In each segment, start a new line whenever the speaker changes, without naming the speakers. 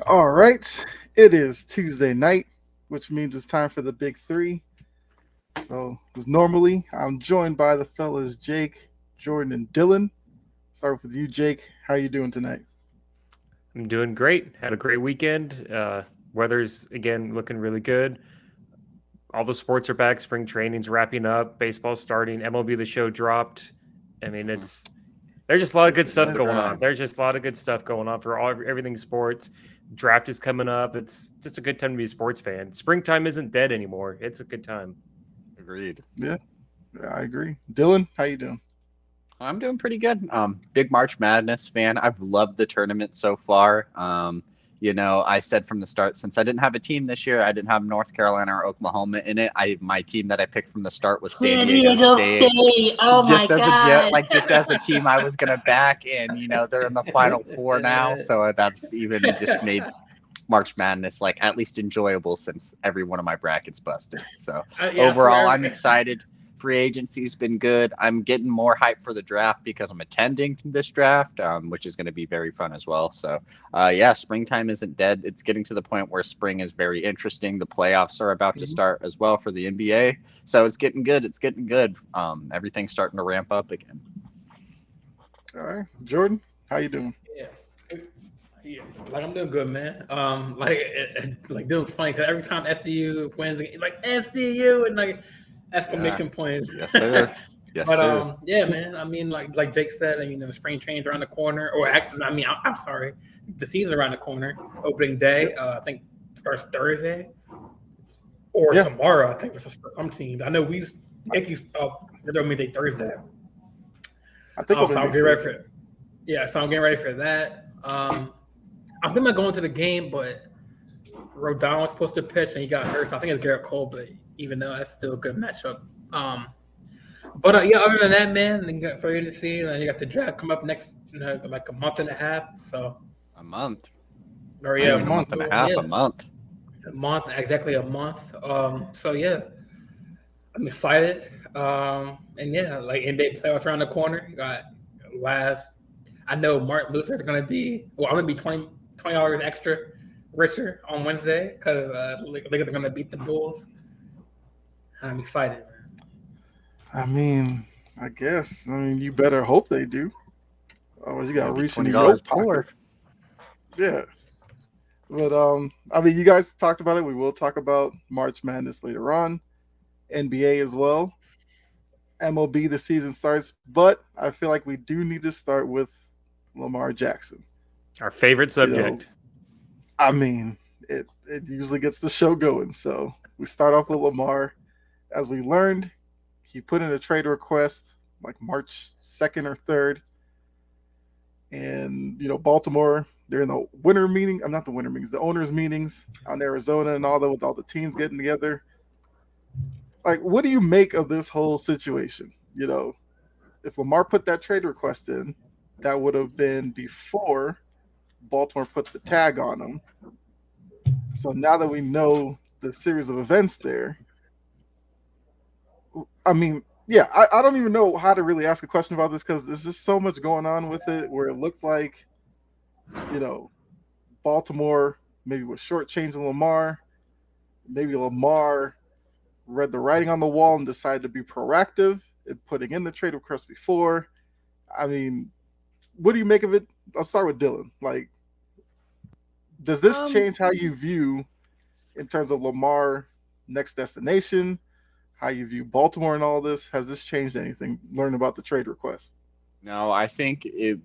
All right. It is Tuesday night, which means it's time for the big three. So, as normally, I'm joined by the fellas Jake, Jordan, and Dylan. Start with you, Jake. How you doing tonight?
I'm doing great. Had a great weekend. Weather's again looking really good. All the sports are back. Spring training's wrapping up. Baseball's starting. MLB The Show dropped. I mean,
Mhm.
it's there's just a lot of
Yes,
good
it
stuff
is.
going on.
Prime.
There's just a lot of good stuff going on for everything sports. Draft is coming up. It's just a good time to be a sports fan. Springtime isn't dead anymore. It's a good time.
Agreed.
Yeah, I agree. Dylan, how you doing?
I'm doing pretty good. Big March Madness fan. I've loved the tournament so far. I said from the start, since I didn't have a team this year, I didn't have North Carolina or Oklahoma in it. My team that I picked from the start was San
San
Diego
Diego
State.
State. Oh my God.
Just as a team I was gonna back, and they're in the Final Four now, so that's even just made March Madness like at least enjoyable since every one of my brackets busted. So
Yeah,
overall,
for
I'm excited. Free agency's been good. I'm getting more hype for the draft because I'm attending this draft, which is going to be very fun as well. So, yeah, springtime isn't dead. It's getting to the point where spring is very interesting. The playoffs are about to
Mhm.
start as well for the NBA. So it's getting good. It's getting good. Everything's starting to ramp up again.
All right, Jordan, how you doing?
yeah. Yeah, like I'm doing good, man. Like this was funny because every time SDU wins, it's like SDU and like
Yeah.
exclamation points.
Yes, sir. Yes,
But
sir.
yeah, man. I mean, like Jake said, spring training's around the corner. I'm sorry, the season's around the corner. Opening
Yep.
day, I think starts Thursday or
Yeah,
tomorrow. I think for some teams. I know Yankees. They're doing midday Thursday.
I think
So
opening
I'm
day's
getting ready
Thursday.
for yeah. So I'm getting ready for that. I'm thinking about going to the game, but Rodon was supposed to pitch and he got hurt. So I think it's Garrett Cole, but even though that's still a good matchup. Um, but yeah, other than that, man, then you got free agency, and you got the draft come up next, like a month and a half. So,
A month.
or
Not
Yeah,
yeah,
it's a
even a
month.
month and a half.
yeah,
A month.
it's a month, exactly a month. So yeah, I'm excited. And yeah, like NBA playoffs around the corner. You got last. I know Martin Luther's gonna be. Well, I'm gonna be $20 extra richer on Wednesday because Lakers are gonna beat the Bulls. I'm excited, man.
I mean, I guess. I mean, you better hope they do. Otherwise, you got to
Gonna be
reach
twenty
into your
dollars
pocket.
poor.
Yeah. But I mean, you guys talked about it. We will talk about March Madness later on, NBA as well. MLB the season starts, but I feel like we do need to start with Lamar Jackson.
Our favorite
You know,
subject.
I mean, it usually gets the show going. So we start off with Lamar. As we learned, he put in a trade request like March 2nd or 3rd, and Baltimore. They're in the winter meeting. I'm not the winter meetings, the owners' meetings out in Arizona and all that with all the teams getting together. Like, what do you make of this whole situation? If Lamar put that trade request in, that would have been before Baltimore put the tag on him. So now that we know the series of events there, I mean, yeah, I don't even know how to really ask a question about this because there's just so much going on with it where it looked like, you know, Baltimore maybe was shortchanging Lamar. Maybe Lamar read the writing on the wall and decided to be proactive in putting in the trade request before. I mean, what do you make of it? I'll start with Dylan. Like, does this
Um,
change how you view in terms of Lamar next destination? How you view Baltimore and all this? Has this changed anything? Learn about the trade request.
no, I think it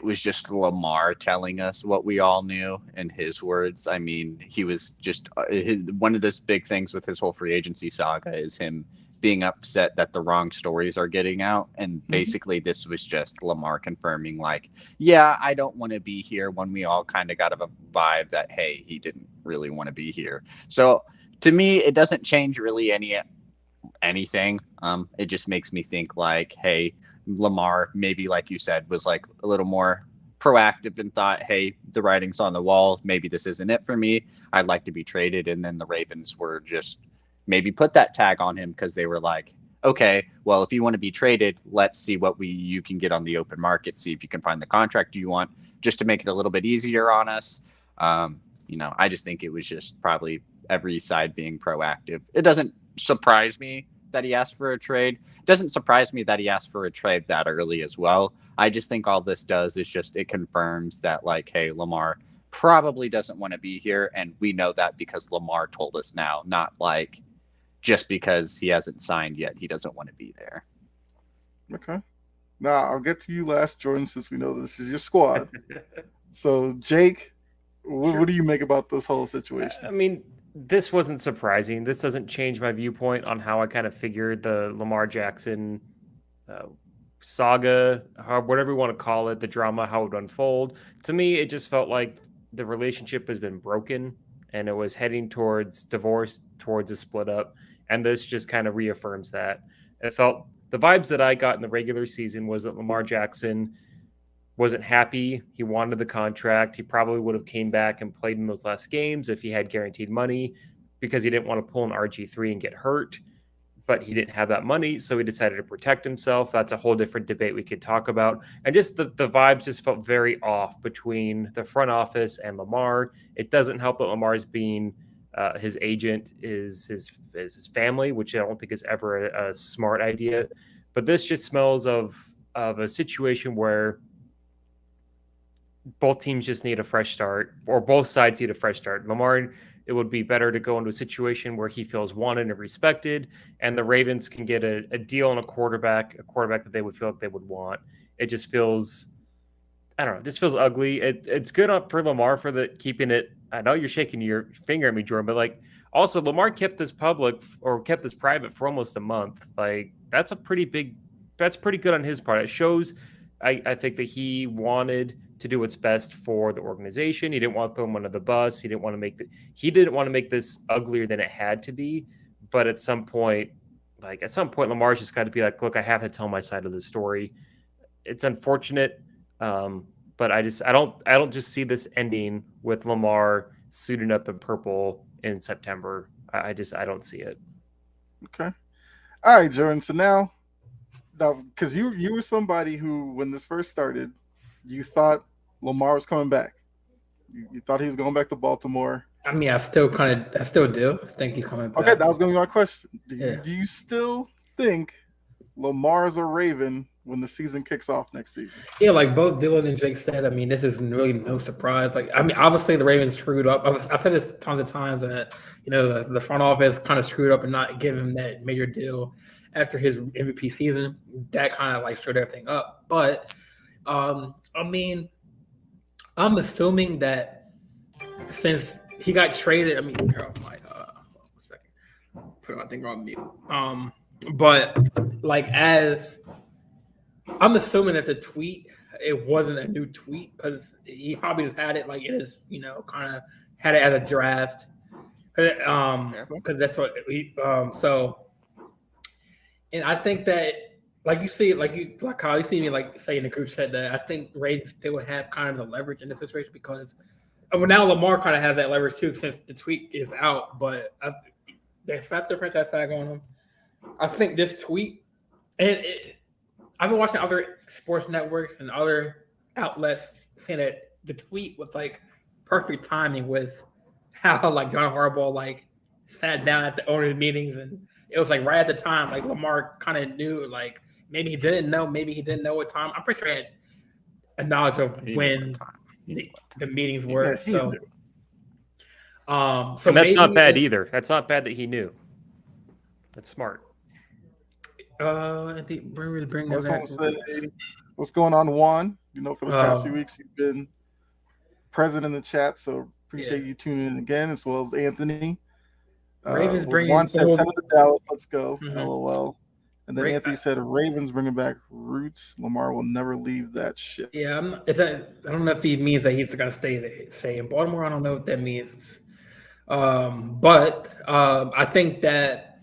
was just Lamar telling us what we all knew in his words. I mean, he was just his one of those big things with his whole free agency saga is him being upset that the wrong stories are getting out. And
Mm-hmm.
basically, this was just Lamar confirming, like, yeah, I don't want to be here when we all kind of got a vibe that, hey, he didn't really want to be here. So to me, it doesn't change really anything. It just makes me think like, hey, Lamar maybe like you said was like a little more proactive and thought, hey, the writing's on the wall. Maybe this isn't it for me. I'd like to be traded. And then the Ravens were just maybe put that tag on him because they were like, okay, well, if you want to be traded, let's see what you can get on the open market, see if you can find the contract you want, just to make it a little bit easier on us. I just think it was just probably every side being proactive. It doesn't surprise me that he asked for a trade. It doesn't surprise me that he asked for a trade that early as well. I just think all this does is just it confirms that, like, hey, Lamar probably doesn't want to be here, and we know that because Lamar told us now, not like just because he hasn't signed yet, he doesn't want to be there.
Okay. Now I'll get to you last, Jordan, since we know this is your squad. So, Jake, what do you make about this whole situation?
I mean, this wasn't surprising. This doesn't change my viewpoint on how I kind of figured the Lamar Jackson saga, whatever you want to call it, the drama, how it would unfold. To me, it just felt like the relationship has been broken and it was heading towards divorce, towards a split up. And this just kind of reaffirms that. It felt the vibes that I got in the regular season was that Lamar Jackson wasn't happy. He wanted the contract. He probably would have came back and played in those last games if he had guaranteed money because he didn't want to pull an RG3 and get hurt, but he didn't have that money. So he decided to protect himself. That's a whole different debate we could talk about. And just the vibes just felt very off between the front office and Lamar. It doesn't help that Lamar's being his agent is his family, which I don't think is ever a smart idea. But this just smells of a situation where both teams just need a fresh start, or both sides need a fresh start. Lamar, it would be better to go into a situation where he feels wanted and respected, and the Ravens can get a deal on a quarterback that they would feel like they would want. It just feels, I don't know, it just feels ugly. It's good for Lamar for keeping it. I know you're shaking your finger at me, Jordan, but like also Lamar kept this kept this private for almost a month. Like that's pretty good on his part. It shows, I think, that he wanted to do what's best for the organization. He didn't want to throw him under the bus. He didn't want to make this uglier than it had to be. But at some point, Lamar's just got to be like, look, I have to tell my side of the story. It's unfortunate, but I don't just see this ending with Lamar suiting up in purple in September. I don't see it.
Okay. All right, Jordan. So now, because you were somebody who, when this first started, you thought Lamar was coming back. You thought he was going back to Baltimore.
I mean, I still do think he's coming back.
Okay, that was going to be my question. Do you still think Lamar's a Raven when the season kicks off next season?
Yeah, like both Dylan and Jake said, I mean, this is really no surprise. Like, I mean, obviously the Ravens screwed up. I said this tons of times that, the front office kind of screwed up and not giving him that major deal after his MVP season. That kind of like screwed everything up. But I mean, I'm assuming that since he got traded, I mean, hold on a second, put my thing on mute. But like, as I'm assuming that the tweet, it wasn't a new tweet because he probably just had it like it is, kind of had it as a draft, because that's what he. So, and I think that. Like you see, like Kyle, you see me like say in the group chat that I think Ravens still would have kind of the leverage in this situation because now Lamar kind of has that leverage too since the tweet is out. But they slapped the franchise tag on him. I think this tweet, and I've been watching other sports networks and other outlets saying that the tweet was like perfect timing with how like John Harbaugh like sat down at the owners' meetings, and it was like right at the time like Lamar kind of knew like. Maybe he didn't know. Maybe he didn't know what time. I'm pretty sure he had a knowledge of when the meetings were. So
and that's not bad either. That's not bad that he knew. That's smart.
I think we're bring that back.
What's going on, Juan? For the past few weeks, you've been present in the chat, so appreciate you tuning in again, as well as Anthony.
Ravens bringing
Juan said, "Send it to Dallas. Let's go."
Mm-hmm.
LOL. And then Anthony said, "Ravens bringing back roots. Lamar will never leave that ship."
Yeah, I don't know if he means that he's going to stay in Baltimore. I don't know what that means. But I think that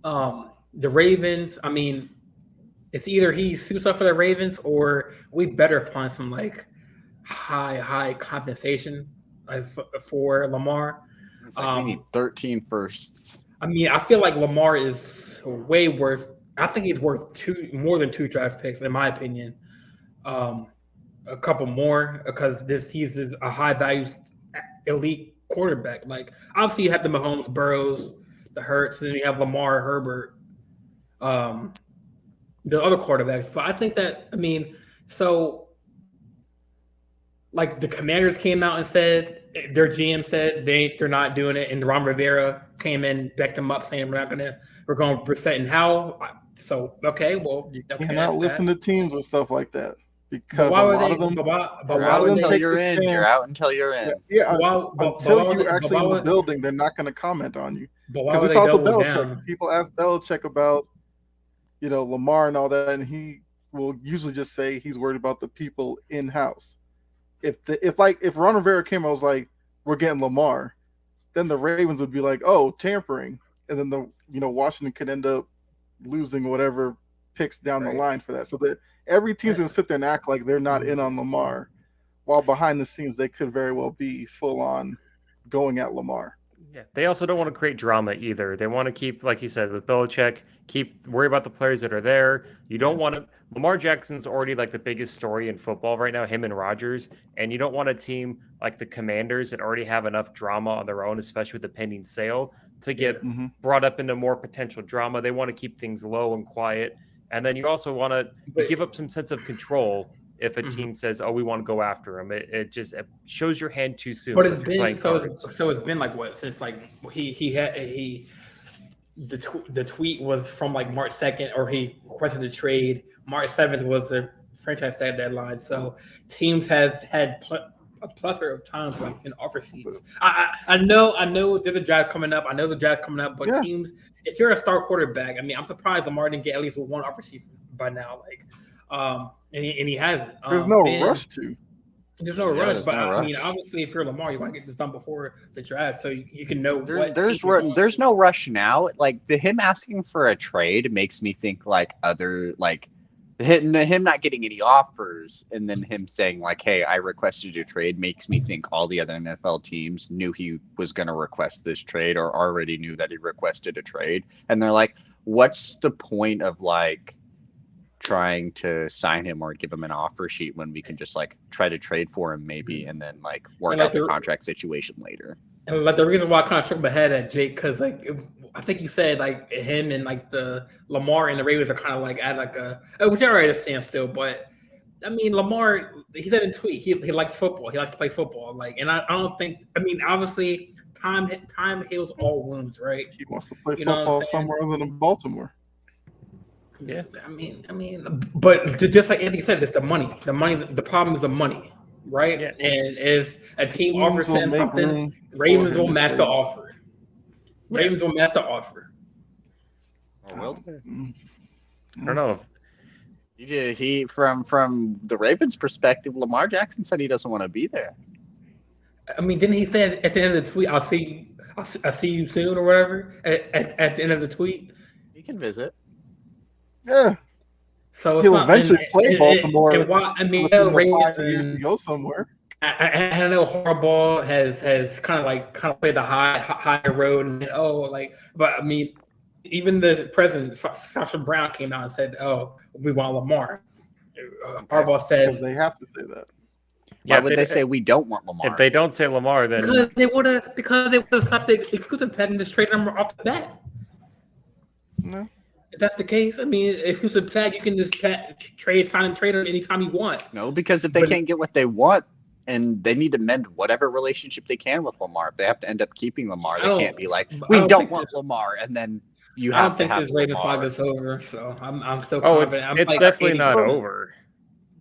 the Ravens. I mean, it's either he suits up for the Ravens, or we better find some like high compensation for Lamar.
We need 13 firsts.
I mean, I feel like Lamar is way worth I think he's worth more than 2 draft picks, in my opinion. A couple more because he's a high value elite quarterback. Like obviously you have the Mahomes, Burrows, the Hurts, and then you have Lamar, Herbert, the other quarterbacks. But I think that like the Commanders came out and said their GM said they're not doing it, and Ron Rivera came in, backed them up, saying we're going Brissett and Howell. So okay, well,
you cannot listen to teams with stuff like that because
a
lot of them.
You're out until you're in.
Yeah, until you actually in the building, they're not going to comment on you. Because it's also Belichick. People ask Belichick about, Lamar and all that, and he will usually just say he's worried about the people in house. If Ron Rivera came out and was like, we're getting Lamar, then the Ravens would be like, oh, tampering, and then Washington could end up losing whatever picks down the line for that. So that every team's gonna sit there and act like they're not in on Lamar, while behind the scenes they could very well be full on going at Lamar.
Yeah, they also don't want to create drama either. They want to keep, like you said, with Belichick, worry about the players that are there. You don't want to. Lamar Jackson's already like the biggest story in football right now, him and Rodgers, and you don't want a team like the Commanders that already have enough drama on their own, especially with the pending sale, to get brought up into more potential drama. They want to keep things low and quiet, and then you also want to give up some sense of control. If a team says, "Oh, we want to go after him," it shows your hand too soon.
But it's been so it's been like what since like the tweet was from like March 2nd, or he requested a trade. March 7th was the franchise tag deadline. So teams have had a plethora of times like in offer sheets. I know there's a draft coming up. But teams, if you're a star quarterback, I'm surprised Lamar didn't get at least one offer sheet by now. And he hasn't.
There's no rush to.
There's no rush, but obviously, if you're Lamar, you want to get this done before the draft, so you can know
there's no rush now. Like him asking for a trade makes me think him not getting any offers, and then him saying like, "Hey, I requested a trade," makes me think all the other NFL teams knew he was going to request this trade or already knew that he requested a trade, and they're like, "What's the point of trying to sign him or give him an offer sheet when we can just try to trade for him maybe and then work out the contract situation later?"
And the reason why I kind of shook my head at Jake, because I think you said him and the Lamar and the Ravens are kind of at which I already understand still, but Lamar, he said in tweet he likes football, he likes to play football, and I don't think obviously time heals all wounds, right?
He wants to play football somewhere other than Baltimore.
Yeah,
but just like Anthony said, it's the money. The problem is the money, right? Yeah. And if a team offers him something, Ravens will match the offer. Ravens will match the offer.
Well,
I don't know if
he from the Ravens' perspective, Lamar Jackson said he doesn't want to be there.
Didn't he say at the end of the tweet, "I'll see you soon" or whatever? At the end of the tweet,
he can visit.
Yeah.
So
he'll eventually play Baltimore.
Ravens
to go somewhere.
I know Harbaugh has kind of played the high road, and but even the president Sasha Brown came out and said, "Oh, we want Lamar." Harbaugh says
they have to say that.
Why would they say we don't want Lamar?
If they don't say Lamar, then
because they would have stopped the exclusive tag and just trade him off the bat.
No.
If that's the case, exclusive tag, you can just sign and trade them anytime you want.
No, because if they can't get what they want, and they need to mend whatever relationship they can with Lamar. If they have to end up keeping Lamar, they can't be like, we don't want Lamar, and then you have to have Lamar. I don't think this Ravens
saga's over, so I'm still
confident. It's definitely not over.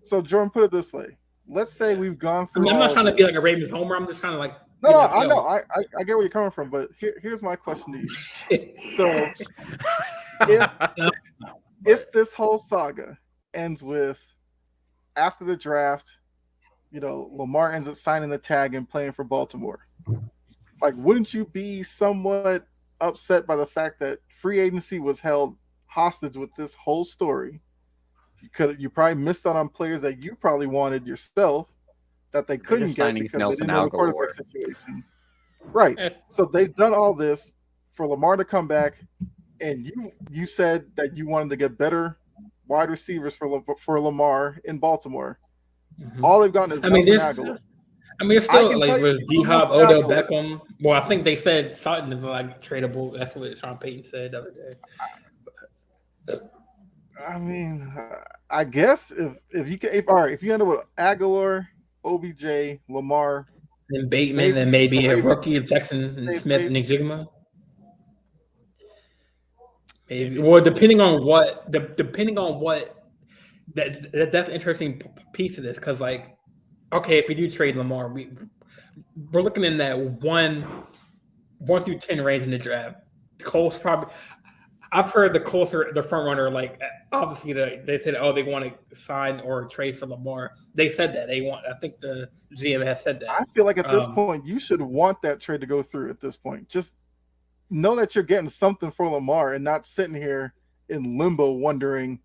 So, Jordan, put it this way. Let's say we've gone through
I'm not trying to be like a Ravens homer. I'm just kind of
No, I know. I get where you're coming from, but here's my question to you. So, if this whole saga ends with after the draft, Lamar ends up signing the tag and playing for Baltimore, wouldn't you be somewhat upset by the fact that free agency was held hostage with this whole story? You probably missed out on players that you probably wanted yourself that they couldn't get because they didn't know the quarterback situation. Right. So they've done all this for Lamar to come back, and you said that you wanted to get better wide receivers for Lamar in Baltimore. All they've gotten is Nelson Aguilar.
It's still
can
like
tell you
with
who
D-Hop,
Nelson
Odell
Aguilar-
Beckham. Well, I think they said Sutton is like tradable. That's what Sean Payton said the other day.
I mean, I guess if you can, if you end up with Aguilar, OBJ, Lamar,
And Bateman, and maybe a rookie of Jackson Smith and Njigma. Maybe. Well, depending on what that's an interesting piece of this, because like, okay, if we do trade Lamar, we're looking in that 1 through 10 range in the draft. Colts probably. I've heard the Colts are the front runner. Like, obviously, they said, oh, they want to sign or trade for Lamar. They said that they want. I think the GM has said that.
I feel like at this point, you should want that trade to go through. At this point, just know that you're getting something for Lamar and not sitting here in limbo wondering,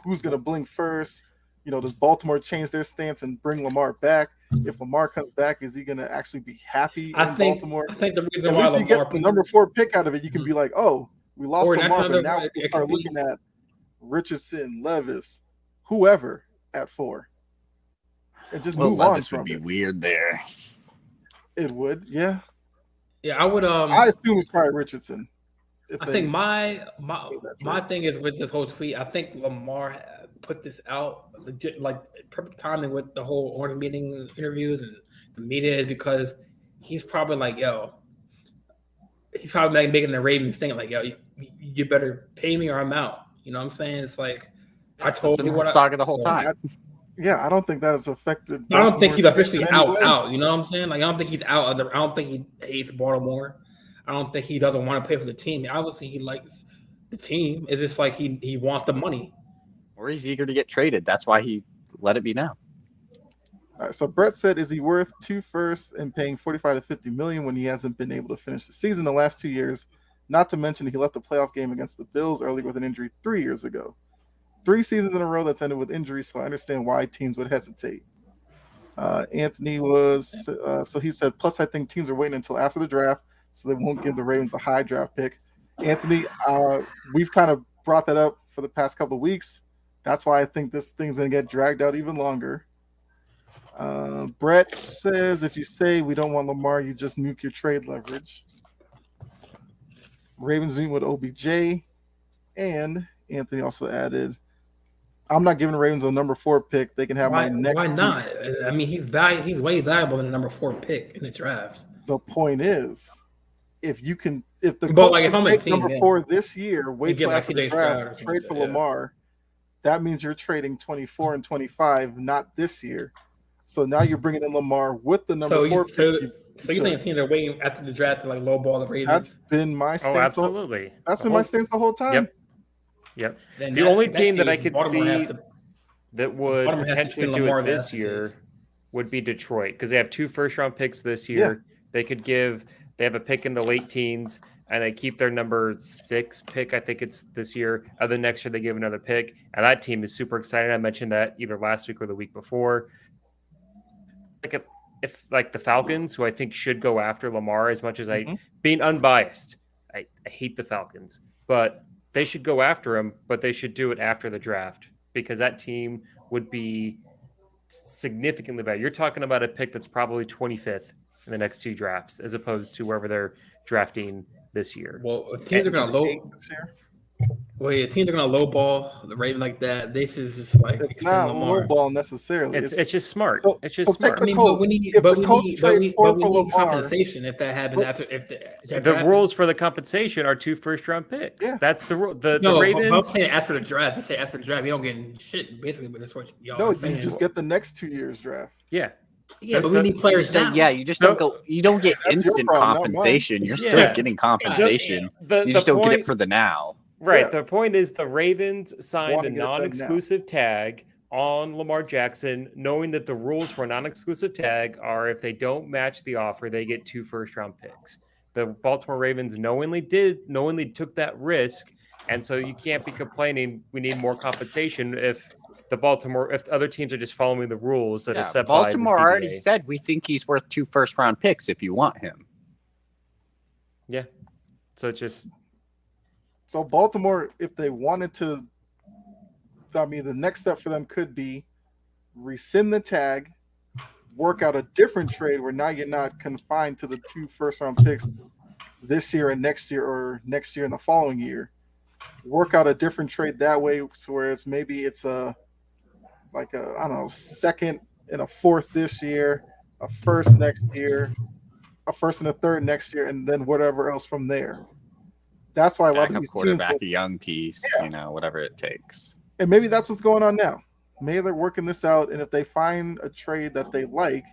who's going to blink first. Does Baltimore change their stance and bring Lamar back? If Lamar comes back, is he going to actually be happy in Baltimore?
I think the reason
at
why
least
Lamar
you get the number 4 pick out of it, you can be like, oh, we lost Lamar, but now we can start looking at Richardson, Levis, whoever at 4. And just move on from
it. Would be weird there.
It would, yeah.
Yeah, I would.
I assume it's probably Richardson.
I think my thing is with this whole tweet. I think Lamar put this out legit, like perfect timing with the whole orange meeting interviews and the media, is because he's probably like, he's probably like making the Ravens think like, you better pay me or I'm out. You know what I'm saying? It's like I told you what
saga the whole time.
I don't think that has affected.
I don't think he's officially out. You know what I'm saying? Like, I don't think he's out. I don't think he hates Baltimore. I don't think he doesn't want to play for the team. Obviously, he likes the team. It's just like he wants the money.
Or he's eager to get traded. That's why he let it be now.
All right, so Brett said, is he worth 2 firsts and paying 45 to 50 million when he hasn't been able to finish the season the last 2 years? Not to mention he left the playoff game against the Bills early with an injury 3 years ago. 3 seasons in a row that's ended with injuries, so I understand why teams would hesitate. Anthony was so he said, plus I think teams are waiting until after the draft so they won't give the Ravens a high draft pick. Anthony, we've kind of brought that up for the past couple of weeks. That's why I think this thing's going to get dragged out even longer. Brett says, if you say we don't want Lamar, you just nuke your trade leverage. Ravens meet with OBJ. And Anthony also added, I'm not giving the Ravens a number 4 pick. They can have my next.
Why not? I mean, he's way valuable than the number 4 pick in the draft.
The point is, if the
Colts can
take number 4 this year, wait till after the draft, trade for Lamar, that means you're trading 24 and 25, not this year. So now you're bringing in Lamar with the number 4 pick.
So you think teams are waiting after the draft to like lowball the Ravens?
That's been my stance.
Oh, absolutely.
That's been my stance the whole time.
Yep. The only team that I could see that would potentially do it this year would be Detroit, because they have 2 first-round picks this year. Yeah. They have a pick in the late teens, and they keep their number 6 pick. I think it's this year. The next year they give another pick, and that team is super excited. I mentioned that either last week or the week before. If like the Falcons, who I think should go after Lamar, as much as being unbiased, I hate the Falcons, but they should go after him, but they should do it after the draft, because that team would be significantly better. You're talking about a pick that's probably 25th in the next 2 drafts, as opposed to wherever they're drafting this year.
Well, teams are going to teams are going to lowball the Ravens like that. This is just like
it's not lowball necessarily.
It's just smart.
It's just smart.
I mean, but we need compensation if that happens after
the rules for the compensation are 2 first-round picks. Yeah. That's the rule. The Ravens.
I'm saying after the draft. I say after the draft, you don't get shit basically. But that's what y'all.
No, you just get the next 2 years draft.
Yeah.
Yeah, but we need players now.
Yeah, you just don't go. You don't get instant compensation. You're still getting compensation. You just don't get it for the now.
Right. Yeah. The point is the Ravens signed a non-exclusive tag on Lamar Jackson, knowing that the rules for a non-exclusive tag are if they don't match the offer, they get 2 first-round picks. The Baltimore Ravens knowingly took that risk, and so you can't be complaining we need more compensation if other teams are just following the rules that are set by the CBA.
Baltimore already said we think he's worth 2 first-round picks if you want him.
Yeah. So it's just
So Baltimore, if they wanted to, I mean, the next step for them could be rescind the tag, work out a different trade where now you're not confined to the 2 first-round picks this year and next year, or next year and the following year. Work out a different trade that way, so where it's a like a, I don't know, second and a fourth this year, a first next year, a first and a third next year, and then whatever else from there. That's why a lot of
Backup
these teams
quarterback, a young piece, whatever it takes.
and maybe that's what's going on now. Maybe they're working this out, and if they find a trade that they like,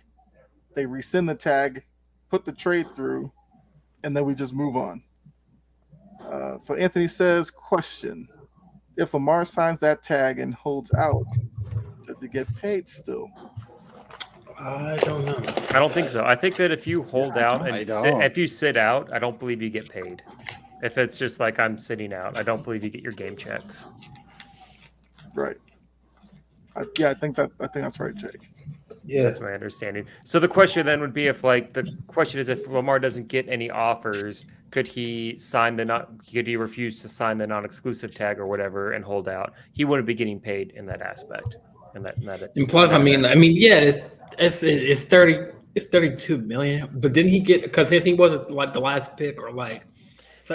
they rescind the tag, put the trade through, and then we just move on. So Anthony says, question: if Lamar signs that tag and holds out, does he get paid still?
I don't know.
I don't think so. I think that if you hold out and if you sit out, I don't believe you get paid. If it's just like I'm sitting out, I don't believe you get your game checks.
Right. I think that's right, Jake.
Yeah,
That's my understanding. So the question then would be if if Lamar doesn't get any offers, could he refuse to sign the non-exclusive tag or whatever and hold out? He wouldn't be getting paid in that aspect. And
plus, I mean, yeah, it's 32 million. But didn't he get, because he wasn't like the last pick, or like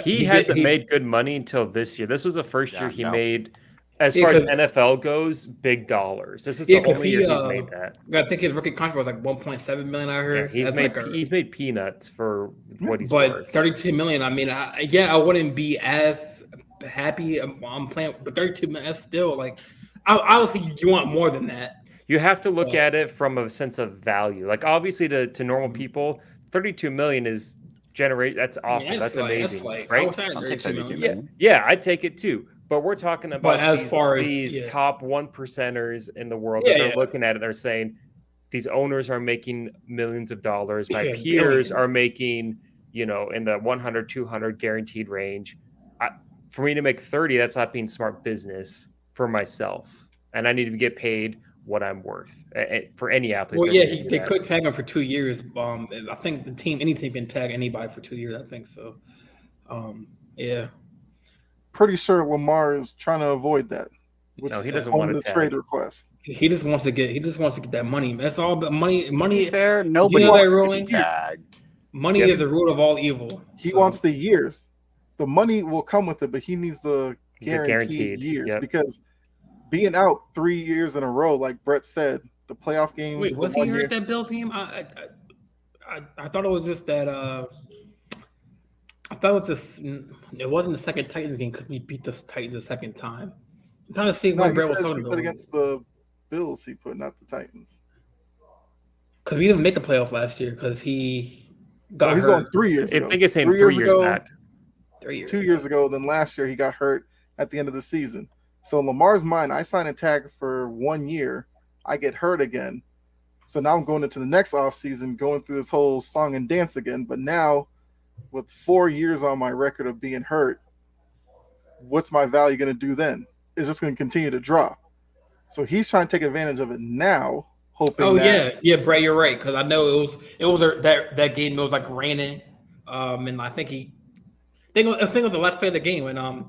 he hasn't made good money until this year. This was the first year he made. As far as NFL goes, big dollars. This is the only year he's made that.
I think his rookie contract was like 1.7 million. I heard.
Yeah, he's made peanuts for what he's worth.
But 32 million. I mean, I wouldn't be as happy. I'm playing, but 32 million. That's still like, obviously you want more than that.
You have to look at it from a sense of value. Like obviously to normal people, 32 million is that's awesome.
Yeah,
that's amazing, right?
I wish I had 32 million.
Yeah, I'd take it too. But we're talking about these
as
top 1%ers in the world that they're looking at it. They're saying these owners are making millions of dollars. My peers are making, in the 100, 200 guaranteed range. For me to make 30, that's not being smart business for myself. And I need to get paid what I'm worth for any athlete.
Well, yeah, they could tag him for 2 years. I think any team can tag anybody for 2 years. I think so. Yeah.
Pretty sure Lamar is trying to avoid that.
No, he doesn't want
the trade request.
He just wants to get that money. That's all. But money.
Fair. Nobody wants to be tagged.
Money is the root of all evil.
He wants the years. The money will come with it, but he needs the guaranteed years because being out 3 years in a row, like Brett said, the playoff game.
Wait, was he hurt that Bills game? I thought it was just that. I thought it was just. It wasn't the second Titans game because we beat the Titans the second time. I'm trying to see what Brett was talking about.
Against the Bills, he put, not the Titans.
Because we didn't make the playoffs last year because he got hurt. He's
going 3 years ago.
I think it's him 3 years back.
3 years.
2 years ago. Then last year he got hurt at the end of the season. So in Lamar's mind, I sign a tag for 1 year. I get hurt again. So now I'm going into the next offseason, going through this whole song and dance again. But now, with 4 years on my record of being hurt, what's my value going to do then? It's just going to continue to drop. So he's trying to take advantage of it now, hoping.
Oh yeah, Bray, you're right, because I know it was that game. It was like raining, and I think it was the last play of the game when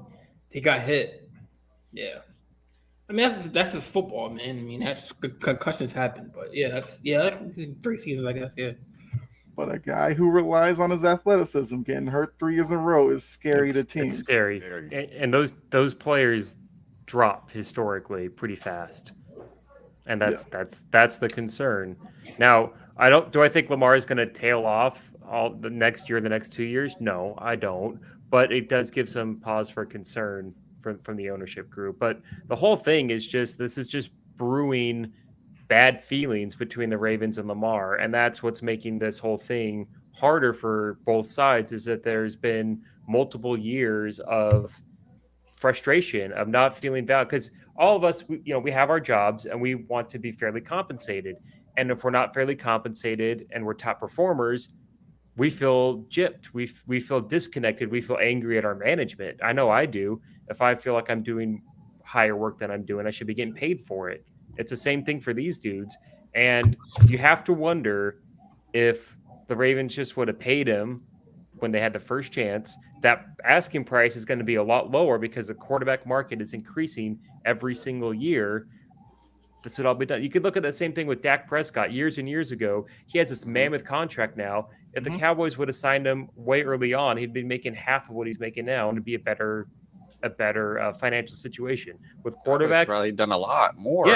he got hit. Yeah, I mean that's just football, man. I mean that's concussions happen, but that's 3 seasons, I guess. Yeah.
But a guy who relies on his athleticism getting hurt 3 years in a row is scary to teams.
It's scary, and those players drop historically pretty fast, and that's the concern. Now, do I think Lamar is going to tail off all the next year, the next 2 years? No, I don't. But it does give some pause for concern from the ownership group. But the whole thing is just brewing bad feelings between the Ravens and Lamar, and that's what's making this whole thing harder for both sides. Is that there's been multiple years of frustration of not feeling valued, because all of us, we have our jobs and we want to be fairly compensated. And if we're not fairly compensated and we're top performers, we feel gypped. We feel disconnected. We feel angry at our management. I know I do. If I feel like I'm doing higher work than I'm doing, I should be getting paid for it. It's the same thing for these dudes. And you have to wonder if the Ravens just would have paid him when they had the first chance. That asking price is going to be a lot lower because the quarterback market is increasing every single year. This would all be done. You could look at that same thing with Dak Prescott years and years ago. He has this mammoth contract now. If the Cowboys would have signed him way early on, he'd be making half of what he's making now, and it'd be a better financial situation. With quarterbacks,
probably done a lot more.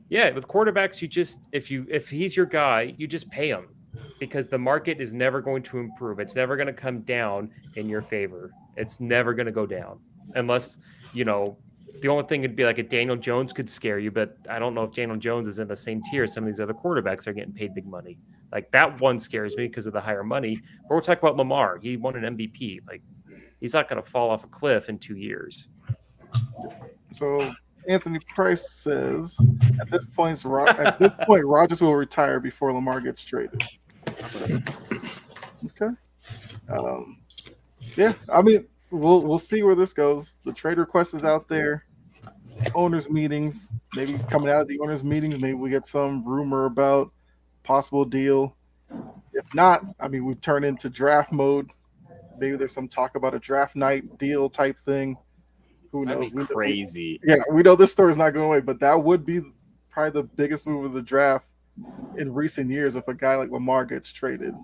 Yeah. With quarterbacks, you just if he's your guy, you just pay him because the market is never going to improve. It's never going to come down in your favor. It's never going to go down unless the only thing would be like a Daniel Jones could scare you, but I don't know if Daniel Jones is in the same tier as some of these other quarterbacks are getting paid big money. Like that one scares me because of the higher money. But we're talking about Lamar. He won an MVP. Like he's not going to fall off a cliff in 2 years.
So Anthony Price says at this point, Rodgers will retire before Lamar gets traded. Okay. Yeah, I mean, we'll see where this goes. The trade request is out there. Owners meetings, maybe coming out of the owners meetings, maybe we get some rumor about possible deal. If not, I mean, we turn into draft mode. Maybe there's some talk about a draft night deal type thing. Who knows?
That'd be crazy.
We know this story's not going away, but that would be probably the biggest move of the draft in recent years if a guy like Lamar gets traded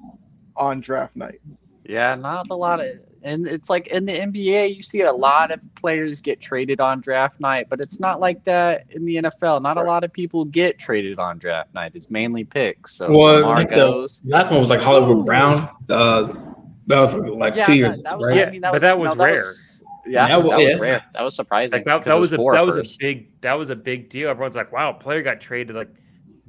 on draft night.
Yeah, not a lot of, and it's like in the NBA, you see a lot of players get traded on draft night, but it's not like that in the NFL. Not a lot of people get traded on draft night. It's mainly picks. So Lamar goes.
The last one was like Hollywood Brown. That was like 2 years.
That was rare.
That was rare. That was surprising.
Like that was a big deal. Everyone's like, "Wow, a player got traded." Like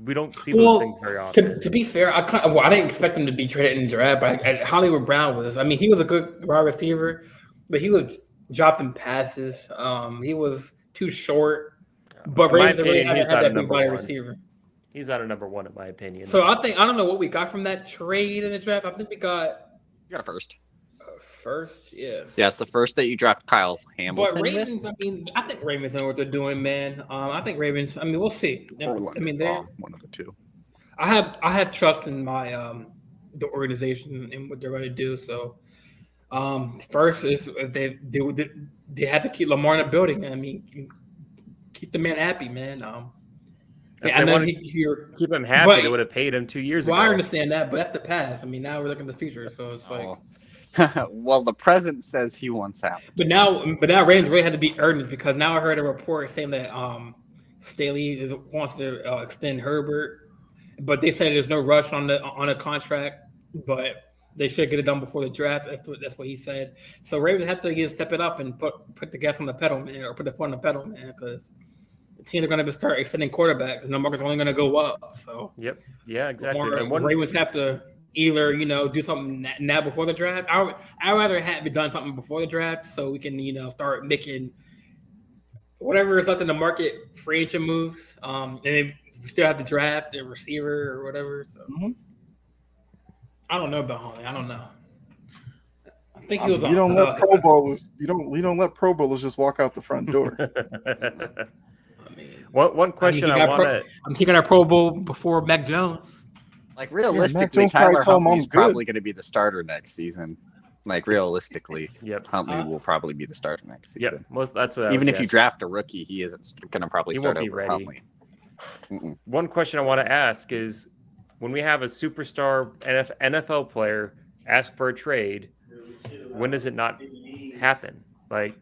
we don't see those things very often.
To be fair, I didn't expect him to be traded in the draft, but Hollywood Brown was. I mean, he was a good wide receiver, but he was dropping passes. He was too short. But Ravens really had that big wide receiver.
He's not a number one in my opinion.
So I don't know what we got from that trade in the draft. I think we got
a first.
Yeah,
it's the first that you draft Kyle Hamilton.
But Ravens, I think Ravens know what they're doing, man. I think Ravens. I mean, we'll see. They're
one of the two.
I have trust in my the organization and what they're going to do. So, first is they have to keep Lamar in the building. I mean, keep the man happy, man.
I know keep him happy. They would have paid him 2 years ago.
I understand that, but that's the past. I mean, now we're looking at the future, so it's like.
Well, the present says he wants out.
But now Ravens really had to be earnest because now I heard a report saying that Staley wants to extend Herbert, but they said there's no rush on a contract, but they should get it done before the draft. That's what he said. So Ravens have to again step it up and put the gas on the pedal, man, or put the foot on the pedal, man, because the teams are going to start extending quarterbacks. The market's only going to go up. So
exactly.
Ravens have to. Either do something now before the draft. I'd rather have done something before the draft so we can start making whatever is left in the market free agent moves. And then we still have to draft a receiver or whatever. So I don't know about Holly. I don't know. I think he was.
You don't let Pro Bowlers. You don't let Pro Bowlers just walk out the front door.
I mean, one question I want to.
I'm taking our Pro Bowl before Mac Jones.
Like realistically, Tyler Huntley's probably going to be the starter next season. Like realistically, Huntley will probably be the starter next season.
That's what.
Even if you draft a rookie, he isn't going to probably start over Huntley.
One question I want to ask is, when we have a superstar NFL player ask for a trade, when does it not happen? Like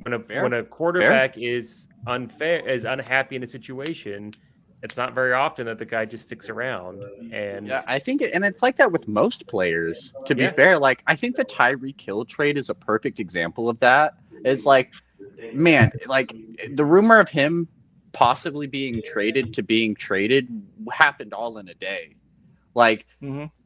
when a quarterback is unhappy in a situation. It's not very often that the guy just sticks around. And
I think it's like that with most players, to be fair. Like, I think the Tyreek Hill trade is a perfect example of that. It's like, man, like the rumor of him possibly being traded happened all in a day. Like,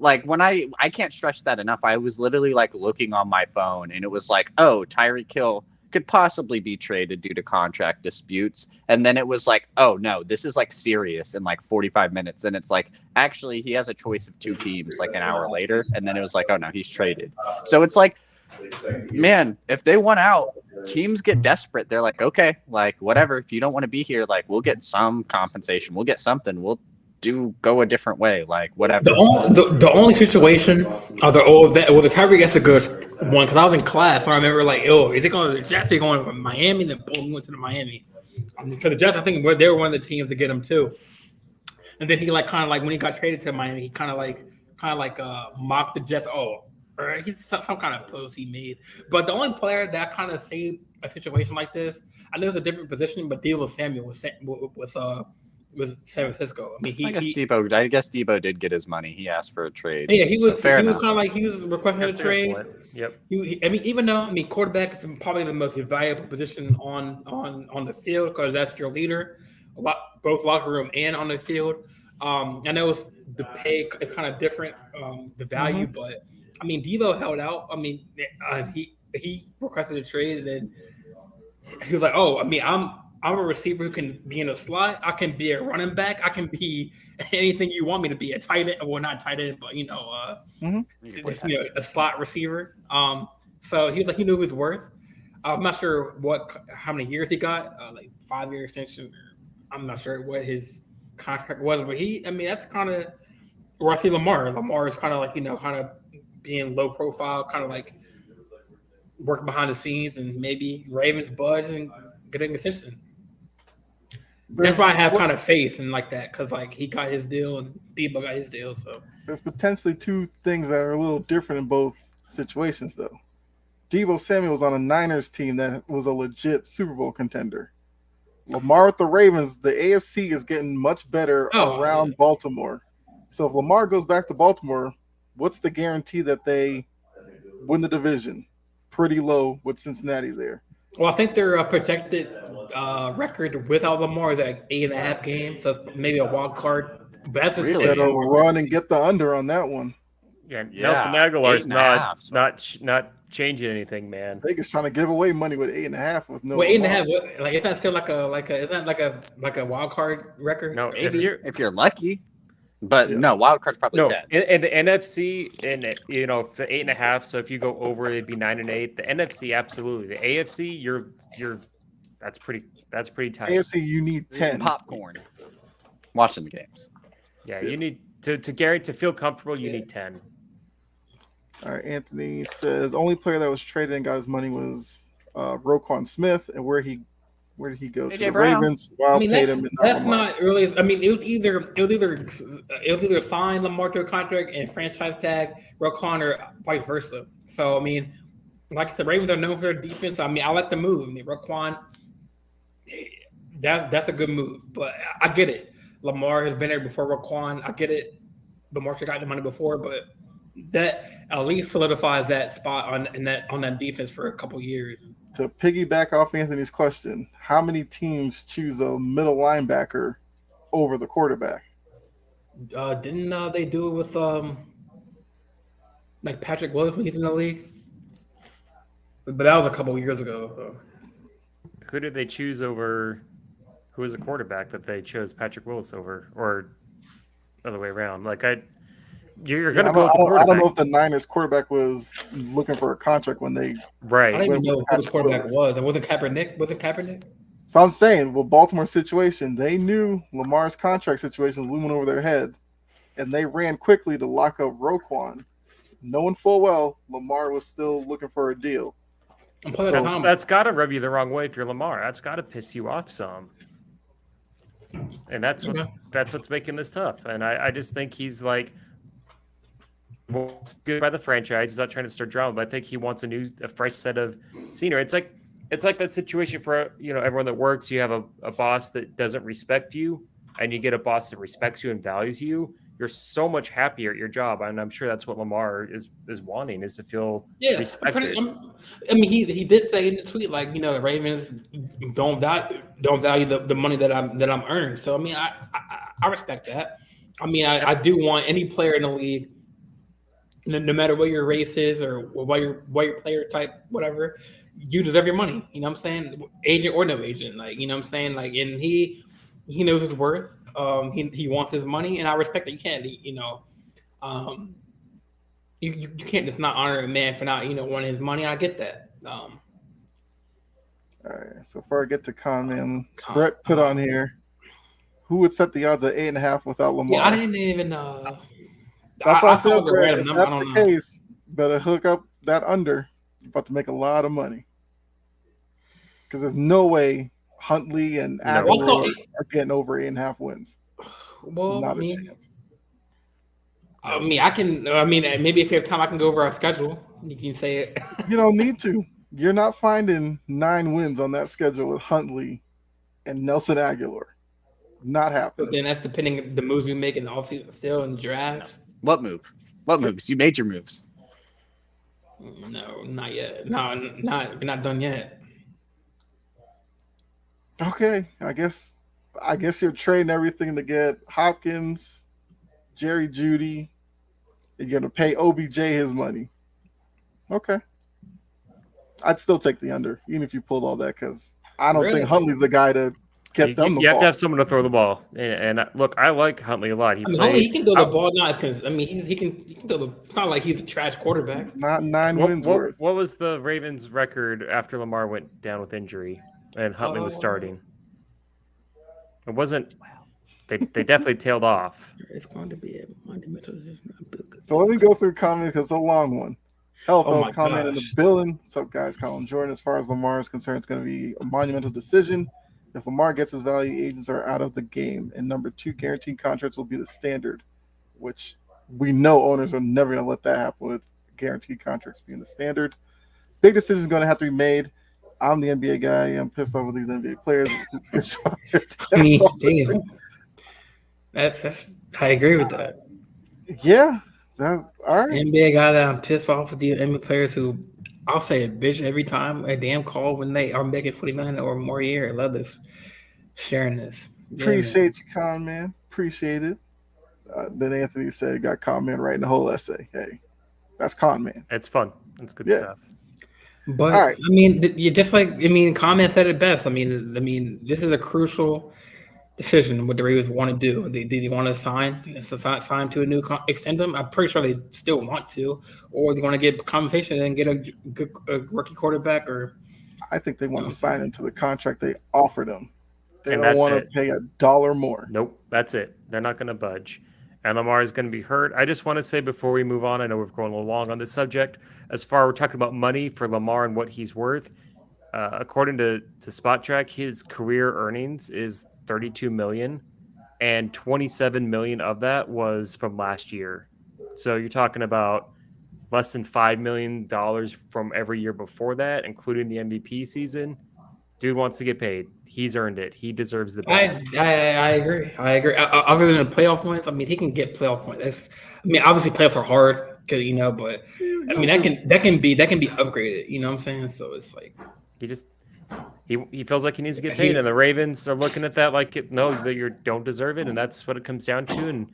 like when I can't stress that enough. I was literally like looking on my phone and it was like, oh, Tyreek Hill could possibly be traded due to contract disputes. And then it was like, oh no, this is like serious in like 45 minutes. And it's like, actually he has a choice of two teams like an hour later. And then it was like, oh no, he's traded. So it's like, man, if they want out, teams get desperate. They're like, okay, like whatever, if you don't want to be here, like we'll get some compensation. We'll get something. We'll go a different way, like whatever.
The only situation the Tyreek has to go one because I was in class. So I remember like, oh, is it going to the Jets? Are going to Miami? Then boom, went to the Miami. So the Jets, I think they were one of the teams to get him too. And then he like kind of like when he got traded to Miami, he kind of like mocked the Jets. Oh, or he's some kind of post he made. But the only player that kind of saved a situation like this, I know it's a different position, but Deebo Samuel was San Francisco. I mean,
I guess Debo did get his money. He asked for a trade.
Yeah, he was
fair
kind
enough.
of like he was requesting a
That's a good
trade.
point. Yep.
I mean, even though quarterback is probably the most valuable position on the field because that's your leader, both locker room and on the field. I know the pay is kind of different, the value, but I mean, Devo held out. I mean, he requested a trade, and then he was like, "Oh, I mean, I'm a receiver who can be in a slot. I can be a running back. I can be anything you want me to be. A tight end, well, not tight end, but a slot receiver." So he was like, he knew his worth. I'm not sure how many years he got, like 5-year extension. I'm not sure what his contract was, but that's kind of where I see Lamar. Lamar is kind of like, kind of being low profile, kind of like working behind the scenes, and maybe Ravens budge and getting an extension. That's why I have kind of faith in like that, because like he got his deal and Debo got his deal. So
there's potentially two things that are a little different in both situations, though. Deebo Samuel was on a Niners team that was a legit Super Bowl contender. Lamar with the Ravens, the AFC is getting much better around Baltimore. So if Lamar goes back to Baltimore, what's the guarantee that they win the division? Pretty low with Cincinnati there.
Well, I think their projected record without Lamar is like 8.5 games, so it's maybe a wild card. But that's just
better run and get the under on that one.
Yeah, Nelson Aguilar's not changing anything, man.
Vegas trying to give away money with 8.5 with no.
Well, 8.5. Like, is that still like isn't that like a wild card record?
No, if you're lucky. But no, wild card's probably 10.
And the NFC, and the 8.5. So if you go over, it'd be 9 and 8. The NFC, absolutely. The AFC, you're that's pretty tight.
AFC, you need 10
popcorn. Watching the games.
Yeah, you need to feel comfortable. You need 10.
All right, Anthony says only player that was traded and got his money was Roquan Smith, and where did he go? To the Ravens.
That's not really. I mean, it was either sign Lamar to a contract and franchise tag Roquan, or vice versa. So I mean, like I said, Ravens are known for their defense. I mean, I like the move. I mean, Roquan, that's a good move. But I get it. Lamar has been there before Roquan. I get it. Lamar should got the money before, but that at least solidifies that spot on that defense for a couple years.
To piggyback off Anthony's question, how many teams choose a middle linebacker over the quarterback?
Didn't they do it with like Patrick Willis when he's in the league? But that was a couple years ago. So.
Who did they choose over? Who was the quarterback that they chose Patrick Willis over, or other way around? Like you're going to go with the quarterback.
I don't know if the Niners quarterback was looking for a contract when they
I don't even know who the quarterback was. It wasn't Kaepernick. Was it Kaepernick?
So I'm saying, well, Baltimore situation, they knew Lamar's contract situation was looming over their head, and they ran quickly to lock up Roquan, knowing full well Lamar was still looking for a deal.
So that's got to rub you the wrong way if you're Lamar. That's got to piss you off some. And that's what's making this tough. And I just think he's like, well, it's good by the franchise. He's not trying to start drama, but I think he wants a fresh set of scenery. It's like that situation for everyone that works. You have a boss that doesn't respect you, and you get a boss that respects you and values you. You're so much happier at your job, and I'm sure that's what Lamar is wanting, is to feel respected.
He did say in the tweet, like, the Ravens don't value the money that I'm earning. So I mean, I respect that. I mean, I do want any player in the league, no matter what your race is or what your player type, whatever, you deserve your money. You know what I'm saying? Agent or no agent, like, you know what I'm saying? Like, and he knows his worth. He wants his money, and I respect that. You can't, you can't just not honor a man for not, wanting his money. I get that.
All right. So before I get to man, Brett put on here, who would set the odds at 8.5 without Lamar?
Yeah, I didn't even.
That's what I said. Brett, if that's the case, better hook up that under about to make a lot of money. Because there's no way Huntley and Aguilar are getting over 8.5 wins.
Well,
Not a chance.
Maybe if you have time, I can go over our schedule. You can say it.
You don't need to. You're not finding 9 wins on that schedule with Huntley and Nelson Aguilar. Not happening.
But then that's depending on the moves we make in the offseason still in the drafts.
What move? What moves? You made your moves.
No, not yet. No, we're not done yet.
Okay, I guess you're trading everything to get Hopkins, Jerry Jeudy, and you're gonna pay OBJ his money. Okay, I'd still take the under, even if you pulled all that, because I don't think Huntley's the guy to get them the ball.
You have to have someone to throw the ball. And look, I like Huntley a lot.
Huntley, he can throw the ball, he can throw the. It's not like he's a trash quarterback.
Not 9 wins worth.
What was the Ravens' record after Lamar went down with injury and Huntley was starting? It wasn't. They definitely tailed off.
It's going to be a monumental.
So let me go through comments because it's a long one. Hellfell's comment in the building. What's up, guys? Colin Jordan. As far as Lamar is concerned, it's going to be a monumental decision. If Lamar gets his value, agents are out of the game. And number 2, guaranteed contracts will be the standard, which we know owners are never going to let that happen with guaranteed contracts being the standard. Big decision is going to have to be made. I'm the NBA guy. I'm pissed off with these NBA players.
Damn. That's. I agree with that.
Yeah. All right.
NBA guy that I'm pissed off with these NBA players who I'll say a bitch every time a damn call when they are making $40 million or more a year. I love this. Sharing this.
Appreciate you, Con Man. Appreciate it. Then Anthony said, got Con Man writing the whole essay. Hey, that's Con Man.
It's fun. It's good stuff.
But right. You just Con Man said it best. This is a crucial decision what the Ravens want to do. Did they want to sign to a new extend them? I'm pretty sure they still want to, or they want to get compensation and get a rookie quarterback. Or
I think they want to sign into the contract they offered them. They don't want to pay $1 more.
Nope, that's it. They're not going to budge. And Lamar is going to be hurt. I just want to say before we move on, I know we're going a little long on this subject. As far as we're talking about money for Lamar and what he's worth, according to SpotTrack, his career earnings is $32 million, and $27 million of that was from last year. So you're talking about less than $5 million from every year before that, including the MVP season. Dude wants to get paid. He's earned it. He deserves the bag.
I agree. Other than the playoff points, he can get playoff points. Obviously playoffs are hard because but that can be upgraded. You know what I'm saying? So it's like
he feels like he needs to get paid, and the Ravens are looking at that like that you don't deserve it, and that's what it comes down to. And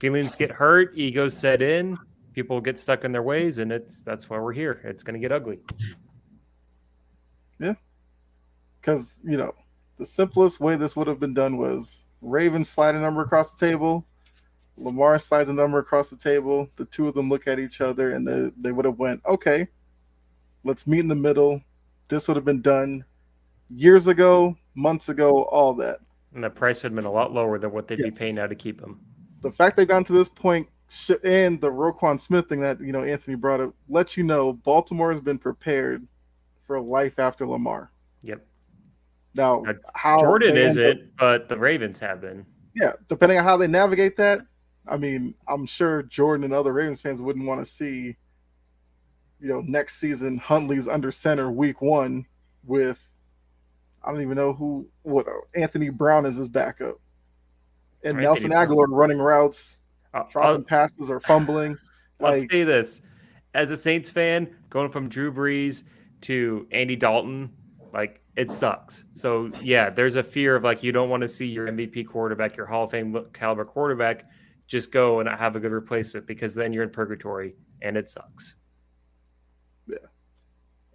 feelings get hurt, egos set in, people get stuck in their ways, and that's why we're here. It's going to get ugly.
Yeah, because the simplest way this would have been done was Ravens slide a number across the table, Lamar slides a number across the table. The two of them look at each other, and they would have went, okay, let's meet in the middle. This would have been done years ago, months ago, all that.
And the price would have been a lot lower than what they'd be paying now to keep him.
The fact they've gotten to this point and the Roquan Smith thing that Anthony brought up lets you know Baltimore has been prepared for life after Lamar.
Yep.
Now how
Jordan isn't, but the Ravens have been.
Yeah, depending on how they navigate that. I'm sure Jordan and other Ravens fans wouldn't want to see, next season Huntley's under center week 1 with, I don't even know what Anthony Brown is his backup, and Nelson Aguilar running routes, dropping passes or fumbling.
I'll tell you this, as a Saints fan, going from Drew Brees to Andy Dalton, it sucks. So yeah, there's a fear of you don't want to see your MVP quarterback, your Hall of Fame caliber quarterback, just go and have a good replacement, because then you're in purgatory and it sucks.
Yeah.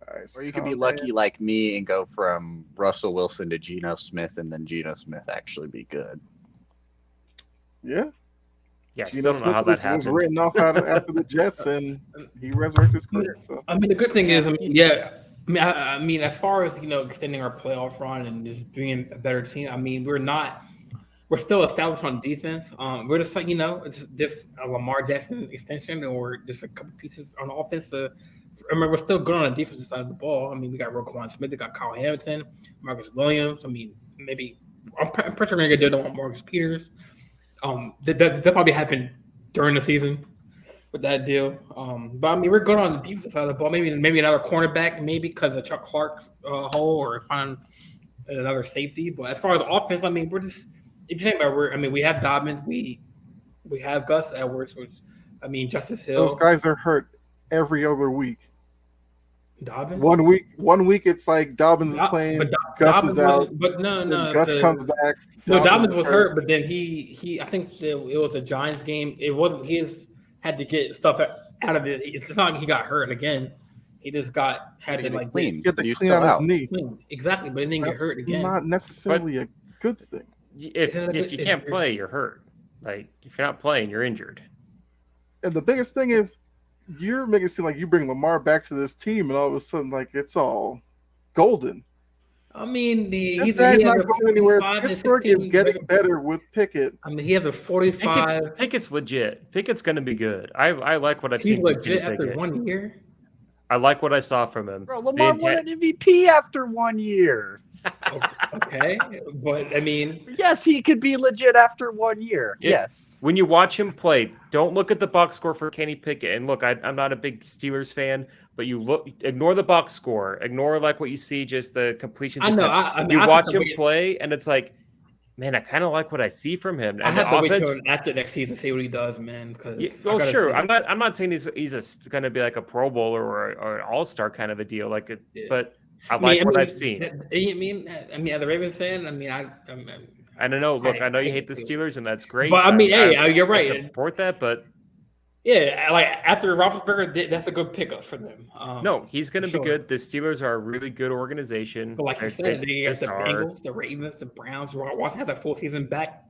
Right,
or you could be lucky like me and go from Russell Wilson to Geno Smith, and then Geno Smith actually be good.
Yeah.
Yeah, I still don't know how that happened.
Was written off after the Jets, and he resurrected his career. So
the good thing is, as far as extending our playoff run and just being a better team, we're not we're still established on defense. We're just like, it's just a Lamar Jackson extension or just a couple pieces on offense. I mean, we're still good on the defensive side of the ball. I mean, we got Roquan Smith, we got Kyle Hamilton, Marcus Williams. I mean, maybe I'm pretty sure we're gonna get done on Marcus Peters. That probably happened during the season with that deal. But I mean, we're good on the defensive side of the ball. Maybe another cornerback, maybe because of Chuck Clark hole, or find another safety. But as far as offense, I mean, we're just. If you think about it, we have Dobbins, we have Gus Edwards, which Justice Hill.
Those guys are hurt every other week.
Dobbins?
One week it's like Dobbins is playing, Gus
Dobbins
is out.
But no,
Gus comes back.
No, Dobbins was hurt, but then he I think it was a Giants game. It wasn't his had to get stuff out of it. It's not like he got hurt again. He just had to like
clean.
Get the clean on his knee.
Exactly, but it didn't get hurt again.
Not necessarily a good thing.
If you can't play, you're hurt. Like if you're not playing, you're injured.
And the biggest thing is, you're making it seem like you bring Lamar back to this team, and all of a sudden, like it's all golden.
I mean,
he's not going anywhere. Pittsburgh is getting better with Pickett.
I mean, he has a 45.
Pickett's legit. Pickett's going to be good. I like what I've
seen.
He's
legit after 1 year.
I like what I saw from him.
Bro, Lamar won an MVP after 1 year.
Okay, but I mean,
yes, he could be legit after 1 year. Yes.
When you watch him play, don't look at the box score for Kenny Pickett. And look, I'm not a big Steelers fan, but ignore the box score, ignore like what you see, just the completions.
I know.
You watch him play, and it's like, man, I kind of like what I see from him.
I have to wait till after next season to see what he does, man.
Sure. I'm not saying he's going to be like a Pro Bowler or an All Star kind of a deal, but I like what I've seen.
As a Ravens fan,
I don't know. Look, I know you hate the Steelers, and that's great.
But you're right.
I support that, but
yeah, like after Roethlisberger, that's a good pickup for them.
No, he's going to be good. The Steelers are a really good organization.
But like you said, they got the Bengals, the Ravens, the Browns. Washington has that full season back.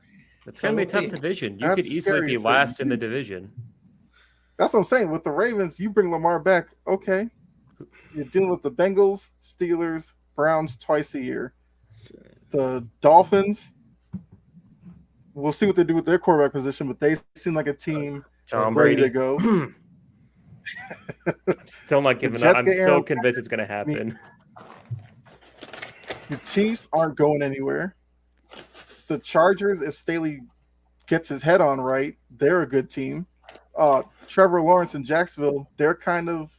It's going to be a tough division. You could easily be last in the division.
That's what I'm saying. With the Ravens, you bring Lamar back, okay. You're dealing with the Bengals, Steelers, Browns twice a year. The Dolphins, we'll see what they do with their quarterback position, but they seem like a team ready to go.
I'm still not giving up. I'm still convinced it's going to happen.
The Chiefs aren't going anywhere. The Chargers, if Staley gets his head on right, they're a good team. Trevor Lawrence in Jacksonville, they're kind of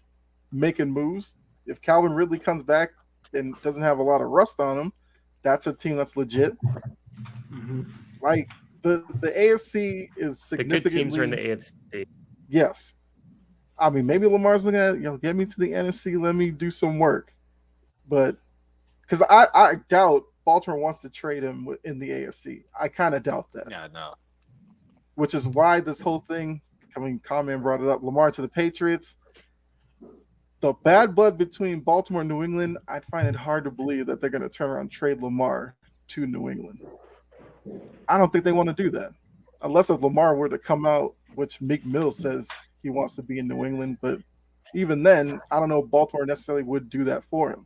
making moves. If Calvin Ridley comes back and doesn't have a lot of rust on him, that's a team that's legit.
Mm-hmm.
Like the AFC is significantly.
The good teams are in the AFC.
Yes, I mean maybe Lamar's looking at get me to the NFC, let me do some work, but because I doubt Baltimore wants to trade him in the AFC. I kind of doubt that.
Yeah, no.
Which is why this whole thing. Comment brought it up. Lamar to the Patriots. The bad blood between Baltimore and New England, I'd find it hard to believe that they're going to turn around and trade Lamar to New England. I don't think they want to do that. Unless if Lamar were to come out, which Meek Mill says he wants to be in New England. But even then, I don't know if Baltimore necessarily would do that for him.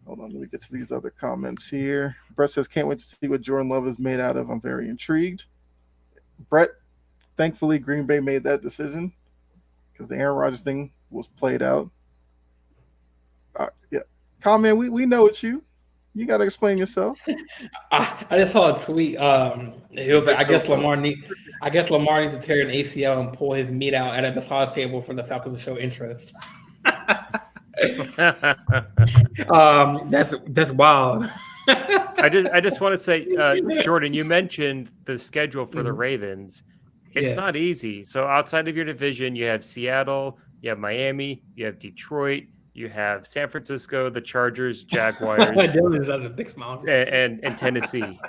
Hold on, let me get to these other comments here. Brett says, can't wait to see what Jordan Love is made out of. I'm very intrigued. Brett, thankfully, Green Bay made that decision because the Aaron Rodgers thing was played out. Yeah, comment. We know it's you. You got to explain yourself.
I just saw a tweet. It was like, I guess Lamar needs to tear an ACL and pull his meat out at a massage table for the Falcons to show interest. That's wild.
I just want to say, Jordan, you mentioned the schedule for the Ravens. It's not easy. So outside of your division, you have Seattle, you have Miami, you have Detroit, you have San Francisco, the Chargers, Jaguars,
that's a big smile.
and Tennessee.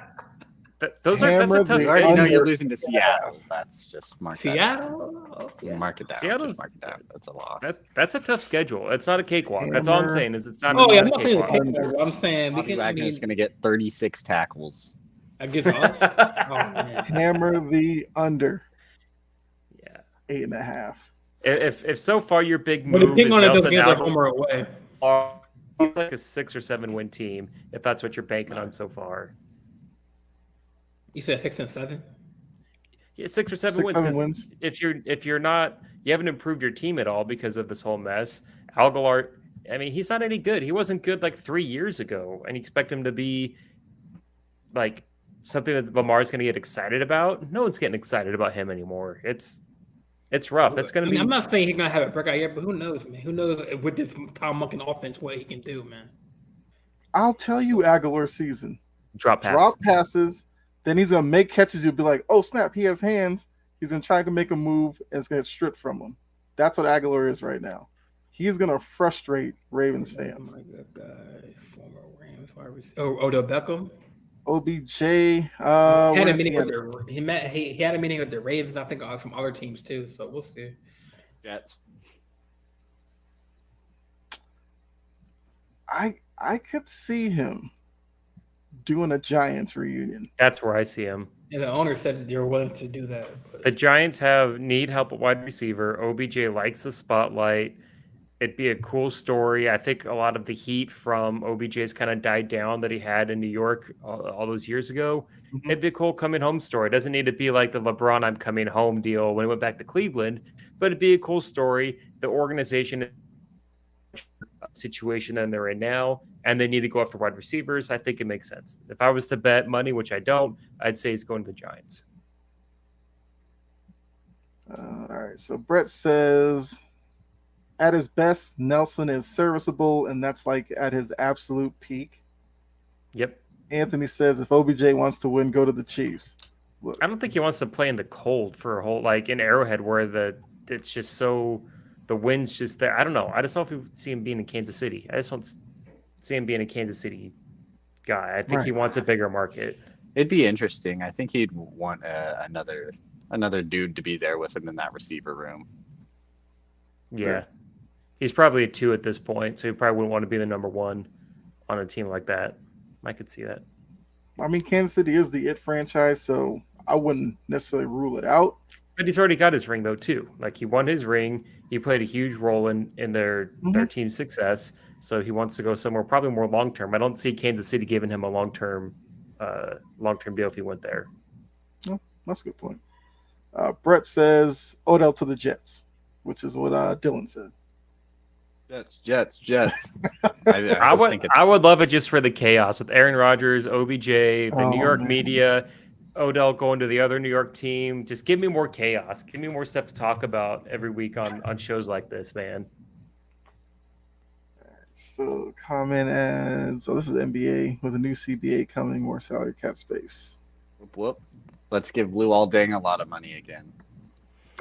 That's a tough
schedule. You already know you're losing to Seattle. That's just mark
Seattle.
Okay. Mark it down.
Seattle's,
mark it down. That's a loss.
That's a tough schedule. It's not a cakewalk. That's all I'm saying. Is it's not.
I'm not saying a cakewalk. I'm saying
Wagner's going to get 36 tackles.
Against us.
Hammer the under.
Yeah,
8.5.
If so far your big move is Nelson Aguilar, like a 6 or 7 win team, if that's what you're banking on so far.
You said 6 and 7.
Yeah, 6 or 7
6,
wins.
7
Because
wins.
if you're not, you haven't improved your team at all because of this whole mess. Aguilar, I mean, he's not any good. He wasn't good like 3 years ago, and you expect him to be like something that Lamar's going to get excited about. No one's getting excited about him anymore. It's rough. It's going
I
to
mean, I'm
be
not saying he's gonna have a breakout year, but who knows, man? Who knows with this Tom Monken offense what he can do, man?
I'll tell you, Aguilar's season.
drop pass.
Drop passes, then he's gonna make catches. You'll be like, oh snap, he has hands. He's gonna try to make a move, and it's gonna get stripped from him. That's what Aguilar is right now. He's gonna frustrate Ravens fans.
Oh my God, guy, former Rams wide receiver. Oh, Odell Beckham.
OBJ,
Had
where
a
is he
meeting
at?
with he had a meeting with the Ravens. I think on some other teams too. So we'll see.
Jets.
I could see him doing a Giants reunion.
That's where I see him.
And the owner said that they were willing to do that. But
The Giants need help at wide receiver. OBJ likes the spotlight. It'd be a cool story. I think a lot of the heat from OBJ's kind of died down that he had in New York all those years ago.
Mhm.
It'd be a cool coming home story. It doesn't need to be like the LeBron I'm coming home deal when he went back to Cleveland, but it'd be a cool story. The organization situation that they're in now, and they need to go after wide receivers. I think it makes sense. If I was to bet money, which I don't, I'd say he's going to the Giants.
All right. So Brett says, at his best, Nelson is serviceable, and that's like at his absolute peak.
Yep.
Anthony says, if OBJ wants to win, go to the Chiefs. Look,
I don't think he wants to play in the cold for a whole like in Arrowhead where it's just so the wind's just there. I don't know. I just don't know if we see him being in Kansas City. I just don't see him being a Kansas City guy. I think he wants a bigger market.
It'd be interesting. I think he'd want another dude to be there with him in that receiver room.
Yeah. He's probably a 2 at this point, so he probably wouldn't want to be the number 1 on a team like that. I could see that.
I mean, Kansas City is the it franchise, so I wouldn't necessarily rule it out.
But he's already got his ring though too. Like he won his ring. He played a huge role in their team's success. So he wants to go somewhere probably more long term. I don't see Kansas City giving him a long term deal if he went there.
Oh, that's a good point. Brett says Odell to the Jets, which is what Dylan said.
Jets.
I would love it just for the chaos with Aaron Rodgers, OBJ, the New York media, Odell going to the other New York team. Just give me more chaos. Give me more stuff to talk about every week on shows like this, man.
So comment as, so this is NBA with a new CBA coming, more salary cap space.
Whoop. Let's give Blue All Dang a lot of money again.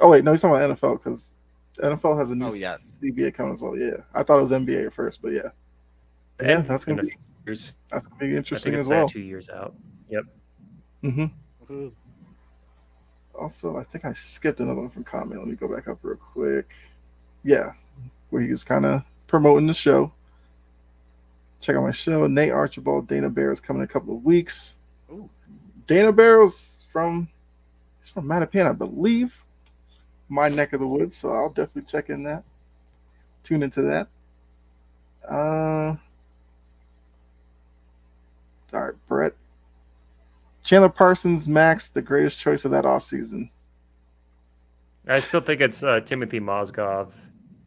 Oh wait, no, he's talking about NFL because NFL has a new
yes.
CBA coming as well. Yeah, I thought it was NBA at first, but yeah, that's gonna be interesting as well.
2 years out. Yep.
Mm-hmm. Also, I think I skipped another one from comment. Let me go back up real quick. Yeah, where he was kind of promoting the show. Check out my show. Nate Archibald, Dana Barrows coming in a couple of weeks.
Ooh.
Dana Barrows he's from Mattapan, I believe. My neck of the woods, so I'll definitely check in that. Tune into that. All right, Brett. Chandler Parsons, Max, the greatest choice of that offseason.
I still think it's Timothy Mozgov.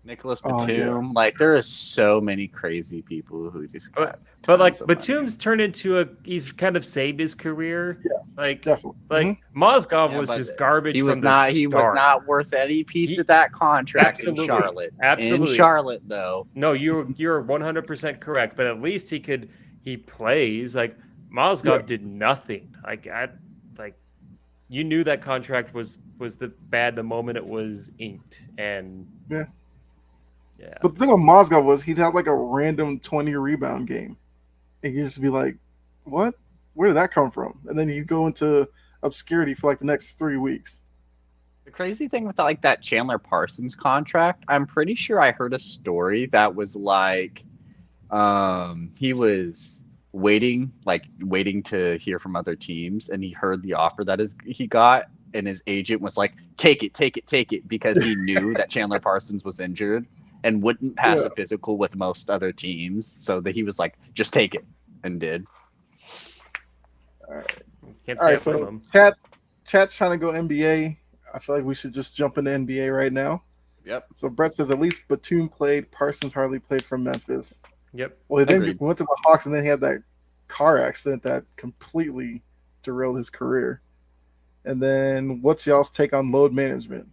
Nicholas Batum. Like there are so many crazy people who just got
but like Batum's turned into he's kind of saved his career.
Yes,
like
definitely.
Like Mozgov was just garbage.
He was
from the
He was not worth any piece of that contract in Charlotte.
Absolutely.
In Charlotte, though.
No, you're 100% correct. But at least he plays. Like Mozgov did nothing. You knew that contract was bad the moment it was inked, and yeah.
But the thing with Mozgov was he'd have like a random 20 rebound game, and you'd just be like, "What? Where did that come from?" And then he'd go into obscurity for like the next 3 weeks.
The crazy thing with like that Chandler Parsons contract, I'm pretty sure I heard a story that was like, he was waiting to hear from other teams, and he heard the offer that he got, and his agent was like, take it, because he knew that Chandler Parsons was injured and wouldn't pass a physical with most other teams, so that he was like, just take it, and did.
All right.
Can't
All
say
right,
a
so
minimum.
chat's trying to go NBA. I feel like we should just jump into NBA right now.
Yep.
So Brett says at least Batum played. Parsons hardly played for Memphis.
Yep.
Well, he then
Agreed.
went to the Hawks, and then he had that car accident that completely derailed his career. And then, what's y'all's take on load management?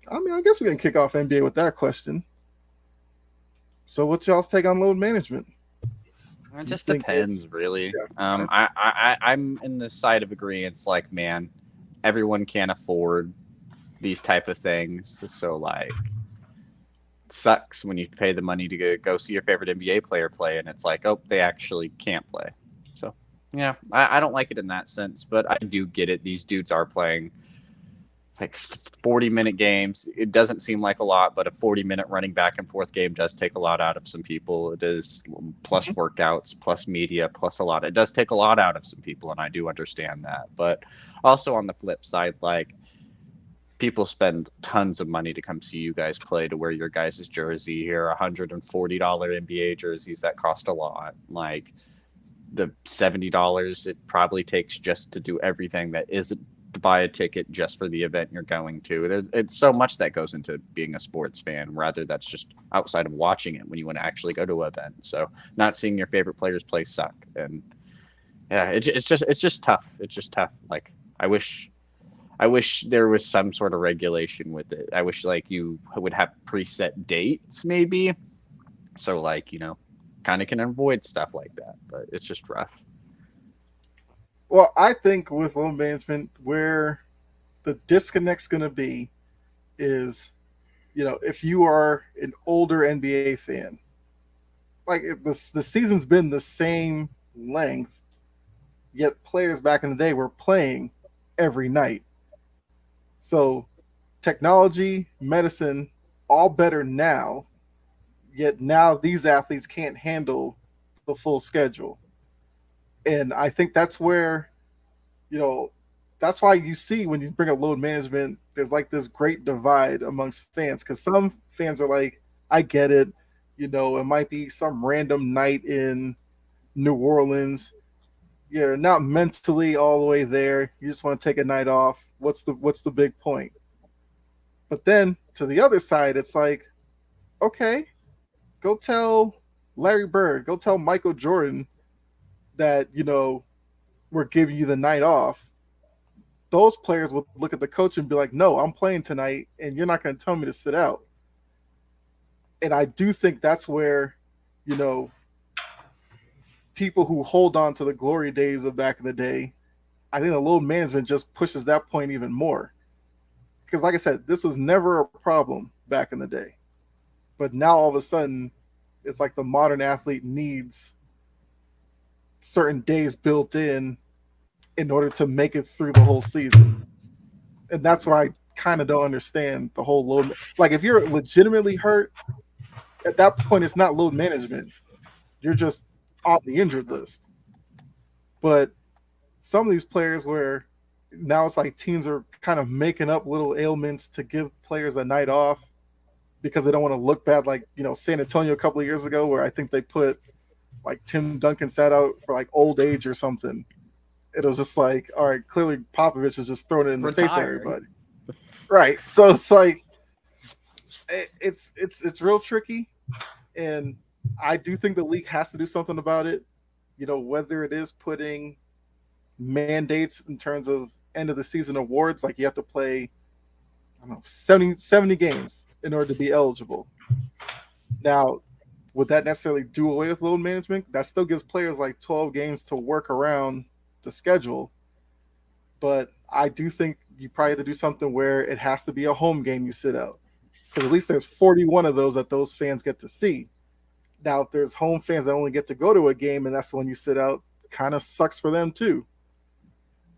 I mean, I guess we can kick off NBA with that question. So, what's y'all's take on load management?
It just
think
depends,
it's-
really.
yeah.
I'm in the side of agreement. Like, man, everyone can't afford these type of things. So, like, it sucks when you pay the money to go see your favorite NBA player play, and it's like, oh, they actually can't play. So, yeah, I don't like it in that sense, but I do get it. These dudes are playing like 40-minute games. It doesn't seem like a lot, but a 40-minute running back and forth game does take a lot out of some people. It is plus workouts, plus media, plus a lot. It does take a lot out of some people, and I do understand that. But also on the flip side, like, people spend tons of money to come see you guys play, to wear your guys' jersey here, $140 NBA jerseys that cost a lot. Like, the $70 it probably takes just to do everything that isn't to buy a ticket just for the event you're going to. It's so much that goes into being a sports fan, rather that's just outside of watching it when you want to actually go to an event. So not seeing your favorite players play suck. And yeah, it's just tough. It's just tough. Like, I wish there was some sort of regulation with it. I wish, like, you would have preset dates maybe, so, like, kind of can avoid stuff like that. But it's just rough.
Well, I think with load management, where the disconnect's going to be is, if you are an older NBA fan, like the season's been the same length, yet players back in the day were playing every night. So technology, medicine, all better now, yet now these athletes can't handle the full schedule. And I think that's where, that's why you see when you bring up load management, there's like this great divide amongst fans, because some fans are like, I get it. It might be some random night in New Orleans. You're not mentally all the way there. You just want to take a night off. What's the big point? But then to the other side, it's like, okay, go tell Larry Bird, go tell Michael Jordan that, we're giving you the night off. Those players will look at the coach and be like, no, I'm playing tonight, and you're not going to tell me to sit out. And I do think that's where, people who hold on to the glory days of back in the day, I think the load management just pushes that point even more. Because like I said, this was never a problem back in the day. But now all of a sudden, it's like the modern athlete needs certain days built in order to make it through the whole season. And that's why I kind of don't understand the whole load. Like, if you're legitimately hurt, at that point, it's not load management. You're just on the injured list. But some of these players where now it's like teams are kind of making up little ailments to give players a night off because they don't want to look bad, like, San Antonio a couple of years ago, where I think they put like Tim Duncan sat out for like old age or something. It was just like, all right, clearly Popovich is just throwing it in the face of everybody. Right. So it's like, it's real tricky. And I do think the league has to do something about it, whether it is putting mandates in terms of end of the season awards, like you have to play, I don't know, 70 games in order to be eligible. Now, would that necessarily do away with load management? That still gives players like 12 games to work around the schedule. But I do think you probably have to do something where it has to be a home game you sit out, because at least there's 41 of those that those fans get to see. Now, if there's home fans that only get to go to a game and that's the one you sit out, kind of sucks for them too.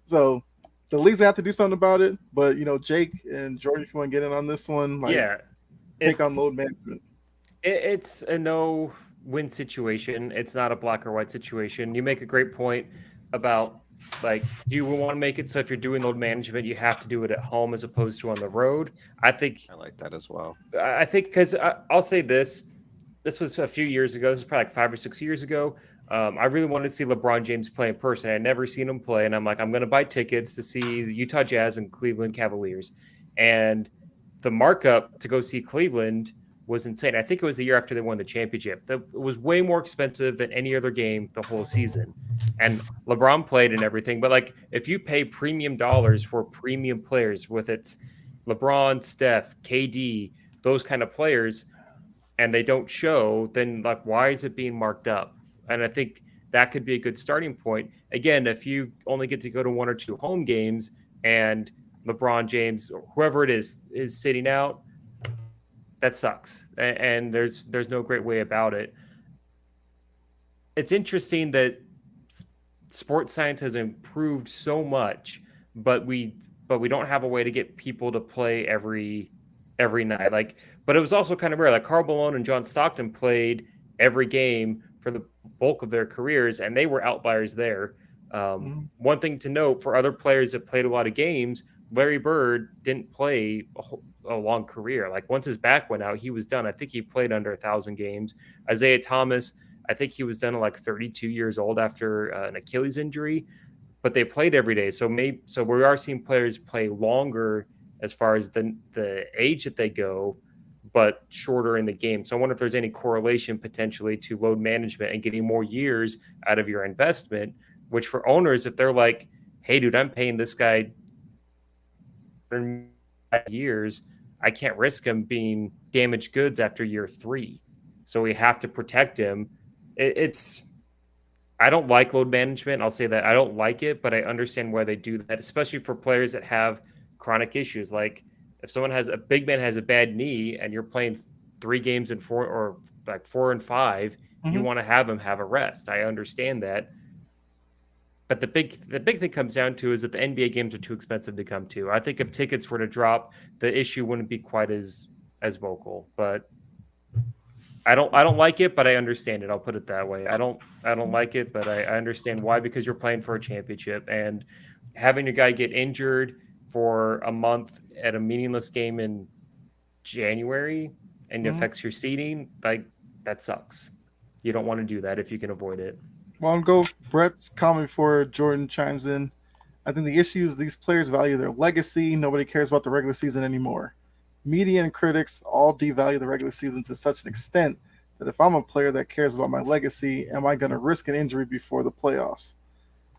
So the leagues have to do something about it. But, Jake and Jordan, if you want to get in on this one, take on load management.
It's a no-win situation. It's not a black or white situation. You make a great point about, like, do you want to make it so if you're doing load management, you have to do it at home as opposed to on the road? I
like that as well.
I think, because I'll say this was a few years ago. This is probably like 5 or 6 years ago. I really wanted to see LeBron James play in person. I had never seen him play, and I'm like, I'm going to buy tickets to see the Utah Jazz and Cleveland Cavaliers. And the markup to go see Cleveland was insane. I think it was the year after they won the championship. It was way more expensive than any other game the whole season. And LeBron played and everything. But like, if you pay premium dollars for premium players with its LeBron, Steph, KD, those kind of players, and they don't show, then like, why is it being marked up? And I think that could be a good starting point. Again, if you only get to go to 1 or 2 home games and LeBron James or whoever it is sitting out, that sucks. And there's no great way about it. It's interesting that sports science has improved so much, but we don't have a way to get people to play every night. Like, but it was also kind of rare. Like Karl Malone and John Stockton played every game for the bulk of their careers, and they were outliers there. One thing to note for other players that played a lot of games, Larry Bird didn't play a long career. Like once his back went out, he was done. I think he played under 1,000 games. Isaiah Thomas, I think he was done at like 32 years old after an Achilles injury, but they played every day. So we are seeing players play longer as far as the age that they go, but shorter in the game. So I wonder if there's any correlation potentially to load management and getting more years out of your investment, which for owners, if they're like, hey, dude, I'm paying this guy years, I can't risk him being damaged goods after year 3. So we have to protect him. I don't like load management. I'll say that I don't like it, but I understand why they do that, especially for players that have chronic issues. Like if someone a big man has a bad knee and you're playing 3 games in 4 or like 4 and 5, you want to have him have a rest. I understand that. But the big thing comes down to is that the NBA games are too expensive to come to. I think if tickets were to drop, the issue wouldn't be quite as vocal. But I don't like it, but I understand it. I'll put it that way. I don't like it, but I understand why, because you're playing for a championship, and having your guy get injured for a month at a meaningless game in January and it affects your seeding, like that sucks. You don't want to do that if you can avoid it.
Well, I'm go Brett's comment before Jordan chimes in. I think the issue is these players value their legacy. Nobody cares about the regular season anymore. Media and critics all devalue the regular season to such an extent that if I'm a player that cares about my legacy, am I going to risk an injury before the playoffs?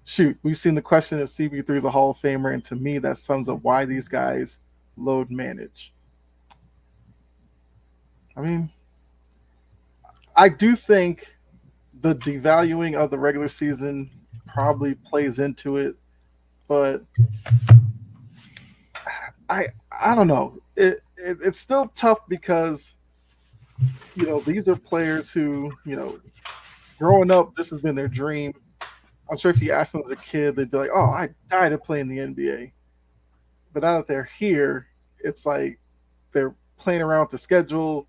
Shoot, we've seen the question if CP3 is a Hall of Famer, and to me, that sums up why these guys load manage. I mean, I do think the devaluing of the regular season probably plays into it, but I don't know. It's still tough because, these are players who, growing up, this has been their dream. I'm sure if you asked them as a kid, they'd be like, oh, I died to play in the NBA. But now that they're here, it's like they're playing around with the schedule,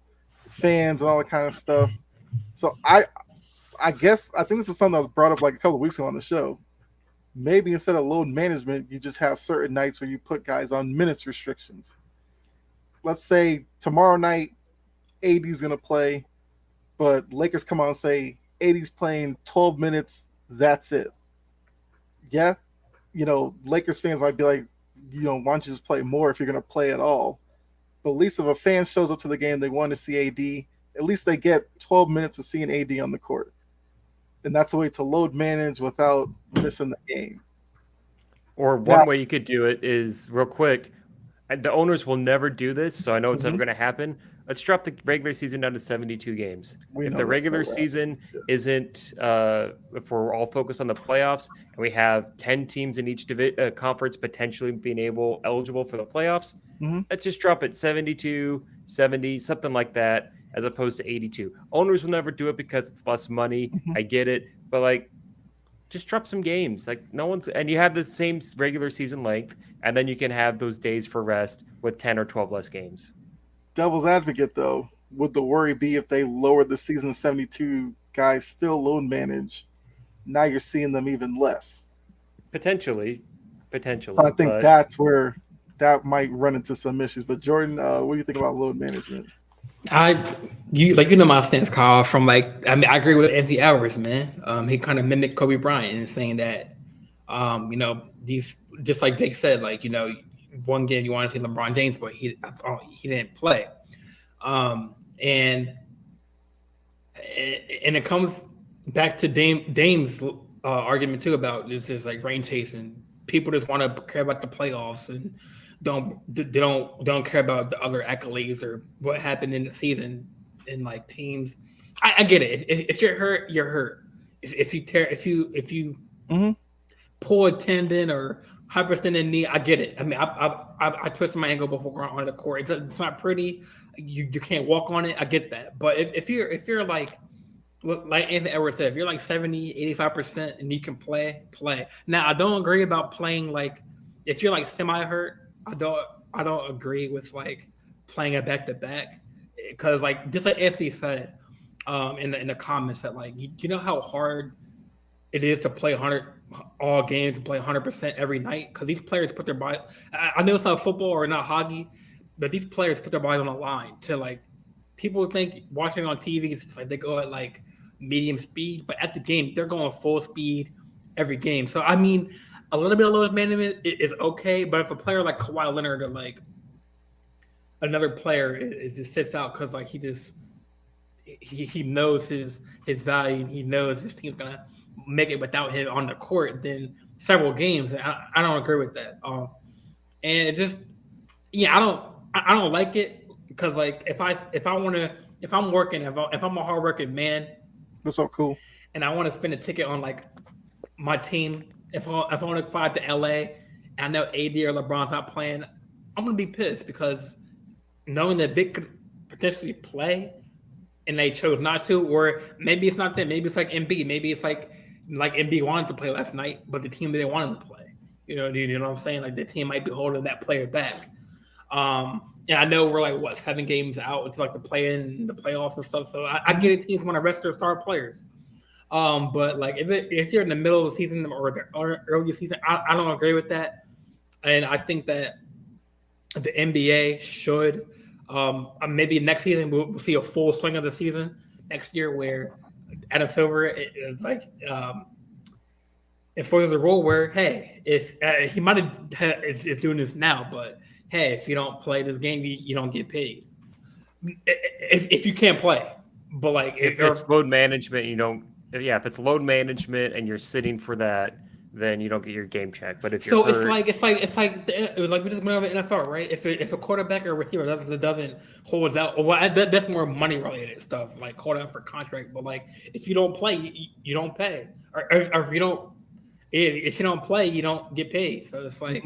fans, and all that kind of stuff. So I think this is something that was brought up like a couple of weeks ago on the show. Maybe instead of load management, you just have certain nights where you put guys on minutes restrictions. Let's say tomorrow night, AD's going to play, but Lakers come out and say AD's playing 12 minutes, that's it. Yeah, Lakers fans might be like, why don't you just play more if you're going to play at all? But at least if a fan shows up to the game, they want to see AD, at least they get 12 minutes of seeing AD on the court. And that's a way to load manage without missing the game.
Or one way you could do it is, real quick, the owners will never do this, so I know it's never going to happen. Let's drop the regular season down to 72 games. If the regular season isn't, if we're all focused on the playoffs and we have 10 teams in each conference potentially being eligible for the playoffs, let's just drop it 72, 70, something like that, as opposed to 82. Owners will never do it because it's less money. I get it. But just drop some games. And you have the same regular season length, and then you can have those days for rest with 10 or 12 less games.
Devil's advocate, though, would the worry be if they lowered the season to 72, guys still load manage? Now you're seeing them even less. Potentially. So I think that's where that might run into some issues. But Jordan, what do you think about load management?
You know my stance, Kyle. From like, I mean, I agree with Anthony Edwards, man. He kind of mimicked Kobe Bryant in saying that, these just like Jake said, like one game you want to see LeBron James, but I thought he didn't play. And it comes back to Dame's argument too about it's just like rain chasing. People just want to care about the playoffs and don't care about the other accolades or what happened in the season and like teams. I get it. If you're hurt, you're hurt. If you
Mhm.
pull a tendon or hyperextended knee, I get it. I mean, I twisted my ankle before going on the court. It's not pretty. You can't walk on it. I get that. But if you're like Anthony Edwards said, if you're like 70, 85% and you can play. Now I don't agree about playing like if you're like semi hurt. I don't agree with like playing a back to back because like just like Anthony said in the comments that like you know how hard it is to play 100 all games and play 100% every night because these players put their body. I know it's not football or not hockey, but these players put their body on the line to like people think watching on TV is just like they go at like medium speed, but at the game they're going full speed every game. So I mean, a little bit of load management is okay, but if a player like Kawhi Leonard or like another player is just sits out because like he knows his value and he knows his team's gonna make it without him on the court, then several games. I don't agree with that. And it just I don't like it because like if I'm working if I'm a hardworking man,
That's so cool.
and I want to spend a ticket on like my team. If I want to fly to LA, and I know AD or LeBron's not playing, I'm gonna be pissed because knowing that Vic could potentially play and they chose not to, or maybe it's not them. Maybe it's like MB. Maybe it's like MB wanted to play last night, but the team didn't want him to play. You know what I'm saying? Like the team might be holding that player back. And I know we're like 7 games out. It's like the play in the playoffs and stuff. So I get it. Teams want to rest their star players. But like if you're in the middle of the season or the early season, I don't agree with that. And I think that the NBA should maybe next season we'll see a full swing of the season next year where Adam Silver is like enforces a rule where hey, if he might have is doing this now, but hey, if you don't play this game, you don't get paid. If you can't play, but like
if it's load management, you don't. Yeah, if it's load management and you're sitting for that, then you don't get your game check. But if you're hurt,
it's like we just went over NFL, right? If a quarterback or receiver doesn't hold out, well, that's more money related stuff, like hold out for contract. But like if you don't play, you don't pay, or if you don't play, you don't get paid. So it's like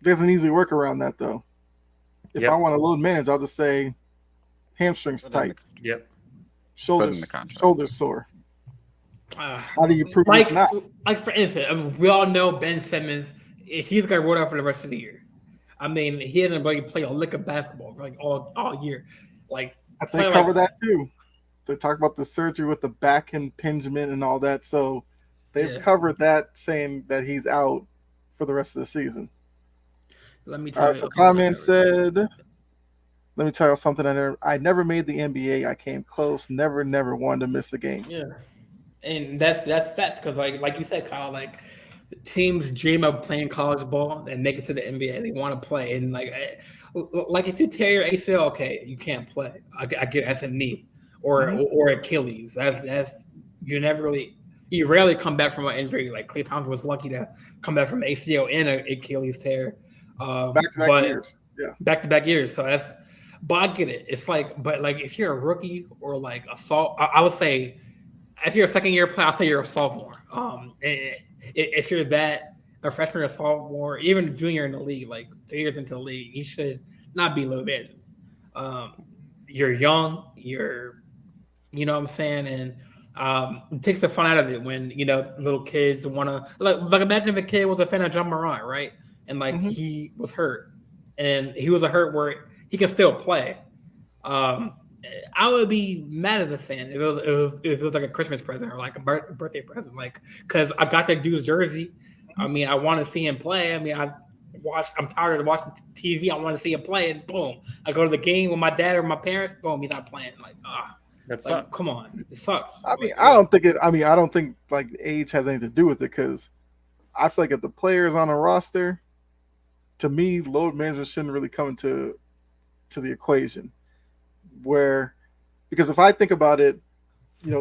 there's an easy work around that though. If I want to load manage, I'll just say hamstrings tight.
Yep.
Shoulders sore. How do you prove it's not?
Like for instance, we all know Ben Simmons. He's got rolled out for the rest of the year. I mean, he hasn't really played a lick of basketball for like all year. Like
they cover that too. They talk about the surgery with the back impingement and all that. So they've covered that, saying that he's out for the rest of the season.
Let me tell you.
So Comment said, "Let me tell you something. I never made the NBA. I came close. Never wanted to miss a game."
Yeah. And that's facts because like you said, Kyle, like teams dream of playing college ball and make it to the NBA. They want to play, and like if you tear your ACL, okay, you can't play. I get that's a knee or Achilles. That's you rarely come back from an injury. Like Klay Thompson was lucky to come back from ACL and an Achilles tear.
Back-to-back years. Yeah.
Back-to-back years. So that's. But I get it. It's like, but like if you're a rookie or like I would say. If you're a second-year player, I'll say you're a sophomore. If you're a freshman or sophomore, even junior in the league, like 3 years into the league, you should not be low management. You're young. You know what I'm saying? And it takes the fun out of it when, little kids want to – like imagine if a kid was a fan of John Morant, right? And, he was hurt. And he was a hurt where he can still play. I would be mad as a fan if it was like a Christmas present or like a birthday present, like because I got that dude's jersey. I mean, I want to see him play. I mean, I'm tired of watching TV. I want to see him play, and boom, I go to the game with my dad or my parents. Boom, he's not playing. Like,
That
like,
sucks.
come on, it sucks.
I mean,
Like,
I don't think it. I mean, I don't think like age has anything to do with it because I feel like if the players on a roster, to me, load management shouldn't really come into the equation. Where, because if I think about it,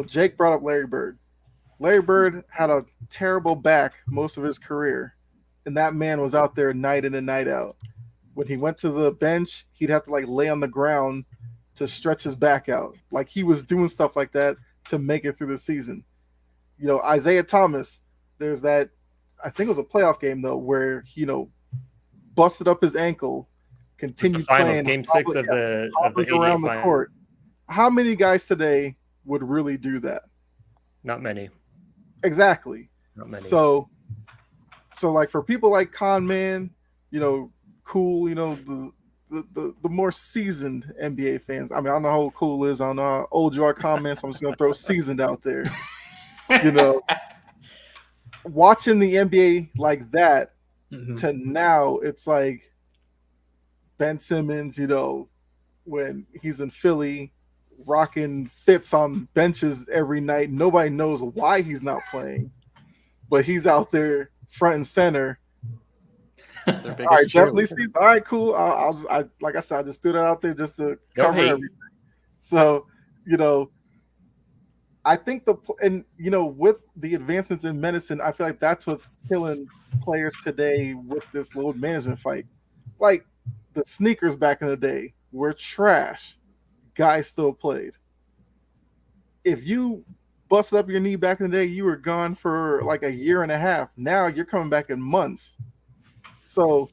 Jake brought up Larry Bird. Larry Bird had a terrible back most of his career, and that man was out there night in and night out. When he went to the bench, he'd have to like lay on the ground to stretch his back out. Like he was doing stuff like that to make it through the season. Isaiah Thomas, there's that, I think it was a playoff game though, where busted up his ankle, continued
finals,
playing,
game 6 of the
around the
final.
court. How many guys today would really do that?
Not many.
Exactly.
Not many.
So like for people like Con Man, Cool, the more seasoned NBA fans. I mean, I don't know how Cool is. I don't know how old you are, Con Man, so I'm just gonna throw seasoned out there. Watching the NBA like that to now, it's like Ben Simmons, when he's in Philly, rocking fits on benches every night. Nobody knows why he's not playing, but he's out there front and center. All right, definitely. All right, cool. Like I said, I just threw that out there just to cover everything. So, I think with the advancements in medicine, I feel like that's what's killing players today with this load management fight. Like the sneakers back in the day were trash. Guys still played. If you busted up your knee back in the day, you were gone for like a year and a half. Now you're coming back in months. So,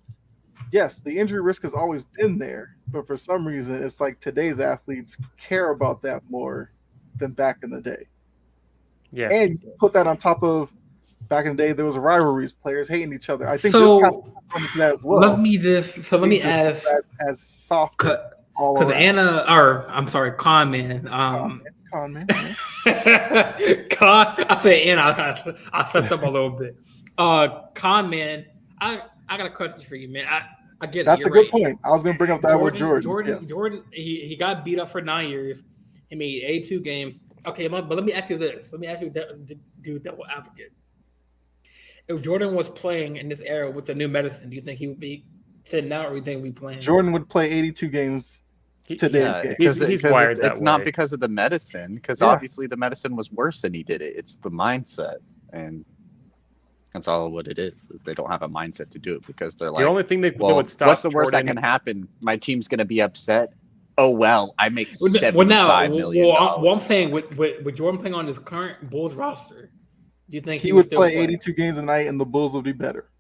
yes, the injury risk has always been there, but for some reason, it's like today's athletes care about that more than back in the day.
Yeah.
And put that on top of back in the day, there was rivalries, players hating each other. I think
so,
this kind of comes into that as well.
Let me ask
as soft all
because
around.
Con Man.
Con Man.
I said Anna. I stepped up a little bit. Con Man, I got a question for you, man. I get it.
That's a good point. I was going to bring up that with
Jordan. Jordan, he got beat up for 9 years. He made 82 games. Okay, but let me ask you this. Let me ask you, do devil advocate. If Jordan was playing in this era with the new medicine, do you think he would be sitting out, or do you think he'd be playing?
Jordan would play 82 games today's game.
He's wired that way.
It's not because of the medicine, because obviously the medicine was worse than he did it. It's the mindset, and that's all what it is they don't have a mindset to do it because they're like,
the only thing that would stop
what's the worst that can happen? My team's going to be upset. Oh, well, I make $75 million.
Well, I'm saying with Jordan playing on his current Bulls roster, do you think
he would play 82 games a night and the Bulls would be better?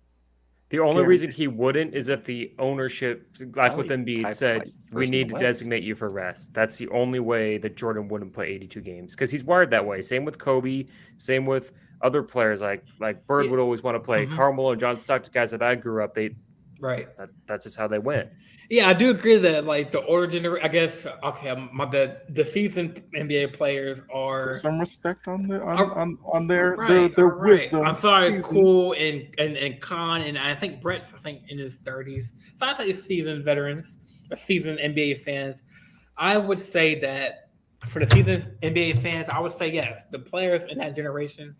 The only reason he wouldn't is if the ownership, like with Embiid, said, we need to designate you for rest. That's the only way that Jordan wouldn't play 82 games because he's wired that way. Same with Kobe, same with other players like Bird would always want to play. Carmelo and John Stockton, guys that I grew up, that's just how they went.
Yeah, I do agree that like the older generation, I guess. Okay, my bad. The seasoned NBA players are
put some respect on their
right.
wisdom.
I'm sorry, Cool and Khan and I think Brett's in his 30s. So I think seasoned veterans, or seasoned NBA fans. I would say that for the seasoned NBA fans, I would say yes. The players in that generation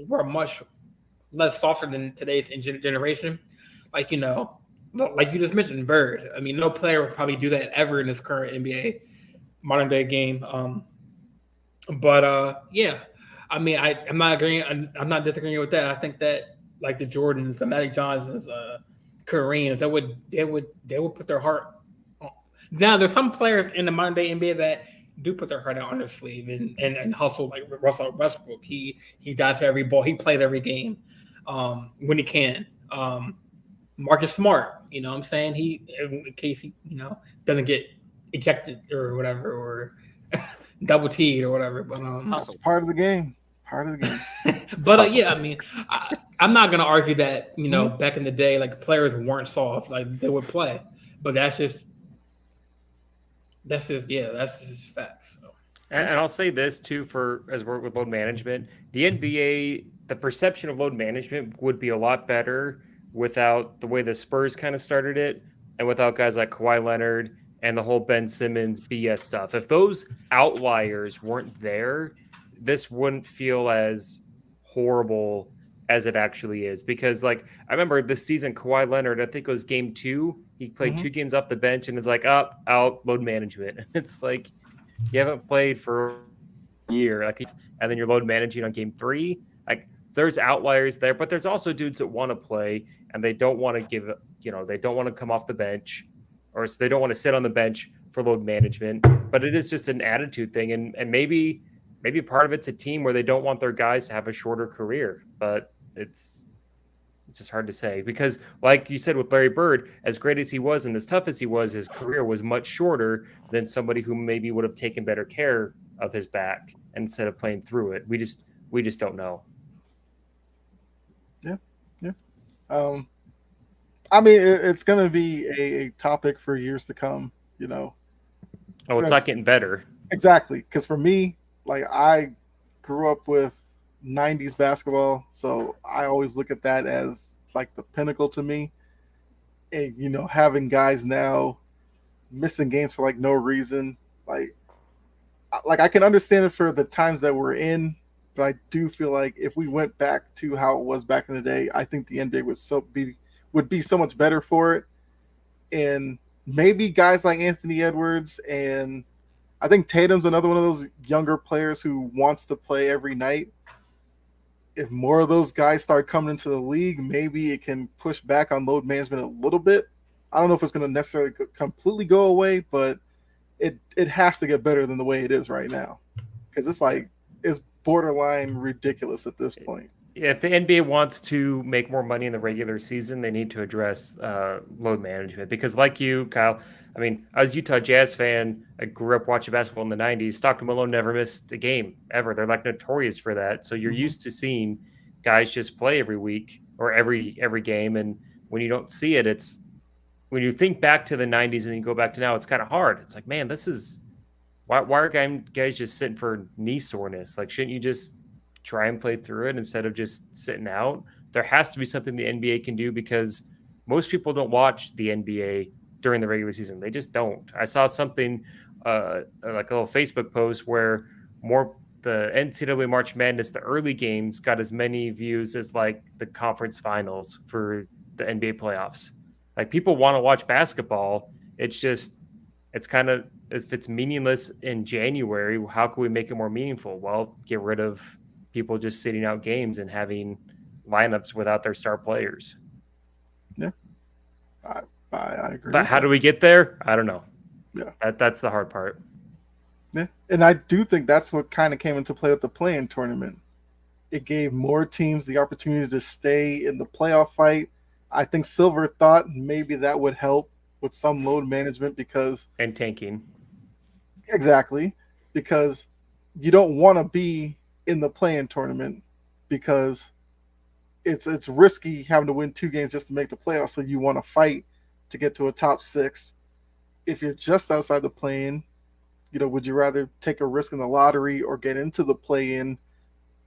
were much less softer than today's generation. Like like you just mentioned, Bird. I mean, no player would probably do that ever in this current NBA modern day game. Yeah, I mean, I'm not agreeing. I'm not disagreeing with that. I think that like the Jordans, the Magic Johnsons, Kareems, they would put their heart on. Now, there's some players in the modern day NBA that do put their heart out on their sleeve and hustle, like Russell Westbrook. He dives for every ball. He played every game when he can. Marcus Smart, you know what I'm saying? He, in case he, doesn't get ejected or whatever, or double T or whatever. But
that's part of the game.
But yeah, I mean, I'm not gonna argue that back in the day, like players weren't soft, like they would play. But that's just facts. So.
And I'll say this too, as we're with load management, the NBA, the perception of load management would be a lot better without the way the Spurs kind of started it, and without guys like Kawhi Leonard and the whole Ben Simmons BS stuff. If those outliers weren't there, this wouldn't feel as horrible as it actually is. Because, like, I remember this season, Kawhi Leonard, I think it was game 2, he played 2 games off the bench, and it's like, up, out, load management. And it's like, you haven't played for a year, like, and then you're load managing on game 3. Like, there's outliers there, but there's also dudes that want to play and they don't want to give, they don't want to come off the bench, or they don't want to sit on the bench for load management. But it is just an attitude thing, and maybe part of it's a team where they don't want their guys to have a shorter career. But it's just hard to say, because like you said with Larry Bird, as great as he was and as tough as he was, his career was much shorter than somebody who maybe would have taken better care of his back instead of playing through it. We just don't know.
Yeah. I mean, it's going to be a topic for years to come, Oh,
it's not getting better.
Exactly. Because for me, like, I grew up with 90s basketball, so I always look at that as like the pinnacle to me. And, having guys now missing games for like no reason, like I can understand it for the times that we're in, but I do feel like if we went back to how it was back in the day, I think the NBA would be so much better for it. And maybe guys like Anthony Edwards, and I think Tatum's another one of those younger players who wants to play every night. If more of those guys start coming into the league, maybe it can push back on load management a little bit. I don't know if it's going to necessarily completely go away, but it has to get better than the way it is right now, because it's borderline ridiculous at this point.
Yeah, if the NBA wants to make more money in the regular season, they need to address load management. Because like you, Kyle, I mean, I was a Utah Jazz fan. I grew up watching basketball in the 90s. Stockton Malone never missed a game ever. They're like notorious for that. So you're used to seeing guys just play every week or every game. And when you don't see it, it's when you think back to the 90s and you go back to now, it's kind of hard. It's like, man, this is why are guys just sitting for knee soreness? Like, shouldn't you just try and play through it instead of just sitting out? There has to be something the NBA can do, because most people don't watch the NBA during the regular season. They just don't. I saw something like a little Facebook post where the NCAA March Madness, the early games got as many views as like the conference finals for the NBA playoffs. Like, people want to watch basketball. It's kind of, if it's meaningless in January, how can we make it more meaningful? Well, get rid of people just sitting out games and having lineups without their star players.
Yeah, I agree.
But how do we get there? I don't know.
Yeah,
that's the hard part.
Yeah, and I do think that's what kind of came into play with the play-in tournament. It gave more teams the opportunity to stay in the playoff fight. I think Silver thought maybe that would help with some load management,
and tanking.
Exactly, because you don't want to be in the play-in tournament, because it's risky having to win 2 games just to make the playoffs. So you want to fight to get to a top 6. If you're just outside the play-in, would you rather take a risk in the lottery or get into the play-in?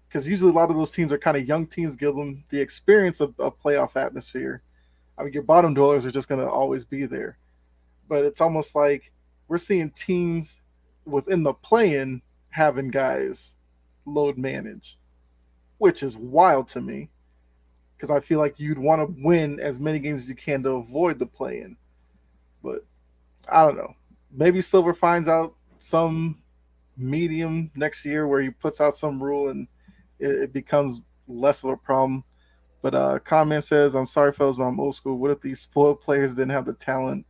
Because usually a lot of those teams are kind of young teams, give them the experience of a playoff atmosphere. I mean, your bottom dwellers are just going to always be there. But it's almost like we're seeing teams within the play-in having guys load manage, which is wild to me, because I feel like you'd want to win as many games as you can to avoid the play-in. But I don't know. Maybe Silver finds out some medium next year where he puts out some rule and it becomes less of a problem. But comment says, I'm sorry, fellas, but I'm old school. What if these spoiled players didn't have the talent?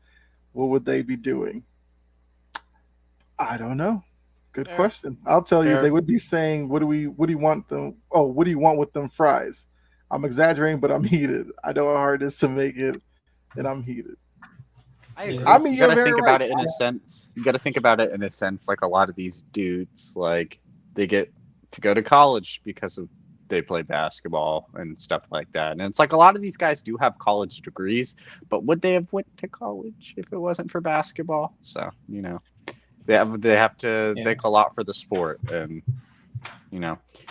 What would they be doing? I don't know. Good question. I'll tell you, they would be saying, what do you want them? Oh, what do you want with them fries? I'm exaggerating, but I'm heated. I know how hard it is to make it, and I'm heated.
I mean, you got to think about it in a sense. You got to think about it in a sense, like a lot of these dudes, like they get to go to college because of they play basketball and stuff like that. And it's like a lot of these guys do have college degrees, but would they have went to college if it wasn't for basketball? So, they have to think a lot for the sport, and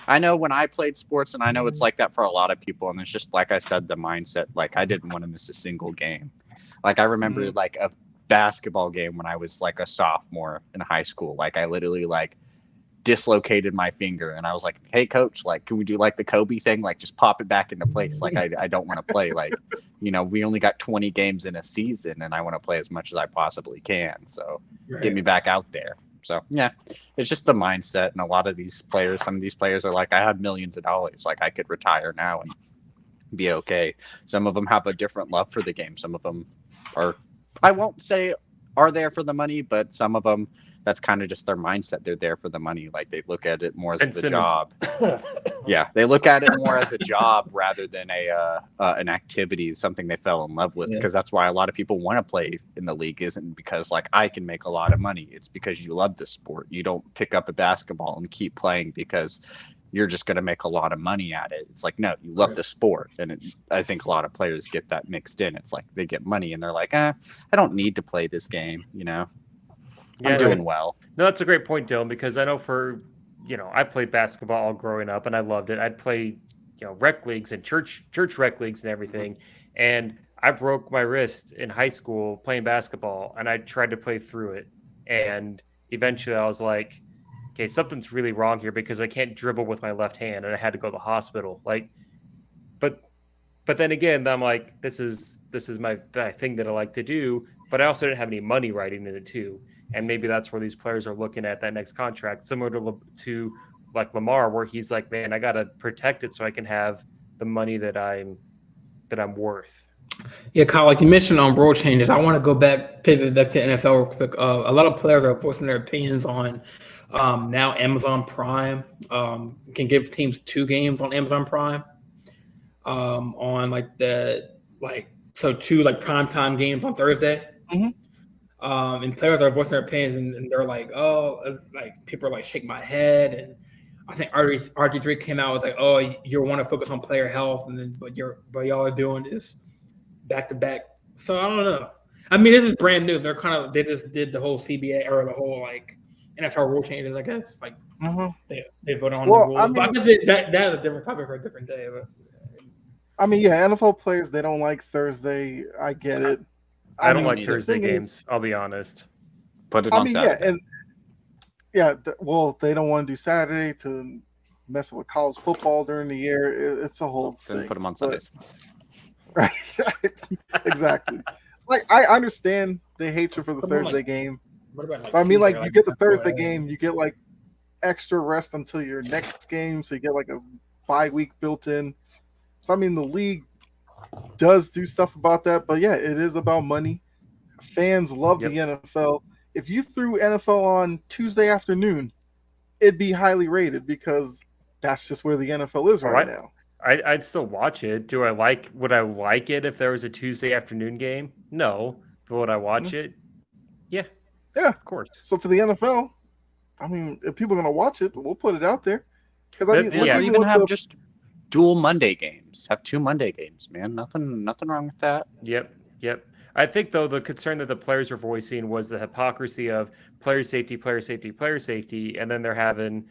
I know when I played sports, and I know it's like that for a lot of people, and it's just like I said, the mindset. Like I didn't want to miss a single game. Like I remember like a basketball game when I was like a sophomore in high school. Like I literally like dislocated my finger, and I was like, hey coach, like can we do like the Kobe thing, like just pop it back into place? Like I don't want to play, like we only got 20 games in a season, and I want to play as much as I possibly can, so get me back out there. So yeah, it's just the mindset. And a lot of these players, some of these players are like, I have millions of dollars, like I could retire now and be okay. Some of them have a different love for the game. Some of them are, I won't say are there for the money, but some of them, that's kind of just their mindset. They're there for the money. Like they look at it more as a job. Yeah, they look at it more as a job rather than an activity, something they fell in love with. Because that's why a lot of people want to play in the league. Isn't because like I can make a lot of money. It's because you love the sport. You don't pick up a basketball and keep playing because you're just going to make a lot of money at it. It's like, no, you love the sport. And I think a lot of players get that mixed in. It's like they get money and they're like, I don't need to play this game, I'm doing well.
No, that's a great point, Dylan, because I know I played basketball all growing up and I loved it. I'd play, rec leagues and church rec leagues and everything. And I broke my wrist in high school playing basketball, and I tried to play through it. And eventually I was like, okay, something's really wrong here because I can't dribble with my left hand, and I had to go to the hospital. Like, but then again, I'm like, this is my thing that I like to do, but I also didn't have any money writing in it too. And maybe that's where these players are looking at that next contract, similar to like Lamar, where he's like, man, I got to protect it so I can have the money that I'm worth.
Yeah, Kyle, like you mentioned on rule changes, I want to pivot back to NFL real quick. A lot of players are voicing their opinions on now Amazon Prime can give teams 2 games on Amazon Prime on two like primetime games on Thursday.
Mm-hmm.
And players are voicing their opinions, and they're like, oh, like people are like shaking my head. And I think RG3 came out with like, oh, you want to focus on player health, and then but y'all are doing this back to back. So I don't know. I mean, this is brand new. They just did the whole CBA or the whole like NFL rule changes. I guess like they voted on the rules. I mean, but I guess that's a different topic for a different day. But
I mean, yeah, NFL players, they don't like Thursday. I get it.
I don't like Thursday games. I'll be honest.
Put it on Saturday.
They don't want to do Saturday to mess with college football during the year. It's a whole thing.
Then put them on Sundays.
Right. Exactly. Like I understand the hatred for the Thursday game.
What about,
but I mean, like you get the Thursday game, you get like extra rest until your next game, so you get like a bye week built in. So I mean, the league does do stuff about that, but yeah, it is about money. Fans love the NFL. If you threw NFL on Tuesday afternoon, it'd be highly rated because that's just where the NFL is right now.
I'd still watch it. Would I like it if there was a Tuesday afternoon game? No. But would I watch it? Yeah.
Yeah.
Of course.
So to the NFL, I mean, if people are going to watch it, we'll put it out there. Because I mean,
even have just dual Monday games. Have 2 Monday games, man. Nothing wrong with that.
Yep. I think, though, the concern that the players are voicing was the hypocrisy of player safety, and then they're having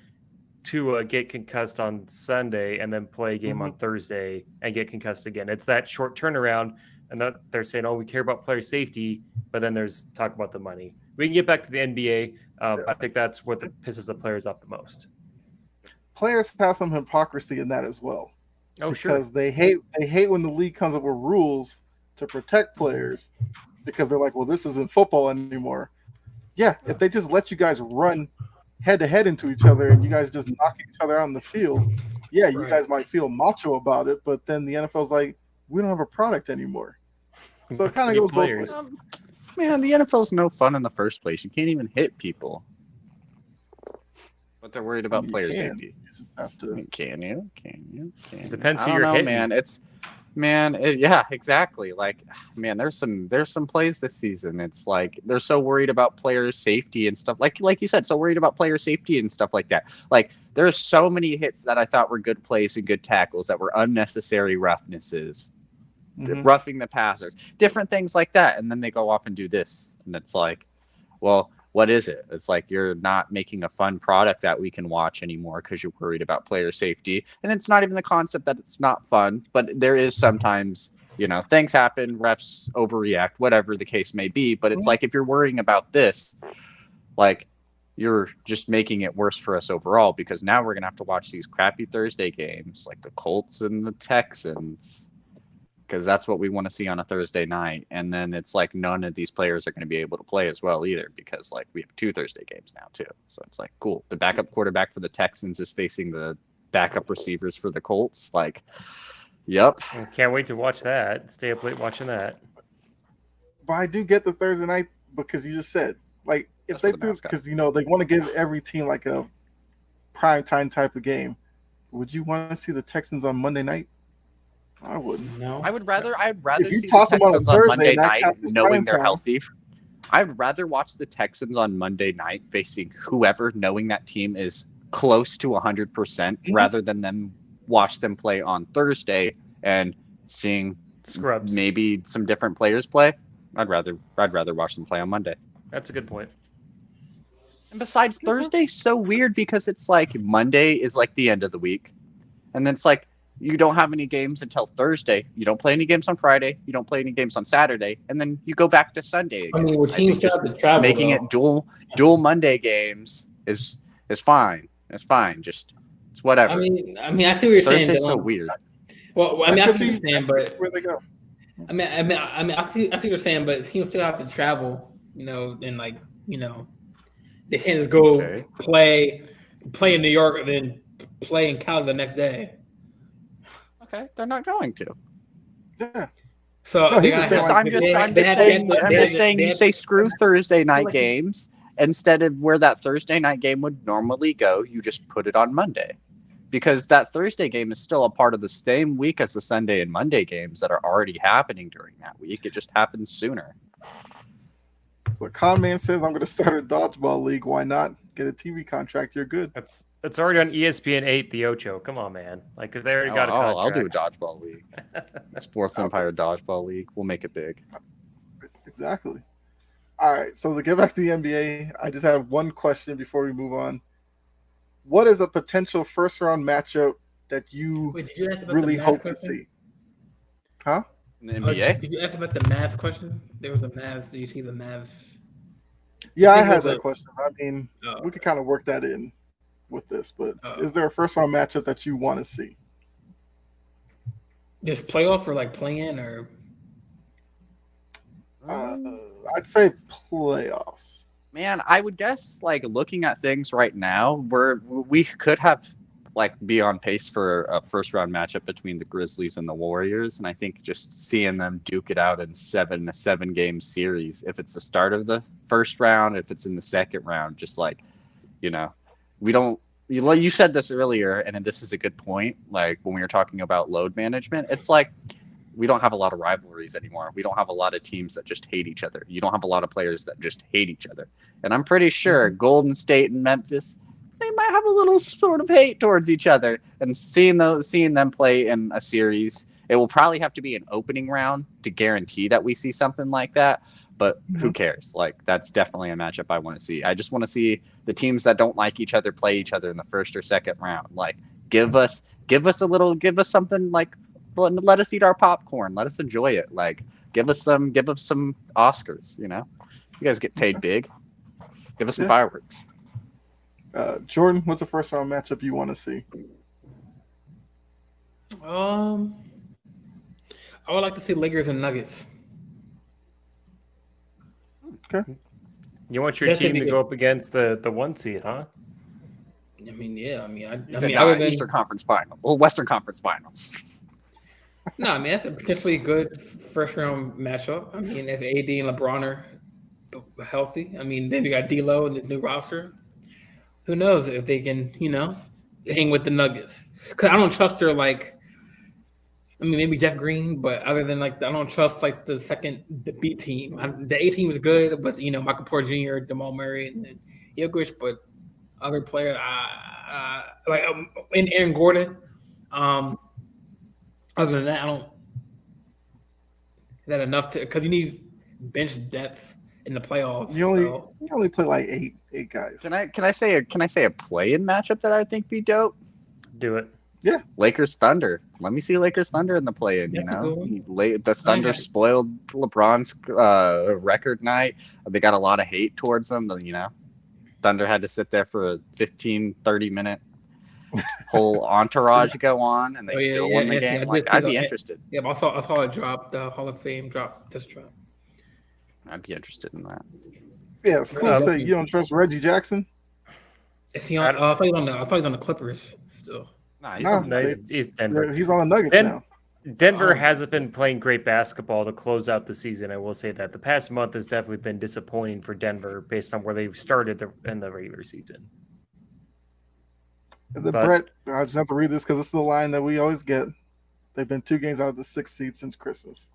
to get concussed on Sunday and then play a game on Thursday and get concussed again. It's that short turnaround, and that they're saying, oh, we care about player safety, but then there's talk about the money. We can get back to the NBA. I think that's what pisses the players off the most.
Players have some hypocrisy in that as well.
Oh,
because they hate when the league comes up with rules to protect players because they're like, well, this isn't football anymore. Yeah, if they just let you guys run head to head into each other and you guys just knock each other out on the field, yeah, you guys might feel macho about it, but then the NFL's like, we don't have a product anymore. So it kind of goes both ways.
Man, the NFL's no fun in the first place. You can't even hit people. But they're worried about player safety.
You just have to.
Can you?
Depends who you're hitting.
Man. Yeah, exactly. Like, man, there's some plays this season. It's like they're so worried about player safety and stuff. Like you said, so worried about player safety and stuff like that. Like, there's so many hits that I thought were good plays and good tackles that were unnecessary roughnesses, roughing the passers, different things like that. And then they go off and do this, and it's like, well, what is it? It's like you're not making a fun product that we can watch anymore because you're worried about player safety. And it's not even the concept that it's not fun, but there is sometimes, things happen, refs overreact, whatever the case may be. But it's like if you're worrying about this, like you're just making it worse for us overall, because now we're going to have to watch these crappy Thursday games like the Colts and the Texans, because that's what we want to see on a Thursday night. And then it's like none of these players are going to be able to play as well either, because like we have 2 Thursday games now too. So it's like, cool. The backup quarterback for the Texans is facing the backup receivers for the Colts. Like, yep.
I can't wait to watch that. Stay up late watching that.
But I do get the Thursday night because you just said, like, if they do, because they want to give every team like a prime time type of game. Would you want to see the Texans on Monday night? I wouldn't.
No,
I would rather
if you
see
toss
the
them on a
Texans on
Thursday
Monday night knowing they're
time.
healthy. I'd rather watch the Texans on Monday night facing whoever, knowing that team is close to 100%, rather than them watch them play on Thursday and seeing
Scrubs.
Maybe some different players play. I'd rather watch them play on Monday.
That's a good point.
And besides, Thursday's so weird because it's like Monday is like the end of the week, and then it's like you don't have any games until Thursday. You don't play any games on Friday. You don't play any games on Saturday, and then you go back to Sunday again.
I mean, teams still have to travel.
Making it dual Monday games is fine. It's fine. Just it's whatever.
I mean, I see what you're saying.
Thursday's so weird.
Well, I mean, I see what you're saying, but
where they go.
I see what you're saying, but teams still have to travel. And like they can't just go play in New York and then play in Cali the next day.
Okay, they're not going to.
Yeah.
So
I'm just saying you say screw Thursday night games instead of where that Thursday night game would normally go. You just put it on Monday, because that Thursday game is still a part of the same week as the Sunday and Monday games that are already happening during that week. It just happens sooner.
So Con Man says, I'm going to start a dodgeball league. Why not? Get a TV contract. You're good.
It's already on ESPN 8, the Ocho. Come on, man. Like, they already got a contract.
I'll do a dodgeball league. Sports Empire Dodgeball League. We'll make it big.
Exactly. All right. So to get back to the NBA, I just had one question before we move on. What is a potential first-round matchup that you really hope to see? Huh?
In the NBA?
Did you ask about the Mavs question? There was a Mavs. Do you see the Mavs?
Yeah, I had that question. I mean, we could kind of work that in with this, but is there a first-round matchup that you want to see?
Just playoff or like play-in or?
I'd say playoffs.
Man, I would guess, like, looking at things right now, we could have be on pace for a first round matchup between the Grizzlies and the Warriors. And I think just seeing them duke it out in a 7-game series, if it's the start of the first round, if it's in the second round, just we don't, you said this earlier, and this is a good point. Like when we were talking about load management, it's like, we don't have a lot of rivalries anymore. We don't have a lot of teams that just hate each other. You don't have a lot of players that just hate each other. And I'm pretty sure Golden State and Memphis, they might have a little sort of hate towards each other. And seeing them play in a series, it will probably have to be an opening round to guarantee that we see something like that. But who cares? Like, that's definitely a matchup I want to see. I just want to see the teams that don't like each other play each other in the first or second round. Like, give us something, like, let us eat our popcorn. Let us enjoy it. Like, give us some Oscars. You guys get paid big. Give us some fireworks.
Jordan, what's the first round matchup you want to see?
I would like to see Lakers and Nuggets.
Okay.
You want your team to go up against the 1 seed, huh?
I mean, yeah.
Eastern Conference Final. Well, Western Conference Finals.
No, I mean, that's a potentially good first round matchup. I mean, if AD and LeBron are healthy, I mean, then you got D'Lo and the new roster. Who knows if they can, hang with the Nuggets? Because I don't trust their, maybe Jeff Green, but other than, I don't trust, the B team. The A team is good, but, Michael Porter Jr., Jamal Murray, and Jokic, but other players, and Aaron Gordon. Other than that, I don't. Is that enough because you need bench depth in the playoffs.
You only
So
you only play like eight guys.
Can I say a play-in matchup that I think be dope?
Do it.
Lakers Thunder. Let me see Lakers Thunder in the play-in. You
That's a
know,
good one.
The Thunder
have-
spoiled LeBron's record night. They got a lot of hate towards them. You know, Thunder had to sit there for a 15, 30-minute whole entourage go on, and they
Oh, yeah,
still
yeah,
won the
Anthony,
game.
I
Like,
did
I'd
see
be
that.
interested.
Yeah, I saw it drop. The Hall of Fame drop. Just drop.
I'd be interested in that.
Yeah, it's cool to say you don't trust Reggie Jackson.
Is he on? I thought he was on the Clippers still.
Nah, he's
Nah,
on the
No,
Nuggets.
he's Denver.
He's on the Nuggets
Den-
now.
Denver
Oh.
hasn't been playing great basketball to close out the season. I will say that the past month has definitely been disappointing for Denver based on where they started in the regular season.
And then
But-
Brett, I just have to read this because it's the line that we always get. They've been 2 games out of the 6th seed since Christmas.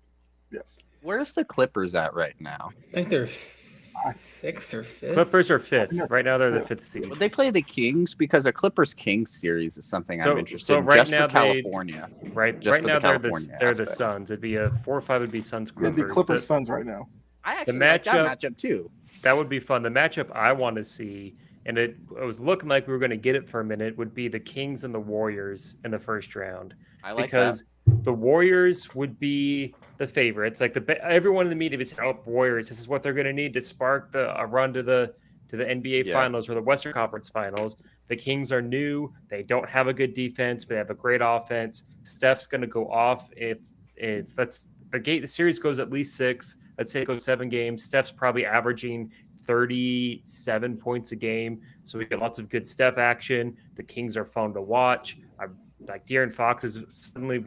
Yes.
Where's the Clippers at right now?
I think they're 6th or 5th.
Clippers are fifth.
Yeah.
Right now they're the
Yeah.
5th seed.
Would they play the Kings? Because a Clippers Kings series is something
So-
I'm interested
so
in.
right
Just
now
for
they-
California.
Right,
Just
right
for
now
the
they're
California
the
aspect.
Suns. It'd be a 4-5 would be Suns
It'd
Clippers.
be Clippers
The-
Suns right now.
I actually like that matchup too.
That would be fun. The matchup I want to see, and it was looking like we were going to get it for a minute, would be the Kings and the Warriors in the first round.
I like
Because the Warriors would be the favorites. Like everyone in the media would say, "Oh, Warriors! This is what they're going to need to spark a run to the NBA
Yeah.
Finals or the Western Conference Finals." The Kings are new; they don't have a good defense, but they have a great offense. Steph's going to go off if that's the series goes at least 6. Let's say it goes 7 games. Steph's probably averaging 37 points a game, so we get lots of good Steph action. The Kings are fun to watch. Like De'Aaron Fox is suddenly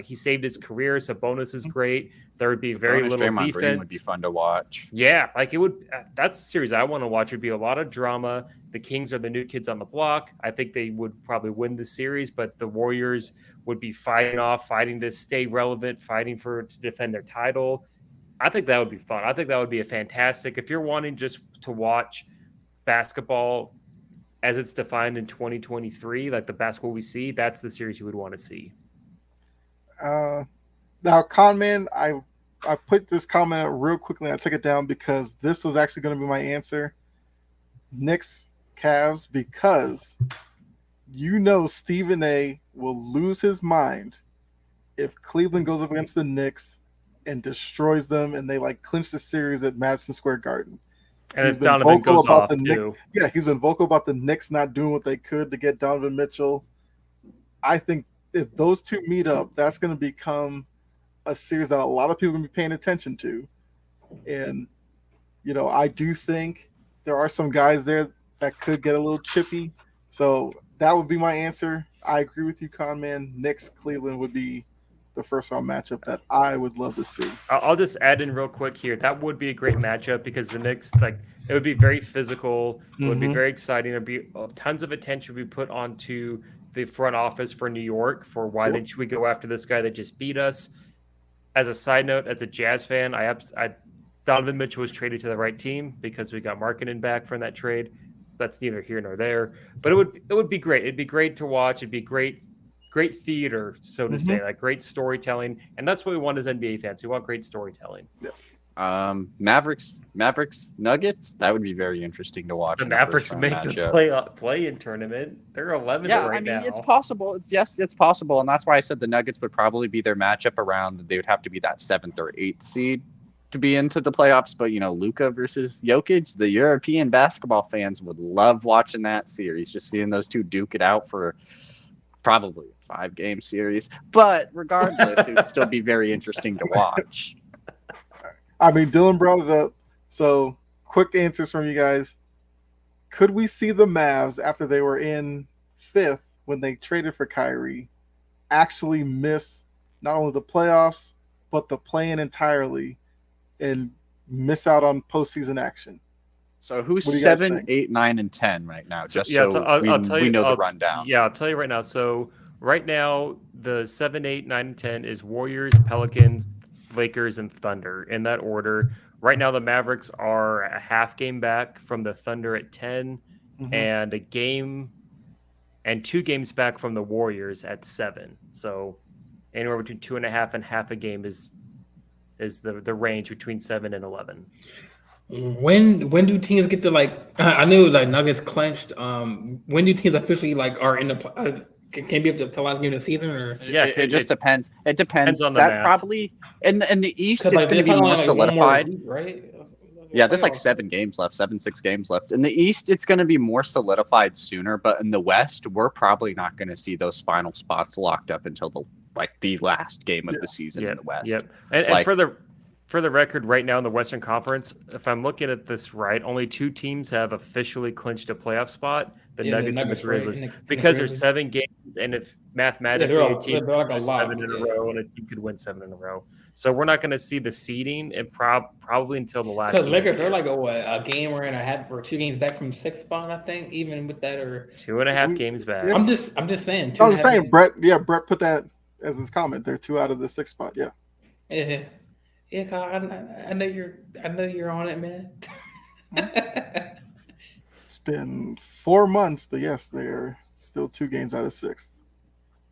he saved his career. Sabonis is great. There would be very
Sabonis,
little
Draymond
defense.
Green would be fun to watch.
Yeah, like it would. That's a series I want to watch. It'd be a lot of drama. The Kings are the new kids on the block. I think they would probably win the series, but the Warriors would be fighting to stay relevant, fighting to defend their title. I think that would be fun. I think that would be a fantastic. If you're wanting just to watch basketball as it's defined in 2023, like the basketball we see, that's the series you would want to see.
Now, Conman, I put this comment out real quickly. I took it down because this was actually going to be my answer. Knicks, Cavs, because Stephen A will lose his mind if Cleveland goes up against the Knicks and destroys them, and they clinch the series at Madison Square Garden.
And
He's
if
been
Donovan
vocal
goes
about
off
the
too.
Yeah, he's been vocal about the Knicks not doing what they could to get Donovan Mitchell. I think if those two meet up, that's going to become a series that a lot of people are going to be paying attention to. And, I do think there are some guys there that could get a little chippy. So that would be my answer. I agree with you, Conman. Knicks, Cleveland would be the first round matchup that I would love to see.
I'll just add in real quick here. That would be a great matchup because the Knicks, it would be very physical. It would be very exciting. There'd be tons of attention be put onto the front office for New York for why didn't we go after this guy that just beat us. As a side note, as a Jazz fan, Donovan Mitchell was traded to the right team because we got Markkanen back from that trade. That's neither here nor there. But it would be great. It'd be great to watch. It'd be great theater, so to say, great storytelling. And that's what we want as NBA fans. We want great storytelling.
Yes.
Mavericks, Nuggets. That would be very interesting to watch.
The
in
Mavericks
first-round
make
matchup.
the play-in tournament. They're 11th
Yeah,
right now.
it's possible. It's possible, and that's why I said the Nuggets would probably be their matchup around. They would have to be that 7th or 8th seed to be into the playoffs. But Luka versus Jokic, the European basketball fans would love watching that series. Just seeing those two duke it out for probably a 5-game series. But regardless, it would still be very interesting to watch.
I mean, Dylan brought it up. So, quick answers from you guys. Could we see the Mavs, after they were in 5th when they traded for Kyrie, actually miss not only the playoffs, but the play-in entirely and miss out on postseason action?
So who's
What do you guys
7,
think?
8, 9, and 10 right now? Just
I'll tell you,
we know the rundown.
Yeah, I'll tell you right now. So right now, the 7, 8, 9, and 10 is Warriors, Pelicans, Lakers, and Thunder in that order. Right now, the Mavericks are a half game back from the Thunder at 10, and a game and 2 games back from the Warriors at 7. So anywhere between 2.5 and half a game is the range between 7 and 11.
When do teams get to like? I knew like Nuggets clinched. When do teams officially like are in the can be up to the last game of the season or?
Yeah,
it just depends. It depends.
on the
That
math.
probably in the East,
Because
it's
like
going to
there's
be
only
more
like
solidified.
1 more week, right?
Yeah, there's like
Playoffs.
7 games left, 6 games left. In the East, it's going to be more solidified sooner, but in the West, we're probably not going to see those final spots locked up until the last game of the season in the West.
Yep. And
Like-
for the record, right now in the Western Conference, if I'm looking at this right, only 2 teams have officially clinched a playoff spot: the Nuggets and the
right?
Grizzlies,
And the
because there's
Grizzlies.
7 games, and if mathematically
they're
a team
they're like a
could lose
lock,
7 in a
yeah.
row, and a team could win 7 in a row. So we're not going to see the seeding and probably until the last.
Because
game of the
Lakers, they're
year.
like a game or a half or 2 games back from 6th spot, I think. Even with that, or
2.5 games back.
Yeah.
I'm just saying.
I was just saying,
2.5
Brett. Yeah, Brett put that as his comment. They're 2 out of the 6th spot. Yeah.
Yeah, Kyle, I know you're on it, man.
It's been 4 months, but yes, they're still 2 games out of 6th.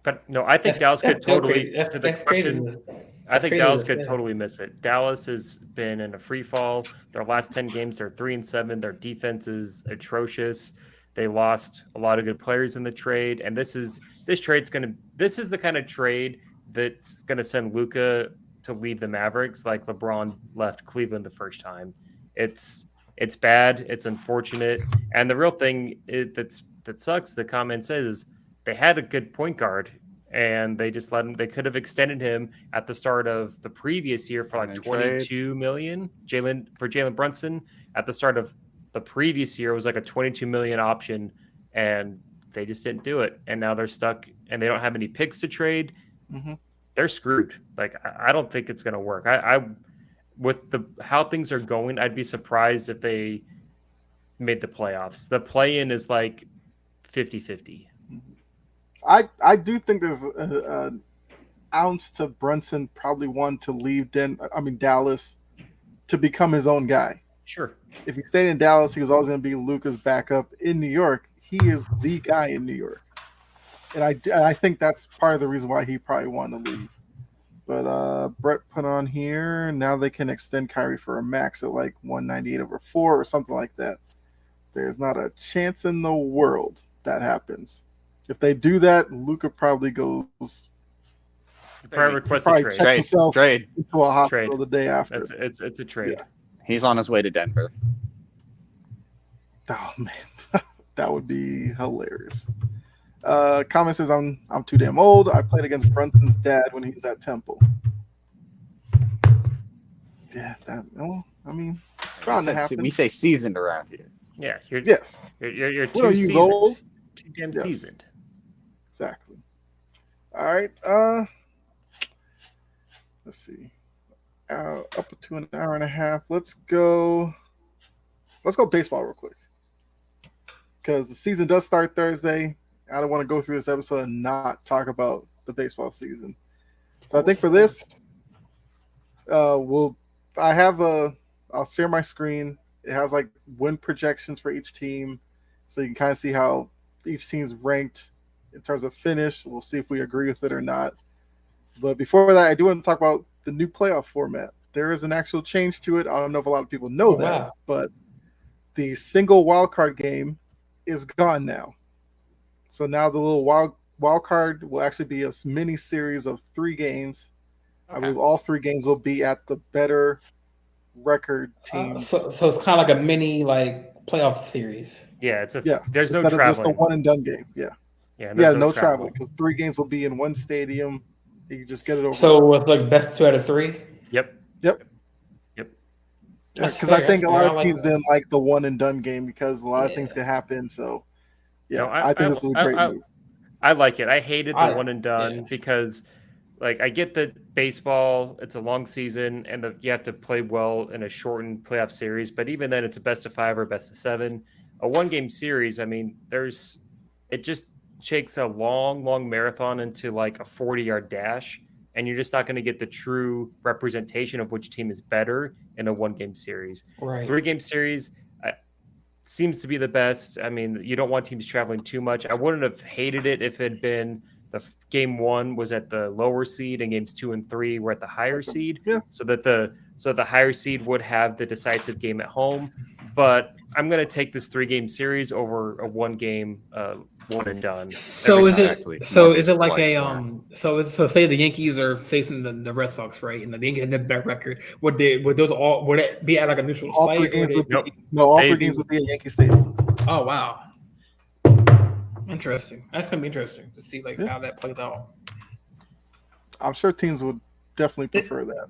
But no, I think Dallas could totally
That's
to the
crazy.
question. I think Dallas could totally miss it. Dallas has been in a free fall. Their last 10 games, they're 3-7. Their defense is atrocious. They lost a lot of good players in the trade, and this is the kind of trade that's gonna send Luka to leave the Mavericks like LeBron left Cleveland the first time. It's bad. It's unfortunate. And the real thing that sucks, the comment says, is they had a good point guard and they just let him. They could have extended him at the start of the previous year for like $22 million. Jalen Brunson at the start of the previous year was like a $22 million option, and they just didn't do it. And now they're stuck, and they don't have any picks to trade.
Mm-hmm.
They're screwed. Like I don't think it's going to work. I with how things are going, I'd be surprised if they made the playoffs. The play-in is like 50-50.
I do think there's an ounce to Brunson probably want to leave Dallas to become his own guy.
Sure.
If he stayed in Dallas, he was always going to be Luka's backup. In New York, he is the guy in New York. And I think that's part of the reason why he probably wanted to leave. But Brett put on here, now they can extend Kyrie for a max at like 198 over 4 or something like that. There's not a chance in the world that happens. If they do that, Luka probably goes.
Probably request
probably
a trade.
checks himself
Trade.
into a hospital the day after.
It's a trade.
Yeah.
He's on his way to Denver.
Oh man, that would be hilarious. Comment says I'm too damn old. I played against Brunson's dad when he was at Temple. Yeah, bound to happen.
We say seasoned around here.
Yeah,
You're
we
don't
too
use
seasoned.
old.
Too damn
Yes.
seasoned.
Exactly. All right. Let's see. Up to an hour and a half. Let's go baseball real quick, because the season does start Thursday. I don't want to go through this episode and not talk about the baseball season. So I think for this, I'll share my screen. It has like win projections for each team, so you can kind of see how each team's ranked in terms of finish. We'll see if we agree with it or not. But before that, I do want to talk about the new playoff format. There is an actual change to it. I don't know if a lot of people know that, but the single wild card game is gone now. So now the little wild card will actually be a mini series of 3 games. Okay. I believe all 3 games will be at the better record teams.
So it's kind of like a mini playoff series.
Yeah, there's no traveling.
Just a one and done game. Yeah.
Yeah,
no traveling, because 3 games will be in one stadium. You just get it over.
So it's like best 2 out of 3.
Yep.
Because I think a lot of teams didn't like the one and done game because a lot of things can happen. So I think this is a great move.
I like it. I hated the one and done because, I get that baseball, it's a long season and you have to play well in a shortened playoff series. But even then, it's a best of 5 or best of 7. A 1-game series, it just takes a long marathon into a 40-yard dash, and you're just not going to get the true representation of which team is better in a 1-game series.
Right.
3-game series seems to be the best. You don't want teams traveling too much. I wouldn't have hated it if it had been game 1 was at the lower seed and games 2 and 3 were at the higher seed, so that the so the higher seed would have the decisive game at home. But I'm going to take this 3-game series over a 1-game one and done.
So is
Exactly.
it? So
More
is it like
reasonable,
a? So say the Yankees are facing the Red Sox, right? And the Yankees have the better record. Would it be at like a neutral
All
site?
three
Or
games
would
would
it,
be all three
They'd
games
be-
would be at Yankee Stadium.
oh wow, interesting. That's gonna be interesting to see like
Yeah.
how that plays out.
I'm sure teams would definitely prefer that.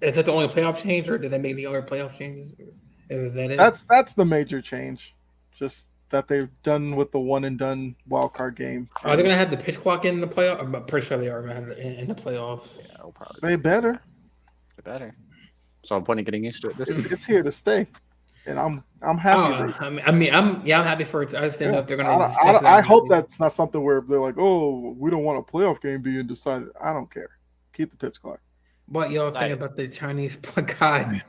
Is that the only playoff change, or did they make the other playoff changes? Is that it?
That's the major change. Just that they've done with the one and done wild card game.
Are they gonna have the pitch clock in the playoff? I'm pretty sure they are gonna have it in the playoffs.
Yeah, it'll probably
They better.
be better. So I'm pointing getting used to it. This is
It's here to stay, and I'm happy.
I'm happy for it. I just didn't know if they're gonna.
I hope that's not something where they're like, oh, we don't want a playoff game being decided. I don't care. Keep the pitch clock.
What y'all think about the Chinese guy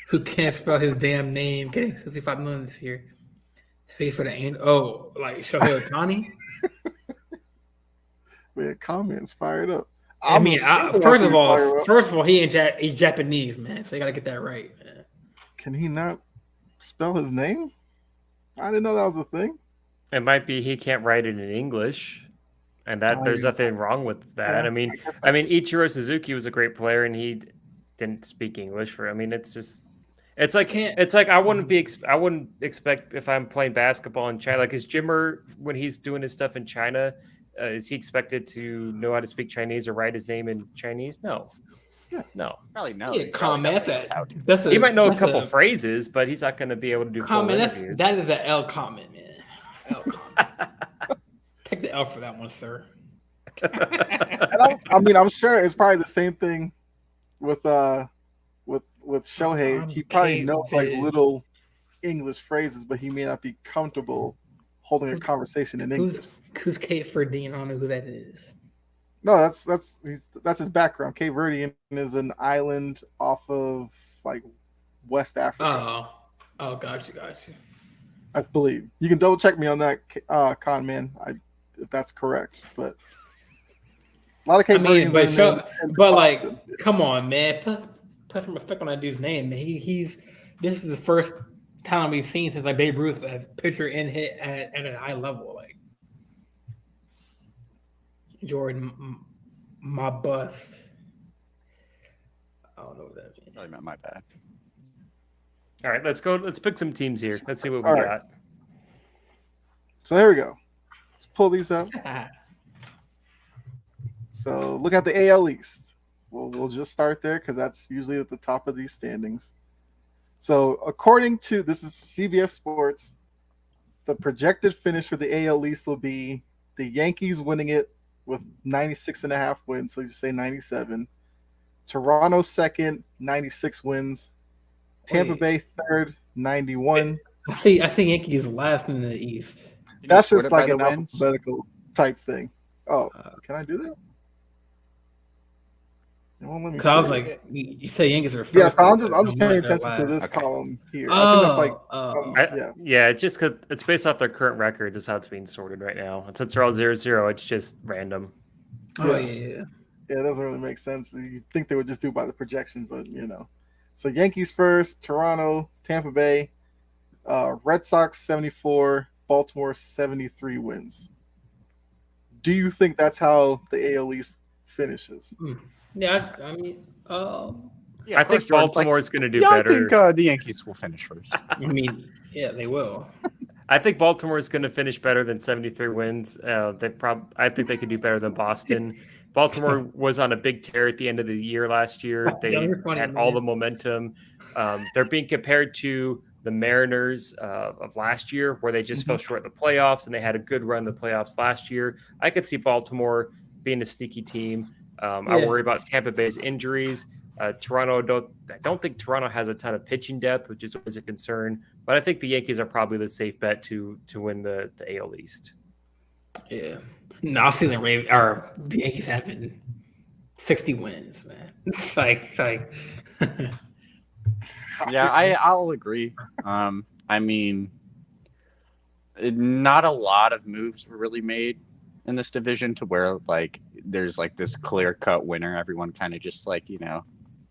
who can't spell his damn name getting 55 million this year? Pay for the end. Oh, like Shohei Ohtani?
Man, comments fired up.
I mean,
First of
all, he's Japanese, man. So you gotta get that right, man.
can he not spell his name? I didn't know that was a thing.
It might be he can't write it in English, and that there's nothing wrong with that.
Yeah,
I mean, Ichiro Suzuki was a great player, and he didn't speak English. It's like I wouldn't expect if I'm playing basketball in China. Like, is Jimmer, when he's doing his stuff in China, is he expected to know how to speak Chinese or write his name in Chinese? No. No.
probably no.
Yeah, comment
That's
He might know a couple phrases, but he's not going to be able to do full
comment.
interviews.
That is an L comment, man. L comment. Take the L for that one, sir.
And I'm sure it's probably the same thing with Shohei. He probably knows like little English phrases, but he may not be comfortable holding a conversation in English.
Who's Kate Verdine? I don't know who that is.
No, that's his background. Cape Verdean is an island off of like West Africa.
Oh, got you.
I believe. You can double check me on that, Con Man, if that's correct. But a lot of Cape Verdeans.
But like, come on, man. Put some respect on that dude's name, man. This is the first time we've seen since like Babe Ruth a pitcher and hit at a high level. Like Jordan, my bust. I don't know what that means.
Probably meant my bad.
All right, let's go. Let's pick some teams here. Let's see what we
All
got.
right. So there we go. Let's pull these up. So look at the AL East. We'll just start there because that's usually at the top of these standings. So according to this is CBS Sports, the projected finish for the AL East will be the Yankees winning it with 96.5 wins. So you say 97. Toronto second, 96 wins. Tampa Bay third, 91.
I think Yankees last in the East.
That's just like an alphabetical type thing. Oh, can I do that? Well, let me see.
I was like, you say Yankees are first.
Yeah, so I'm just paying attention to this column here. I think that's like
yeah, it's just because it's based off their current records. That's how it's being sorted right now. And since they're all 0-0, it's just random.
Oh yeah.
Yeah, it doesn't really make sense. You'd think they would just do it by the projection, but you know. So Yankees first, Toronto, Tampa Bay, Red Sox 74, Baltimore 73 wins. Do you think that's how the AL East finishes?
Yeah, I mean,
I think Baltimore is going to do better.
I think the Yankees will finish first.
I mean, yeah, they will.
I think Baltimore is going to finish better than 73 wins. I think they could do better than Boston. Baltimore was on a big tear at the end of the year last year. They had all the momentum. They're being compared to the Mariners of last year, where they just fell short in the playoffs, and they had a good run in the playoffs last year. I could see Baltimore being a sneaky team. I worry about Tampa Bay's injuries. Toronto, I don't think Toronto has a ton of pitching depth, which is always a concern. But I think the Yankees are probably the safe bet to win the AL East.
Yeah. No, I'll see the Yankees having 60 wins, man. It's like
Yeah, I'll agree. I mean, not a lot of moves were really made in this division to where like there's like this clear-cut winner. Everyone kind of just like,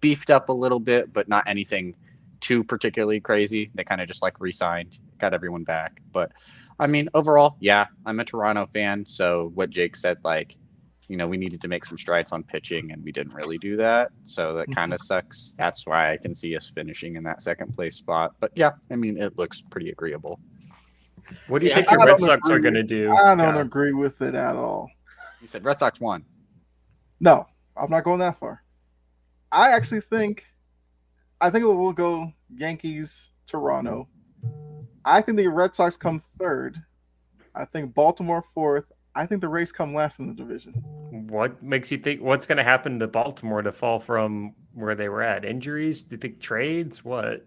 beefed up a little bit, but not anything too particularly crazy. They kind of just like re-signed, got everyone back. But I mean, overall, yeah, I'm a Toronto fan. So what Jake said, like, we needed to make some strides on pitching, and we didn't really do that. So that kind of sucks. That's why I can see us finishing in that second place spot. But yeah, I mean, it looks pretty agreeable.
What do you
Yeah,
think your
I
Red
don't
Sox are
agree.
going to do?
I don't
Yeah.
agree with it at all.
You said Red Sox won.
No, I'm not going that far. I actually think we'll go Yankees, Toronto. I think the Red Sox come third. I think Baltimore fourth. I think the Rays come last in the division.
What makes you think what's going to happen to Baltimore to fall from where they were at? Injuries? Do you think trades? What?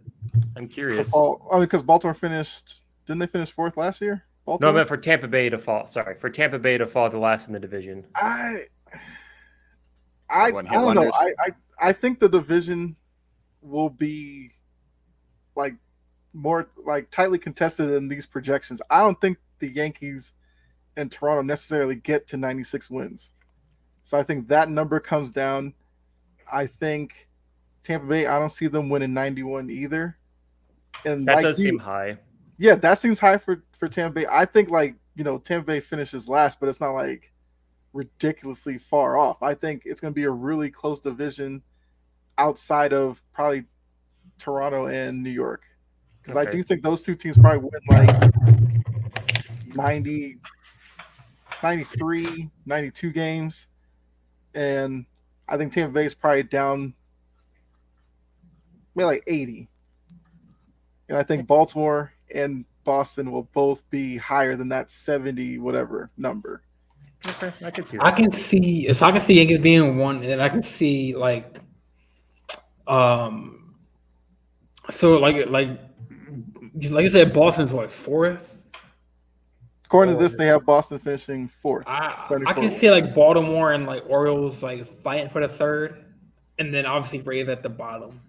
I'm curious.
Because Baltimore didn't they finish fourth last year?
No, I
Baltimore?
meant for Tampa Bay to fall. Sorry, for Tampa Bay to fall to last in the division.
I
One hit
don't know.
wonders.
I think the division will be like more like tightly contested in these projections. I don't think the Yankees and Toronto necessarily get to 96 wins. So I think that number comes down. I think Tampa Bay, I don't see them winning 91 either. And
That does seem high.
Yeah, that seems high for Tampa Bay. I think Tampa Bay finishes last, but it's not like ridiculously far off. I think it's going to be a really close division outside of probably Toronto and New York. Because I do think those two teams probably win like 90, 93, 92 games. And I think Tampa Bay is probably down maybe like 80. And I think Baltimore and Boston will both be higher than that 70 whatever number.
Okay, I can see that.
I can see Yankees being one, and I can see so like you said, Boston's what, fourth?
According to this, they have Boston finishing fourth.
I can see like Baltimore and like Orioles like fighting for the third, and then obviously Rays at the bottom.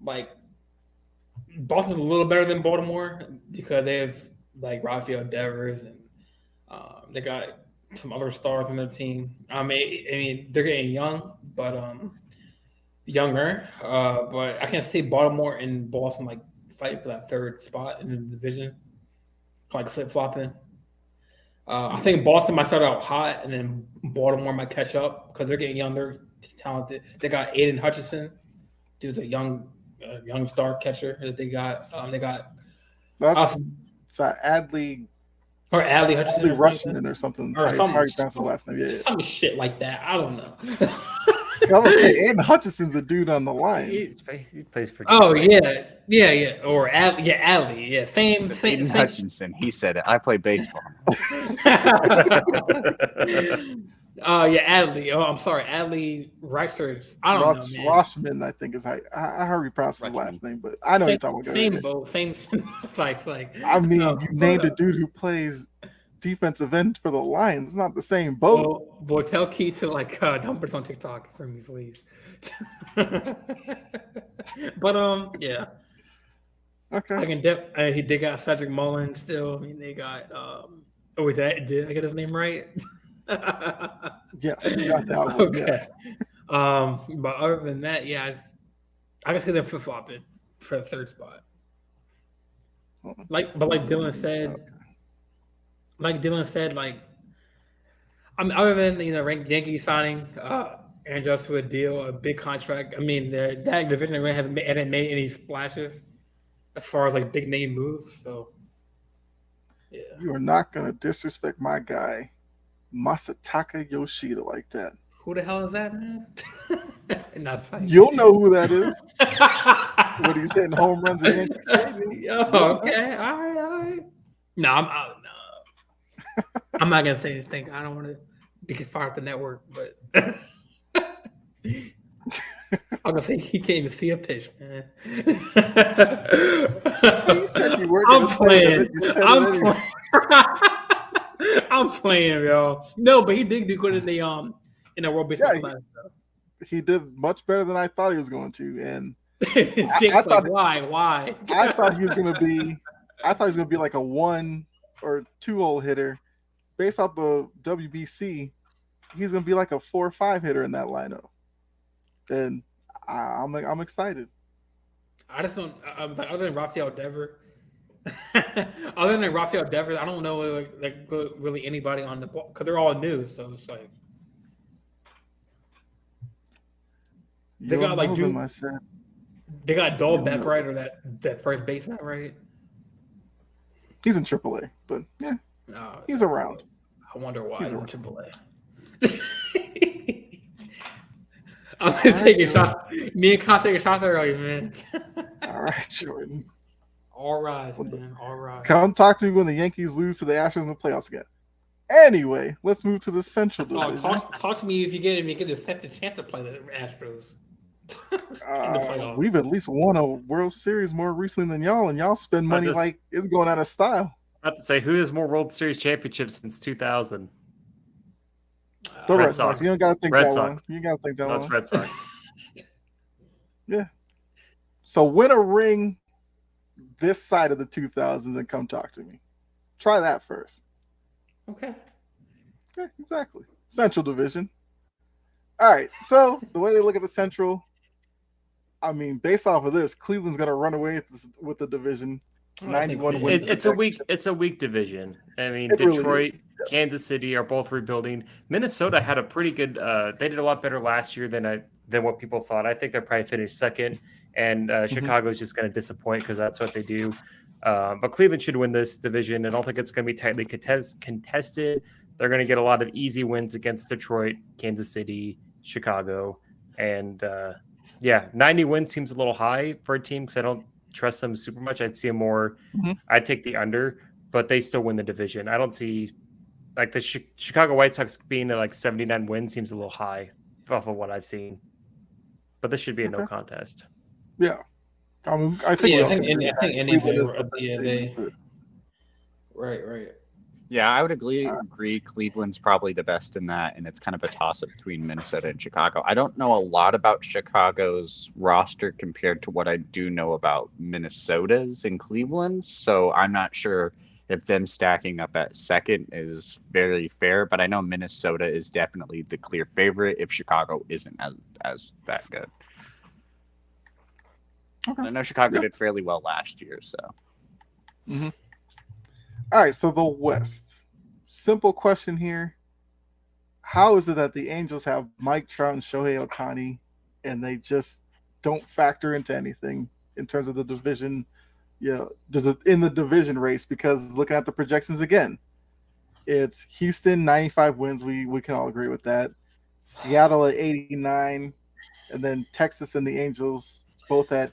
Like Boston's a little better than Baltimore because they have like Rafael Devers and they got some other stars on their team. I mean they're getting young, but younger. But I can see Baltimore and Boston like fighting for that third spot in the division, like flip flopping. I think Boston might start out hot, and then Baltimore might catch up because they're getting younger, talented. They got Aiden Hutchinson, dude's a young star catcher that they got.
That's Adley
Hutchinson,
Rushman or something.
Or
How you pronounce his last name? Yeah.
Some shit like that. I don't know.
I'm gonna say Aiden Hutchinson's a dude on the Lions.
He plays for.
Oh
Detroit.
yeah. Or Adley, yeah. Same.
Aiden Hutchinson, he said it. I play baseball.
Adley. Oh, I'm sorry, Adley Reichert. I don't know, man.
Roshman, I think is how I heard you pronounce his last name, but I know you're talking about.
Same boat, same like.
I mean, you named a dude who plays defensive end for the Lions. It's not the same boat.
Boy, tell Keith to like dump it on TikTok for me, please. But yeah.
Okay.
They got Cedric Mullins still. I mean, they got did I get his name right?
Yes, you got that one.
Okay.
Yes.
But other than that, yeah, I can see them flip flopping for the third spot. Like Dylan said, I mean, other than Yankees signing Aaron Judge to a deal, a big contract. I mean, that division really hasn't made any splashes as far as like big name moves. So, yeah,
You are not gonna disrespect my guy, Masataka Yoshida, like that.
who the hell is that, man? Not funny.
You'll know who that is when he's hitting home runs at Yankee Stadium.
Okay, all right. No, I'm not gonna say anything. I don't want to be fired off the network, but I'm gonna say he can't even see a pitch, man.
So you said you weren't
I'm
gonna say
playing.
it, you said it anyway.
I'm playing, yo. No, but he did do good in the World Baseball Classic.
He did much better than I thought he was going to, and
I thought, why?
I thought he was gonna be like a 1 or 2 hole hitter. Based off the WBC, he's gonna be like a 4 or 5 hitter in that lineup. And I'm excited.
I just don't. Other than Rafael Dever, other than Rafael Devers, I don't know like really anybody on the ball because they're all new. So it's like they
You'll
got like
know them,
dude,
I said.
they got
You'll
Beck
know
right
them.
or that first baseman right.
He's in AAA, but yeah,
No,
he's around.
I wonder why
He's
he's in
around.
AAA. I'm
All
gonna
right,
take a
Jordan.
shot. Me and Kyle take a shot earlier, man.
All right, Jordan.
All rise, man. All rise.
Come talk to me when the Yankees lose to the Astros in the playoffs again. Anyway, let's move to the Central
Oh,
Division.
talk to me if you get a second chance to play the Astros in the playoffs.
We've at least won a World Series more recently than y'all, and y'all spend money like it's going out of style.
I have to say, who has more World Series championships since 2000?
The
Red
Red Sox.
Sox.
You don't got to think
Red
that
Sox.
long. You got to think that
No, it's
long.
Red Sox.
Yeah. So win a ring this side of the 2000s and come talk to me. Try that first.
Okay.
Yeah, exactly. Central Division. All right. So the way they look at the Central, I mean, based off of this, Cleveland's going to run away with the division. 91 wins.
It's a weak division. I mean,
It really
Detroit,
is. Yeah.
Kansas City are both rebuilding. Minnesota had a pretty good. They did a lot better last year than what people thought. I think they're probably finished second, and Chicago's just going to disappoint because that's what they do. But Cleveland should win this division. I don't think it's going to be tightly contested. They're going to get a lot of easy wins against Detroit, Kansas City, Chicago, and 90 wins seems a little high for a team because I don't trust them super much. I'd see them more. I'd take the under, but they still win the division. I don't see like the Chicago White Sox being at like 79 wins seems a little high off of what I've seen. But this should be a no contest.
Yeah. I mean, I think
Right.
Yeah, I would agree. Cleveland's probably the best in that, and it's kind of a toss-up between Minnesota and Chicago. I don't know a lot about Chicago's roster compared to what I do know about Minnesota's and Cleveland's, so I'm not sure if them stacking up at second is very fair, but I know Minnesota is definitely the clear favorite if Chicago isn't as that good. Okay. I know Chicago did fairly well last year, so.
Mm-hmm. All right, so the West. Simple question here. How is it that the Angels have Mike Trout and Shohei Ohtani, and they just don't factor into anything in terms of the division? Does it in the division race? Because looking at the projections again, it's Houston 95 wins. We can all agree with that. Seattle at 89, and then Texas and the Angels both at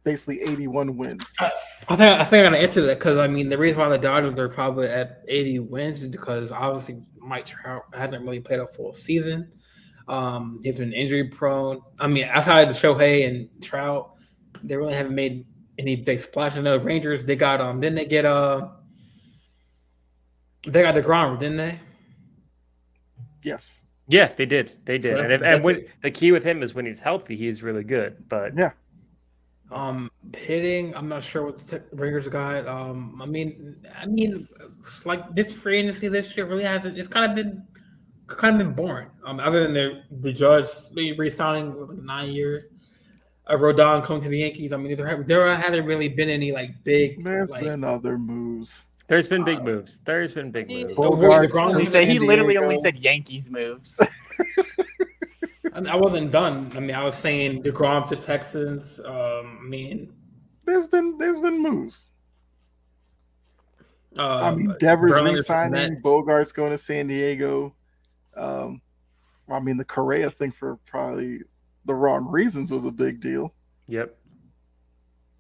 basically 81 wins.
I think I gotta answer that because I mean the reason why the Dodgers are probably at 80 wins is because obviously Mike Trout hasn't really played a full season. He's been injury prone. I mean, outside of Shohei and Trout, they really haven't made any big splash. I know Rangers they got didn't they get they got DeGrom, didn't they?
Yes.
Yeah, they did. They did. So and when the key with him is when he's healthy, he's really good. But
yeah.
Hitting, I'm not sure what the Rangers got. I mean, like this free agency this year really hasn't. It's kind of been boring. Other than the Judge re-signing for 9 years, Rodon coming to the Yankees. I mean, there hasn't really been any like big.
There's been other moves.
There's been big moves. There's been big moves.
He literally only said Yankees moves.
I wasn't done. I mean, I was saying DeGrom to Texans.
There's been moves. Devers re-signing, Bogart's going to San Diego. I mean, the Correa thing for probably the wrong reasons was a big deal.
Yep.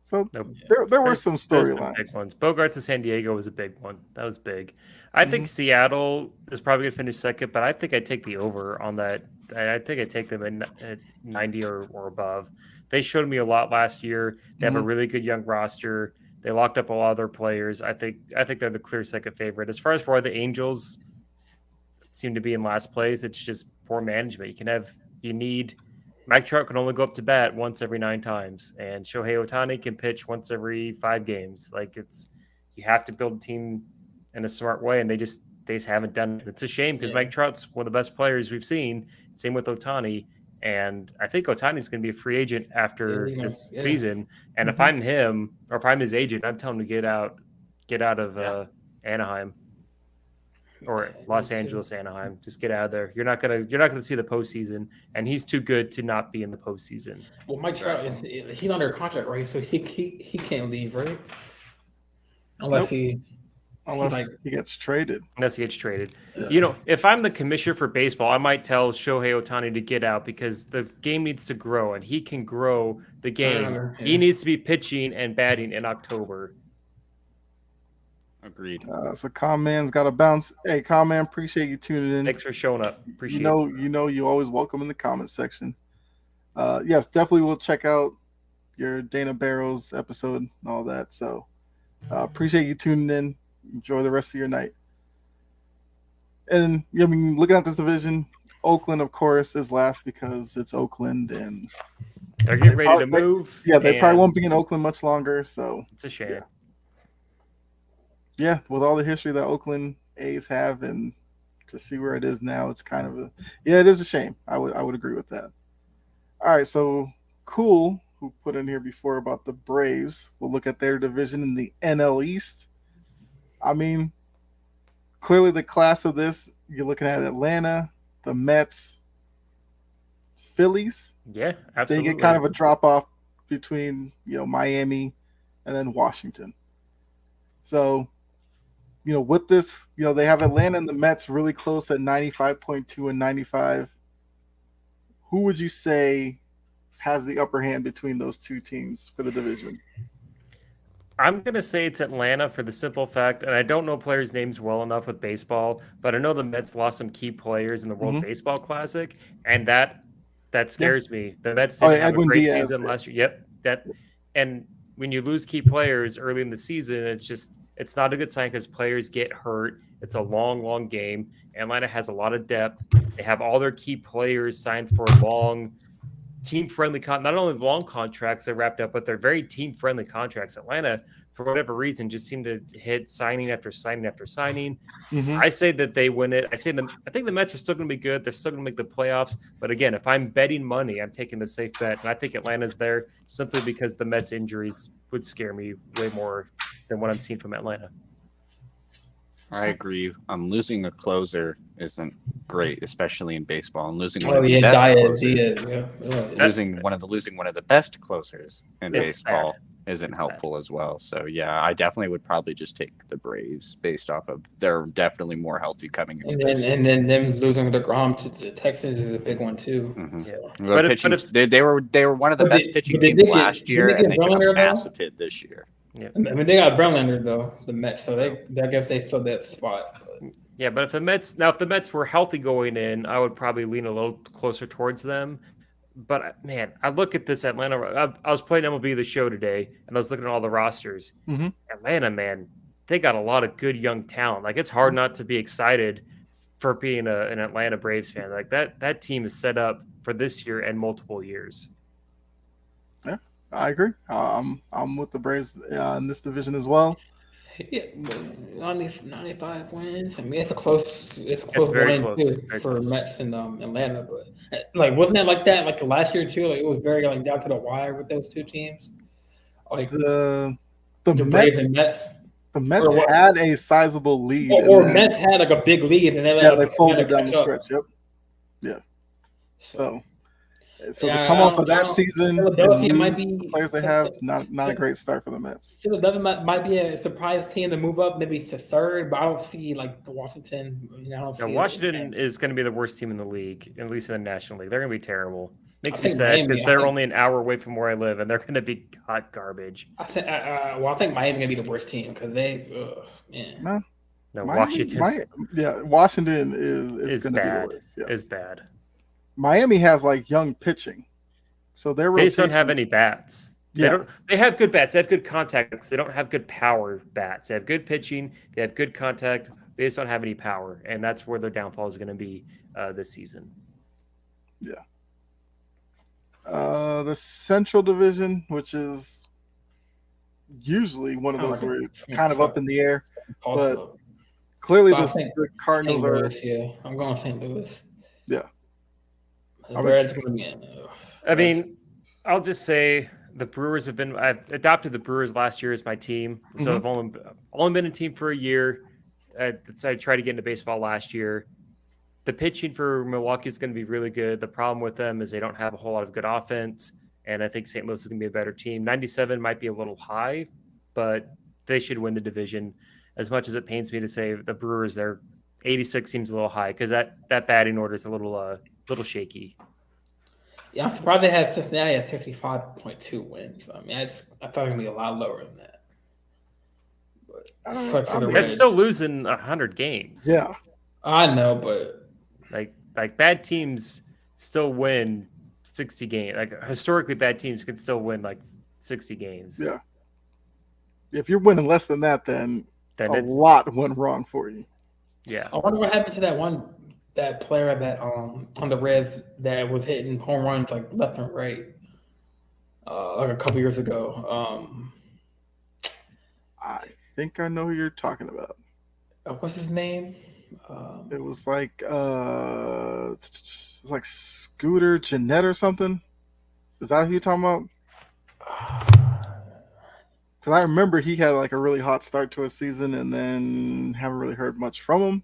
So there were some storylines.
Bogarts to San Diego was a big one. That was big. I think Seattle is probably going to finish second, but I think I'd take the over on that. I think I'd take them at 90 or above. They showed me a lot last year. They have a really good young roster. They locked up a lot of their players. I think they're the clear second favorite. As far as for the Angels seem to be in last place, it's just poor management. You need Mike Trout can only go up to bat once every 9 times, and Shohei Ohtani can pitch once every 5 games. Like you have to build a team in a smart way, and they just haven't done it. It's a shame because Mike Trout's one of the best players we've seen. Same with Ohtani, And I think Otani's going to be a free agent after this
Yeah.
season. And if I'm him, or if I'm his agent, I'm telling him to get out of Anaheim or Los Angeles, Anaheim. Just get out of there. You're not gonna see the postseason, and he's too good to not be in the postseason.
Well, Mike Trout he's under contract, right? So he can't leave, right? Unless he
gets traded.
Unless he gets traded.
Yeah.
You know, if I'm the commissioner for baseball, I might tell Shohei Ohtani to get out because the game needs to grow, and he can grow the game. He needs to be pitching and batting in October.
Agreed.
So Man's got to bounce. Hey, Man, appreciate you tuning in.
Thanks for showing up. Appreciate it.
You always welcome in the comment section. Yes, definitely we'll check out your Dana Barrows episode and all that. So appreciate you tuning in. Enjoy the rest of your night. And looking at this division, Oakland, of course, is last because it's Oakland, and
they're getting ready to move.
They probably won't be in Oakland much longer. So
it's a shame.
Yeah, with all the history that Oakland A's have, and to see where it is now, it's kind of it is a shame. I would agree with that. All right, so Cool, who put in here before about the Braves, we'll look at their division in the NL East. I mean, clearly the class of this, you're looking at Atlanta, the Mets, Phillies.
Yeah, absolutely.
They get kind of a drop off between Miami and then Washington. So, with this, they have Atlanta and the Mets really close at 95.2 and 95. Who would you say has the upper hand between those two teams for the division?
I'm going to say it's Atlanta for the simple fact, and I don't know players' names well enough with baseball, but I know the Mets lost some key players in the World Baseball Classic, and that scares me. The Mets didn't have a great season last year. Yep. And when you lose key players early in the season, it's not a good sign because players get hurt. It's a long, long game. Atlanta has a lot of depth. They have all their key players signed for long, team-friendly not only long contracts that wrapped up, but they're very team-friendly contracts. Atlanta, for whatever reason, just seemed to hit signing after signing after signing. I say that they win it. I think the Mets are still going to be good. They're still going to make the playoffs. But again, if I'm betting money, I'm taking the safe bet. And I think Atlanta's there simply because the Mets injuries would scare me way more than what I'm seeing from Atlanta.
I agree. Losing a closer isn't great, especially in baseball. And losing losing one of the best closers in baseball isn't helpful as well. So yeah, I definitely would probably just take the Braves based off of they're definitely more healthy coming in.
And then them losing DeGrom to the Texans is a big one too.
Yeah. They were one of the best pitching teams last year, and they took a massive hit this year.
Yeah. I mean, they got Verlander though, the Mets, so I guess they filled that spot.
Yeah, but if the Mets were healthy going in, I would probably lean a little closer towards them. But man, I look at this Atlanta. I was playing MLB The Show today, and I was looking at all the rosters. Atlanta, man, they got a lot of good young talent. Like it's hard not to be excited for being an Atlanta Braves fan. Like that team is set up for this year and multiple years.
Yeah. I agree. I'm with the Braves in this division as well.
Yeah, 95 wins. I mean, it's close
very
win
close.
Too for Mets and Atlanta. But wasn't it like that? Like the last year too. Like it was very down to the wire with those two teams. Like
the
Braves and Mets.
The Mets had a sizable lead,
or Mets had like a big lead, and then
they folded down the stretch. Yep. Yeah. So to come off of that season,
Philadelphia might be
the players they have not a great start for the Mets.
Philadelphia might be a surprise team to move up maybe to third, but I don't see the Washington.
Washington is going to be the worst team in the league, at least in the National League. They're going to be terrible. Makes me sad because they're only an hour away from where I live, and they're going to be hot garbage.
I think Miami's going to be the worst team because
No, Washington.
Washington is going to be the worst. Yes.
It's bad.
Miami has young pitching, so they
just don't have any bats. They have good bats. They have good contacts. They don't have good power bats. They have good pitching. They have good contact. They just don't have any power, and that's where their downfall is going to be this season.
Yeah. The Central Division, which is usually one of those where it's kind of up in the air, but clearly the Cardinals are.
Yeah, I'm going St. Louis.
Yeah.
The Reds going to be.
I mean, I'll just say the Brewers have been. I've adopted the Brewers last year as my team, so I've only been a team for a year. So I tried to get into baseball last year. The pitching for Milwaukee is going to be really good. The problem with them is they don't have a whole lot of good offense, and I think St. Louis is going to be a better team. 97 might be a little high, but they should win the division. As much as it pains me to say the Brewers, their 86 seems a little high because that batting order is a little shaky.
Yeah, I'm surprised they had Cincinnati at 55.2 wins. I mean, I thought it was going to be a lot lower than that. But
that's still losing 100 games.
Yeah,
I know, but
like bad teams still win 60 games. Like historically, bad teams can still win like 60 games.
Yeah. If you're winning less than that, then a lot went wrong for you.
Yeah.
I wonder what happened to that player that on the Reds that was hitting home runs like left and right, like a couple years ago.
I think I know who you're talking about.
What's his name?
It was like Scooter Jeanette or something. Is that who you're talking about? Because I remember he had like a really hot start to a season, and then haven't really heard much from him.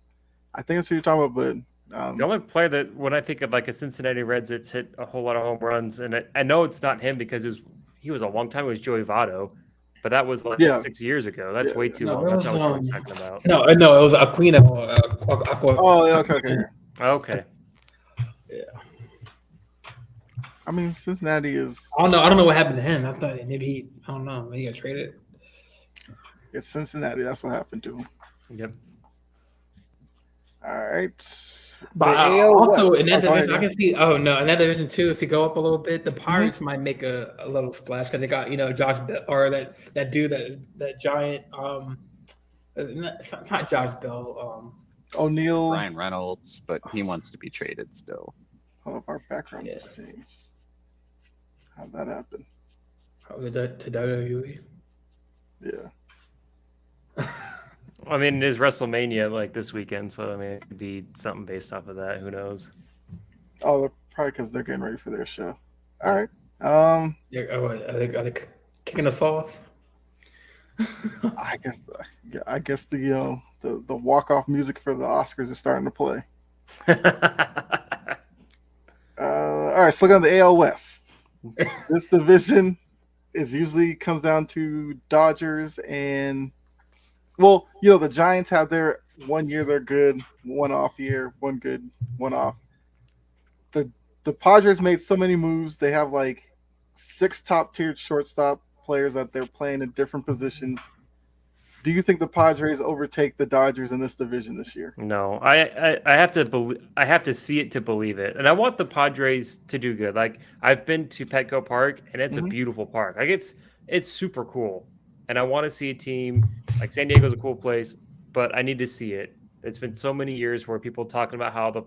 I think that's who you're talking about, but
the only player that when I think of like a Cincinnati Reds that's hit a whole lot of home runs, and I know it's not him because he was a long time. It was Joey Votto, but that was like 6 years ago. That's way too long. That's not what I'm talking about.
No, it was Aquino.
Oh, yeah, okay.
Okay.
Yeah.
I mean, Cincinnati is.
I don't know what happened to him. I thought maybe I don't know. Maybe he got traded.
It's Cincinnati. That's what happened to him.
Yep.
All right.
But also in that division, I can see. Oh no, in that division too. If you go up a little bit, the Pirates might make a little splash because they got Josh Bell, or that dude that giant. It's not Josh Bell.
O'Neal.
Ryan Reynolds, but he wants to be traded still.
All of our background has changed. How'd that happen?
Probably to WWE.
Yeah.
I mean, it is WrestleMania like this weekend, so I mean, it could be something based off of that. Who knows?
Oh, probably because they're getting ready for their show. All right.
Are they kicking us off?
I guess the walk-off music for the Oscars is starting to play. All right, so look on the AL West. This division usually comes down to Dodgers and, well, the Giants have their 1 year they're good, one off year, one good, one off. The Padres made so many moves. They have like 6 top-tiered shortstop players that they're playing in different positions. Do you think the Padres overtake the Dodgers in this division this year?
No, I have to see it to believe it, and I want the Padres to do good. Like I've been to Petco Park, and it's a beautiful park. Like it's super cool, and I want to see a team like San Diego's a cool place, but I need to see it. It's been so many years where people talking about how the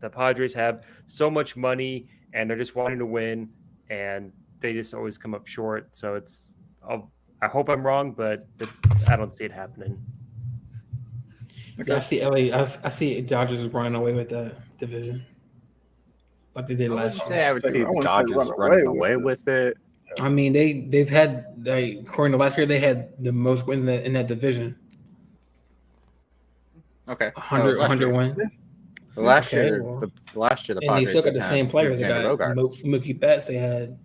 Padres have so much money and they're just wanting to win, and they just always come up short. So I hope I'm wrong, but I don't see it happening.
Okay. Yeah, I see LA. I see Dodgers running away with the division, like they did last year.
I would see the Dodgers running away with it.
I mean, they've had according to last year, they had the most wins in that division.
Okay,
100 wins.
Last year, the Padres
and they still got the same players. They got Mookie Betts. They had.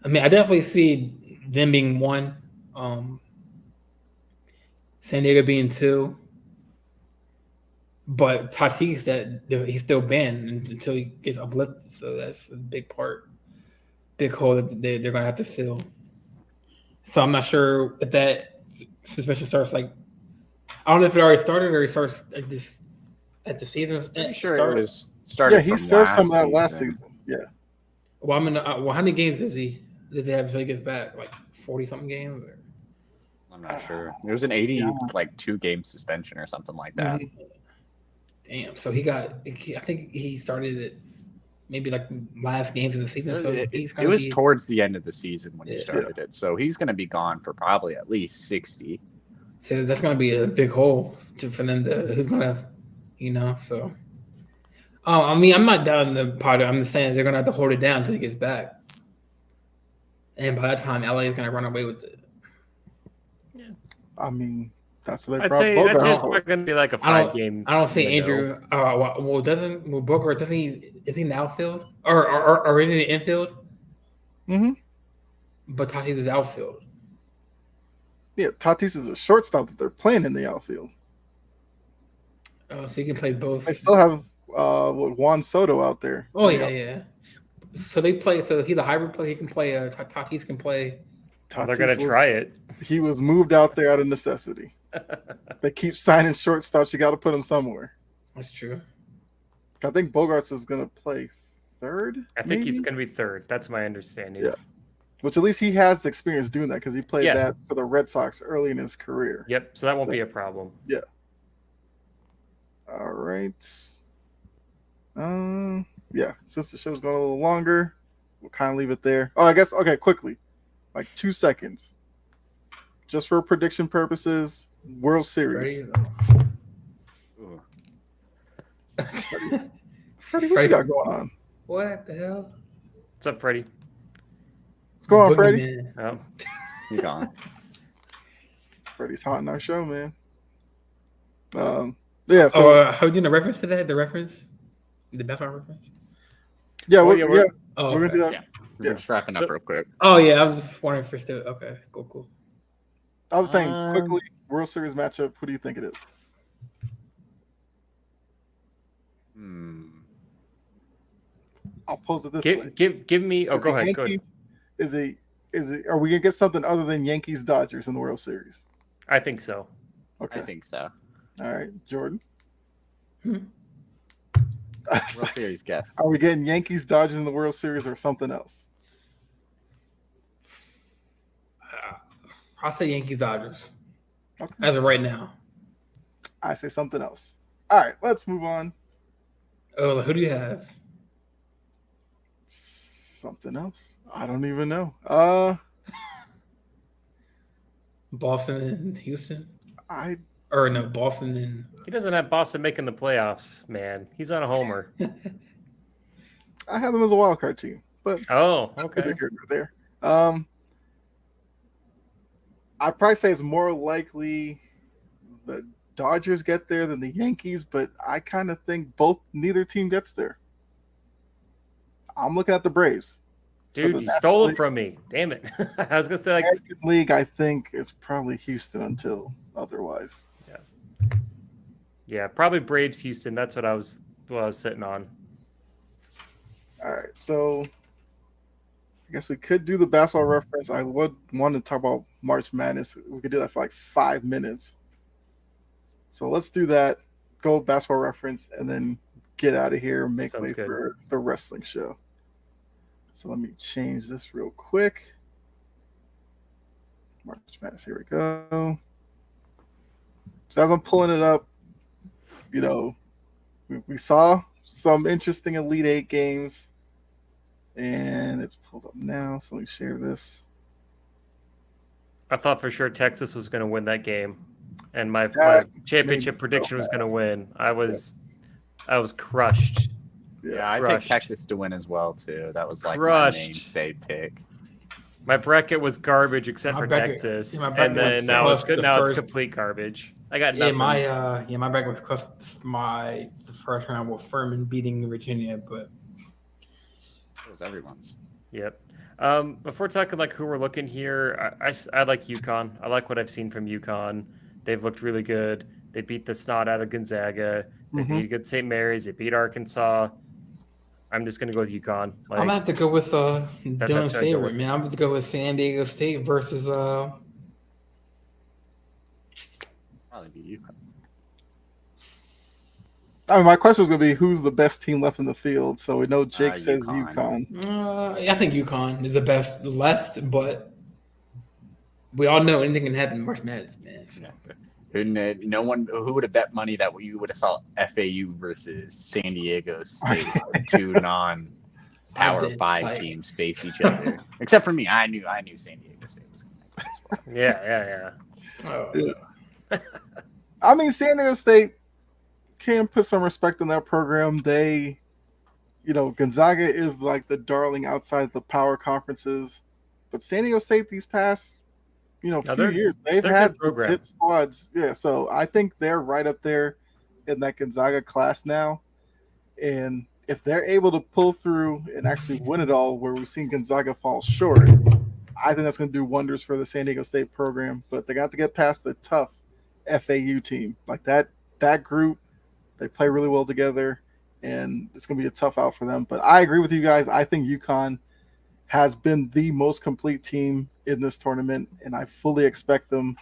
I mean, I definitely see them being 1, San Diego being 2, but Tatis he's still banned until he gets uplifted. So that's a big hole that they're going to have to fill. So I'm not sure if that suspension starts like. I don't know if it already started or it starts at the season.
Pretty sure it was started.
Yeah, he served some of that last season. Yeah.
Well, how many games did they have until he gets back? Like 40-something games? Or?
I'm not sure. It was an 82 game suspension or something like that.
Damn. So I think he started it maybe like last games of the season. So
it was towards the end of the season when he started it. So he's going to be gone for probably at least 60.
So that's going to be a big hole for them to who's going to, so. I mean, I'm not down the part. I'm just saying they're gonna have to hold it down until he gets back, and by that time, LA is gonna run away with it.
I mean, that's what they
I'd
brought
say
Bogart
it's
for.
probably going to be like a
I
5-game.
don't see
window.
Andrew. Booker doesn't he? Is he in the outfield or is he in the infield?
Mm-hmm.
But Tatis is outfield.
Yeah, Tatis is a shortstop that they're playing in the outfield.
So he can play both.
They still have Juan Soto out there.
Oh yeah. So they play. So he's a hybrid player. He can play. Tatis can play.
They're going to try it.
He was moved out there out of necessity. They keep signing shortstops. You got to put him somewhere.
That's true.
I think Bogarts is going to play third.
I think he's going to be third. That's my understanding.
Yeah. Which at least he has experience doing that because he played that for the Red Sox early in his career.
Yep. So that won't be a problem.
Yeah. All right. Yeah. Since the show's going a little longer, we'll kind of leave it there. Oh, I guess. Okay, quickly, like 2 seconds, just for prediction purposes. World Series. Freddie, what you got going on?
What the hell?
What's up, Freddie?
What's going on, Freddie?
Oh,
You gone?
Freddie's haunting our show, man. Yeah. So,
are we doing a reference to that? The reference, the basketball reference.
Yeah,
we're
we're
okay.
gonna do that.
Yeah. We're just wrapping up real quick.
Oh yeah, I was just wondering if we're still okay. Cool.
I was saying quickly, World Series matchup. Who do you think it is? I'll pose it this way.
Give me. Oh, go ahead. Go ahead.
Is it? Are we gonna get something other than Yankees Dodgers in the World Series?
I think so.
Okay.
I think so.
All right, Jordan.
World Series guess.
Are we getting Yankees Dodgers in the World Series or something else?
I'll say Yankees Dodgers.
Okay.
As of right now.
I say something else. All right, let's move on.
Oh, who do you have?
Something else. I don't even know.
Boston and Houston. Boston and.
He doesn't have Boston making the playoffs, man. He's on a homer.
I have them as a wild card team, but
okay.
There. I'd probably say it's more likely the Dodgers get there than the Yankees, but I kind of think neither team gets there. I'm looking at the Braves.
Dude, you stole it from me. Damn it. I was going to say, like,
American League, I think it's probably Houston until otherwise.
Yeah, probably Braves Houston. That's what I was sitting on.
All right, so I guess we could do the basketball reference. I would want to talk about March Madness. We could do that for like 5 minutes. So let's do that. Go basketball reference, and then get out of here and make way for the wrestling show. So let me change this real quick. March Madness, here we go. So as I'm pulling it up, we saw some interesting Elite Eight games, and it's pulled up now. So let me share this.
I thought for sure Texas was going to win that game, and my championship prediction was going to win. I was crushed.
Yeah, I picked Texas to win as well too. That was like my mainstay pick.
My bracket was garbage except for Texas, and then now it's good. Now it's complete garbage. I got nothing.
My bracket was crushed. The first round with Furman beating Virginia, but
it was everyone's.
Yep. Before talking like who we're looking here, I like UConn. I like what I've seen from UConn. They've looked really good. They beat the snot out of Gonzaga. They beat good St. Mary's. They beat Arkansas. I'm just gonna go with UConn.
I'm gonna have to go with Dylan's favorite, man. I'm gonna go with San Diego State versus
probably be UConn.
I mean, my question was gonna be who's the best team left in the field. So we know Jake says UConn.
I think UConn is the best left, but we all know anything can happen in March Madness, man. So.
No one who would have bet money that you would have saw FAU versus San Diego State, two non-Power 5 teams face each other. Except for me, I knew San Diego State was going to
Yeah.
I mean, San Diego State can put some respect on that program. They, Gonzaga is like the darling outside the power conferences, but San Diego State these past, few years, they've had legit squads. Yeah, so I think they're right up there in that Gonzaga class now. And if they're able to pull through and actually win it all, where we've seen Gonzaga fall short, I think that's going to do wonders for the San Diego State program. But they got to get past the tough FAU team. Like that group, they play really well together, and it's going to be a tough out for them. But I agree with you guys. I think UConn has been the most complete team in this tournament, and I fully expect them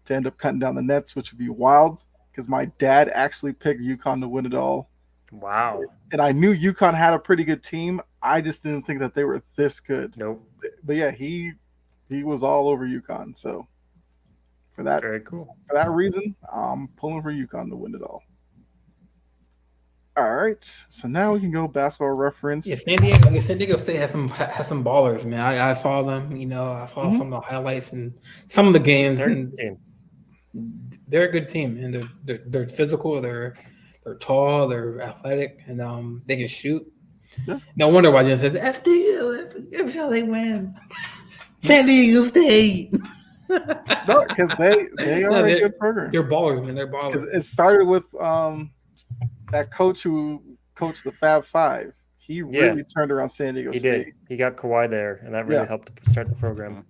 to end up cutting down the nets, which would be wild because my dad actually picked UConn to win it all.
Wow.
And I knew UConn had a pretty good team. I just didn't think that they were this good.
Nope.
But yeah, he was all over UConn. So for that,
very cool.
For that reason, I'm pulling for UConn to win it all. All right. So now we can go basketball reference.
Yeah, San Diego State has some ballers, man. I saw them, I saw some of the highlights and some of the games. They're a good team, and they're physical, they're tall, they're athletic, and they can shoot. Yeah. No wonder why Jen says SDU every time they win. San Diego State.
No, because they are a good program.
They're ballers, man. They're ballers.
Because it started with that coach who coached the Fab Five. He really turned around San Diego State.
He did. He got Kawhi there, and that really helped to start the program.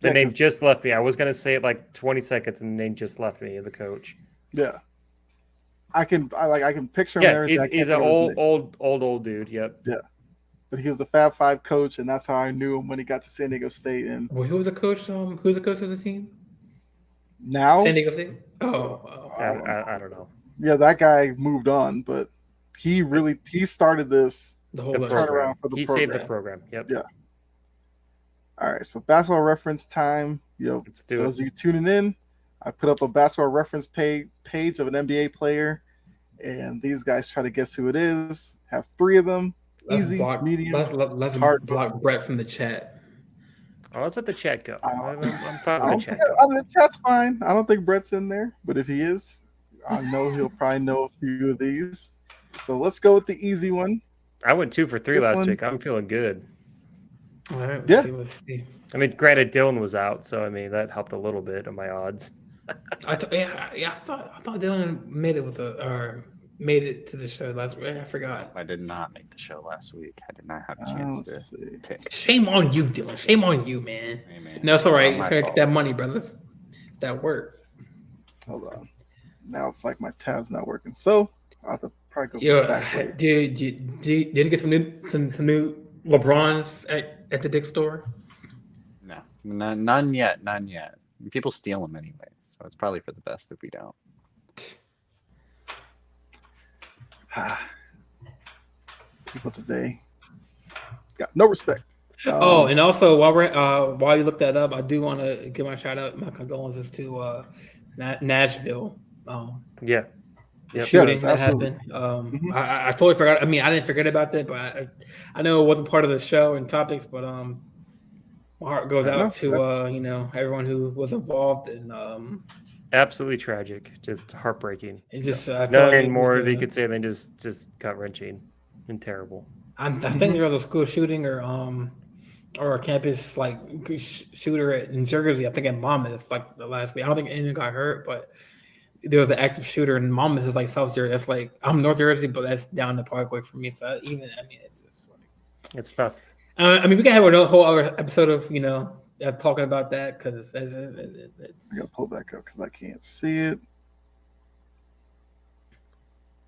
The name just left me. I was going to say it like 20 seconds, and the name just left me, the coach.
Yeah. I can picture him.
Yeah, he's an old dude. Yep.
Yeah, but he was the Fab Five coach, and that's how I knew him when he got to San Diego State. And
who was the coach? Who's the coach of the team
now?
San Diego State.
I don't know.
Yeah, that guy moved on, but he started this
the whole
turnaround for the program.
He saved the program. Yep.
Yeah. All right, so basketball reference time.
Let's do
those of you tuning in, I put up a basketball reference page of an NBA player, and these guys try to guess who it is. Have 3 of them. Easy, medium,
let's hard. Block Brett from the chat.
Oh, let's let the chat go. I'm fine with the chat.
The chat's fine. I don't think Brett's in there, but if he is, I know he'll probably know a few of these. So let's go with the easy one.
I went 2 for 3 last week. I'm feeling good.
All right, let's see.
I mean, granted, Dylan was out, so I mean that helped a little bit on my odds.
I thought Dylan made it to the show last week. I forgot.
I did not make the show last week. I did not have a chance to pick.
Shame on you, Dylan. Shame on you, man. Hey, man. No, it's all right. It's gonna get that money, brother. That work.
Hold on. Now it's like my tab's not working. So I'll have to probably go back.
Did you get some new LeBrons at the Dick's store?
No, none yet. People steal them anyway, so it's probably for the best if we don't.
People today got no respect.
And also while you look that up, I do want to give my shout out, my condolences to Nashville. Shooting that happened. I totally forgot. I mean, I didn't forget about that, but I know it wasn't part of the show and topics, but my heart goes out to everyone who was involved, and
absolutely tragic, just heartbreaking.
It's just
nothing more they could say than just gut wrenching and terrible.
I think there was a school shooting or a campus shooter in Jersey. I think in Monmouth, like the last week. I don't think anyone got hurt, but there was an active shooter in Monmouth. Is like South Jersey. That's like I'm North Jersey, but that's down the Parkway for me. So it's just
it's tough.
I mean, we can have a whole other episode of talking about that because it's.
I gotta pull back up because I can't see it.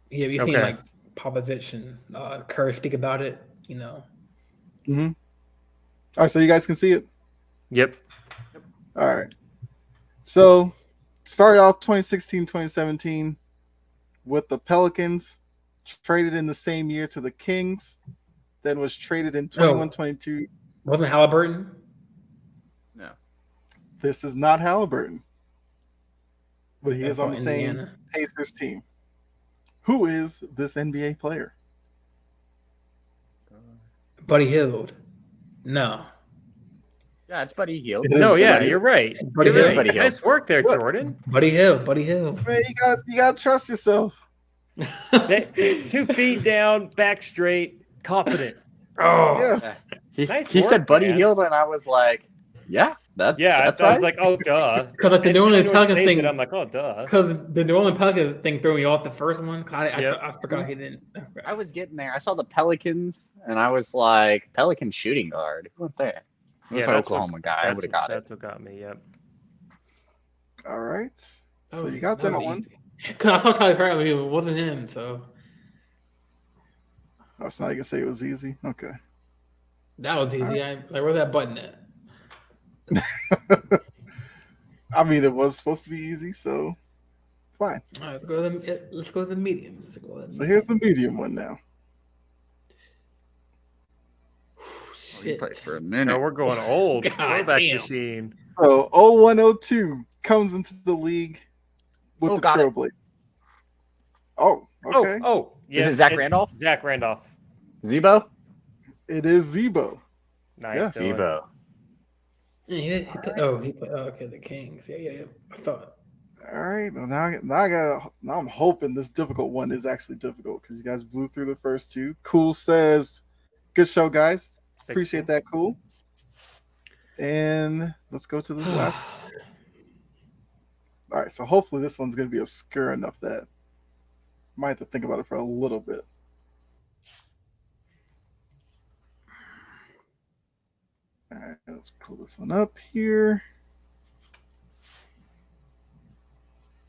Yeah, we've seen like Popovich and Kerr speak about it.
Mm-hmm. All right, so you guys can see it.
Yep.
All right. So started off 2016, 2017 with the Pelicans, traded in the same year to the Kings, then was traded in 21-22.
Wasn't Halliburton?
No.
This is not Halliburton. But he is on the same Pacers team. Who is this NBA player?
Buddy Hield. No.
Yeah, it's Buddy Hield.
No, yeah, you're right.
Buddy Hield.
Nice work there, Jordan.
Buddy Hield.
Man, you gotta trust yourself.
2 feet down, back straight, confident.
Oh,
Yeah.
He
Nice
said
work,
Buddy
man.
Hield, and I was like, yeah, that's
I
right.
was like, oh, duh.
because like the New Orleans Pelicans thing.
I'm like, oh, duh.
Because the New Orleans Pelicans thing threw me off the first one.
Yep.
I forgot he didn't.
I was getting there. I saw the Pelicans, and I was like, Pelican shooting guard. Who went there? It was an Oklahoma guy. I would have got it.
That's what got me. Yep.
All right. So you got that one.
Because I saw Tyler Perry, it wasn't him. So
I was not gonna say it was easy. Okay.
that was easy. Where's that button at?
I mean, it was supposed to be easy, so fine.
All right, let's go to the medium.
So here's the medium one now.
He played for a minute.
No, we're going old.
God
Throwback
damn.
machine.
So 0102 comes into the league with the
got it.
Trailblazers. Oh, okay.
Oh, yeah.
Is it Zach
it's
Randolph?
Zach Randolph.
Zebo?
It is Zebo.
Nice.
Yes.
Dylan.
Zebo.
Yeah, he played. Oh, okay, the Kings. Yeah. I thought.
All right. Well, now I'm hoping this difficult one is actually difficult because you guys blew through the first two. Cool says, "Good show, guys. Appreciate that, Cool." And let's go to this last one. All right. So hopefully this one's going to be obscure enough that I might have to think about it for a little bit. All right. Let's pull this one up here.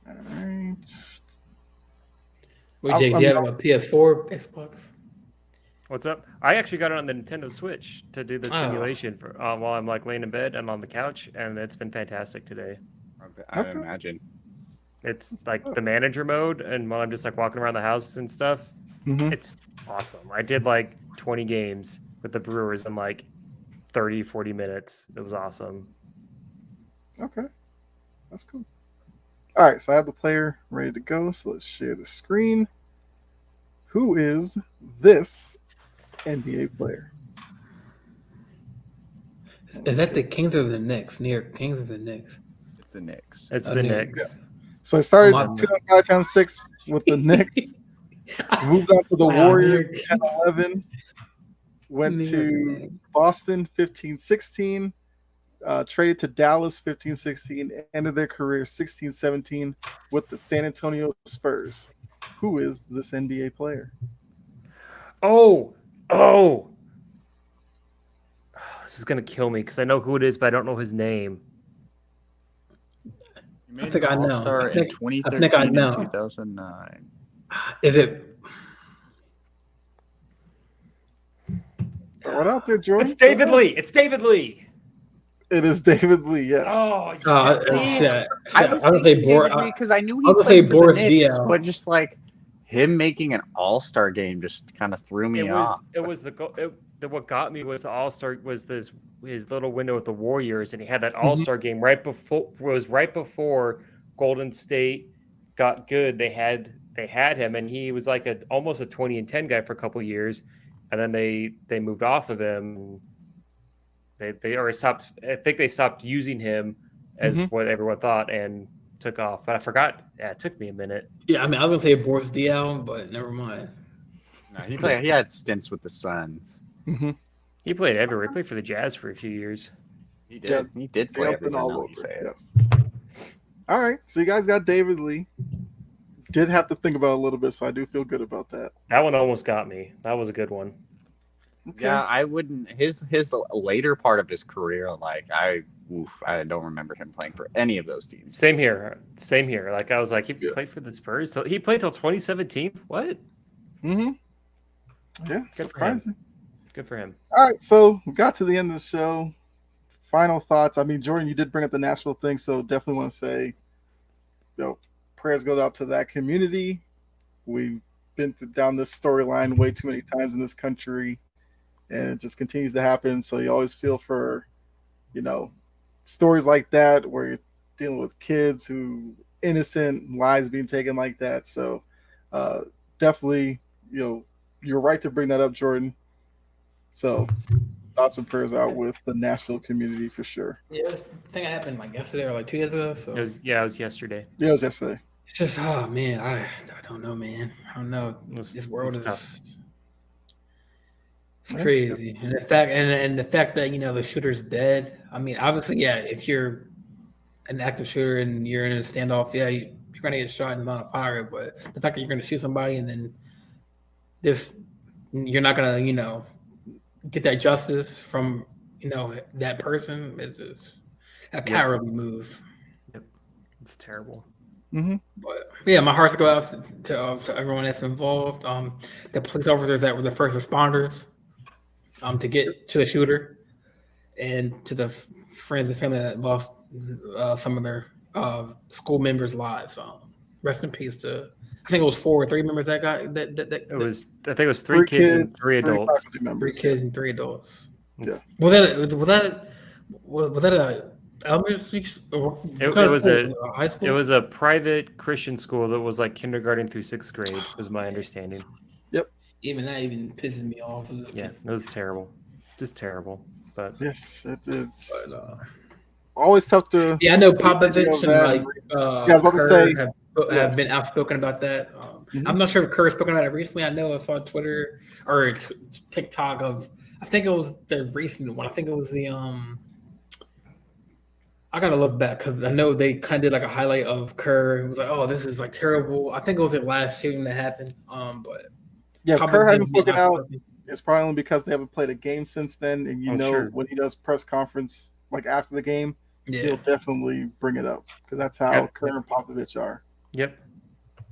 All right.
Wait, Jake, do you have a PS4, Xbox?
What's up? I actually got it on the Nintendo Switch to do the simulation for while I'm like laying in bed and on the couch, and it's been fantastic today.
I imagine.
It's like the manager mode, and while I'm just like walking around the house and stuff, it's awesome. I did like 20 games with the Brewers in like 30, 40 minutes. It was awesome.
Okay. That's cool. All right, so I have the player ready to go. So let's share the screen. Who is this NBA player?
Is that the Kings or the Knicks? Near Kings or the Knicks?
It's the Knicks.
It's the Knicks.
Yeah. So I started
Oh, my
2005, 2006 with the Knicks. Moved on to the Warriors 10-11. Went to Boston 15-16. Traded to Dallas 15-16. Ended their career 16-17 with the San Antonio Spurs. Who is this NBA player?
Oh, this is gonna kill me because I know who it is, but I don't know his name.
I
think I know.
All-Star in 2013
I think I know.
and 2009.
Is it?
Throw it out there, Jordan.
It's David Lee. It's David Lee.
It is David Lee, yes.
Oh,
Shit.
I was
I would say
thinking
Boris.
because I knew
I
he
would
played
say
for
Boris
the Knicks,
Diaw.
but just like him making an All-Star game just kind of threw me off.
What got me was the All-Star was his little window with the Warriors, and he had that All-Star game right before Golden State got good. They had him, and he was like almost a 20-10 guy for a couple years, and then they moved off of him. They stopped. I think they stopped using him as what everyone thought and took off. But I forgot. Yeah, it took me a minute.
Yeah, I mean, I was gonna say Boris Diaw, but never mind.
No, he had stints with the Suns.
He played everywhere. He played for the Jazz for a few years.
He did.
Yeah,
He did play
David's been
everything.
all
Now you
over.
say it.
Yes. All right, so you guys got David Lee. Did have to think about it a little bit, so I do feel good about that.
That one almost got me. That was a good one.
Okay.
Yeah, I wouldn't. His later part of his career, like I don't remember him playing for any of those teams.
Same here. Like I was like, he played for the Spurs. So he played till 2017. What?
Yeah, surprising.
Good for him.
All right, so we got to the end of the show. Final thoughts. I mean, Jordan, you did bring up the Nashville thing, so definitely want to say, prayers go out to that community. We've been down this storyline way too many times in this country, and it just continues to happen. So you always feel for, stories like that where you're dealing with kids who innocent lives being taken like that. So definitely, you're right to bring that up, Jordan. So thoughts and prayers out with the Nashville community for sure.
Yeah, I think it happened like yesterday or like 2 years ago. So
It was yesterday.
Yeah, it was yesterday.
it's just, oh man, I don't know, man. I don't know. This world is
tough.
It's crazy, and the fact that the shooter's dead. I mean, obviously, yeah. If you're an active shooter and you're in a standoff, yeah, you're gonna get shot and not a fire. But the fact that you're gonna shoot somebody and then you're not gonna get that justice from that person is just a cowardly move.
Yep, it's terrible.
Mm-hmm.
But yeah, my hearts go out to everyone that's involved. The police officers that were the first responders, to get to the shooter, and to the friends and family that lost some of their school members' lives. Rest in peace to. I think it was 4 or 3 members that got that.
It was. I think it was 3 kids and 3 adults.
3 kids and 3 adults.
Yeah.
Was that a elementary school?
It was a high school. It was a private Christian school that was like kindergarten through 6th grade, was my understanding.
Yep.
Even that pisses me off.
Yeah, it was terrible. Just terrible. But
yes, it's always tough to.
Yeah, I know Popovich and
I was about to say
have been outspoken about that. I'm not sure if Kerr's spoken about it recently. I know I saw Twitter or TikTok of. I think it was the recent one. I think it was the I gotta look back because I know they kind of did like a highlight of Kerr. It was like, oh, this is like terrible. I think it was the last shooting that happened. But
yeah, Kerr hasn't spoken out. It's probably only because they haven't played a game since then, and when he does press conference like after the game, he'll definitely bring it up because that's how Kerr and Popovich are.
Yep,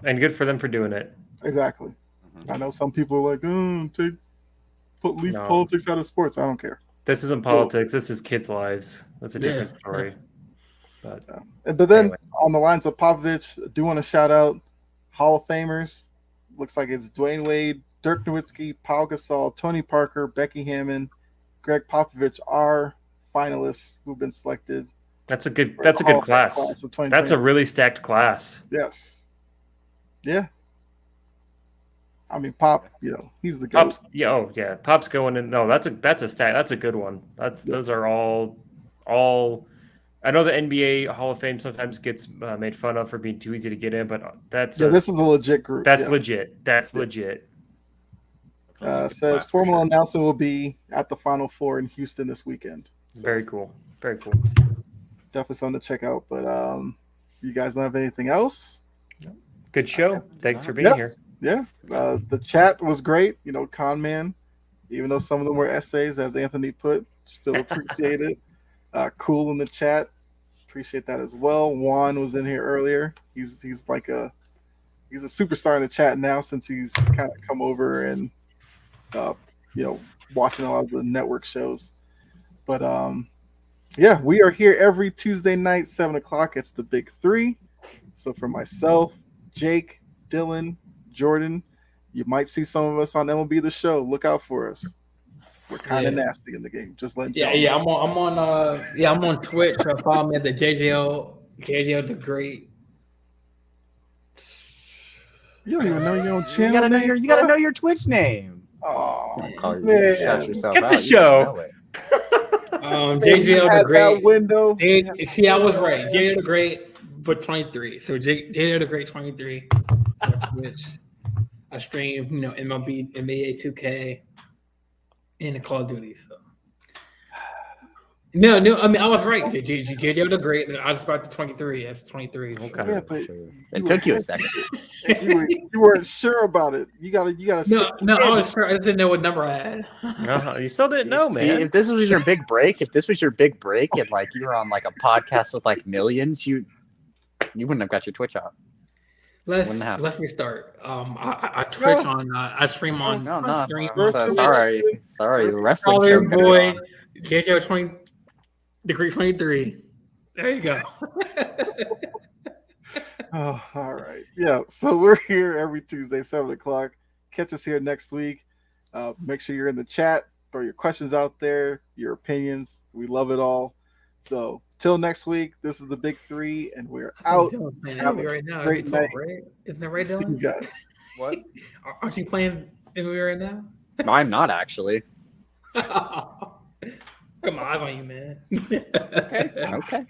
and good for them for doing it.
Exactly. Mm-hmm. I know some people are like, leave politics out of sports. I don't care.
This isn't politics. This is kids' lives. That's a different story. But
then anyway. On the lines of Popovich, I do want to shout out Hall of Famers. Looks like it's Dwayne Wade, Dirk Nowitzki, Pau Gasol, Tony Parker, Becky Hammond, Greg Popovich are finalists who've been selected.
That's a good class. That's a really stacked class.
Yes. Yeah. I mean, Pop, he's the
Pop's, Pop's going in. No, that's a stack. That's a good one. Those are all. I know the NBA Hall of Fame sometimes gets made fun of for being too easy to get in, but this is a legit group. That's legit. That's legit.
Says formal announcement will be at the Final Four in Houston this weekend.
So, very cool. Very cool.
Definitely something to check out. But you guys don't have anything else?
Good show. Thanks for being here.
Yeah. The chat was great. Con Man, even though some of them were essays, as Anthony put, still appreciate it. Cool in the chat. Appreciate that as well. Juan was in here earlier. He's a superstar in the chat now since he's kind of come over and watching a lot of the network shows. But we are here every Tuesday night, 7:00. It's the Big Three. So for myself, Jake, Dylan, Jordan, you might see some of us on MLB The Show. Look out for us. We're kind of nasty in the game. Just letting you know.
I'm on Twitch. Follow me at the JJO the Great.
You don't even know your own channel.
You gotta know your Twitch name.
Oh
man!
Get the show.
JJO the Great.
Window.
See, I was right. JJO the Great, but 23. So JJO the Great 23 on Twitch. I stream, MLB, NBA 2K. In the Call of Duty, so no. I mean, I was right. JJ the Great. I was about to 23. That's 23.
Okay.
Yeah, but
it took you a second.
you weren't sure about it. You gotta.
No, I was sure. I just didn't know what number I had.
You still didn't know, man.
See, if this was your big break, and like you were on like a podcast with like millions, you wouldn't have got your Twitch out.
Let's restart. I Twitch on. I stream on.
Sorry. Wrestling
show. Boy, JJ 20 degree 23. There you go.
Oh, all right. Yeah. So we're here every Tuesday, 7:00. Catch us here next week. Make sure you're in the chat. Throw your questions out there. Your opinions. We love it all. So. Till next week, this is the Big Three, and we're out.
Have a right now. Great night. Right? Isn't that right, Dylan?
See you guys.
What?
Aren't you playing NBA right now?
No, I'm not actually.
Come on, I want you, man.
Okay.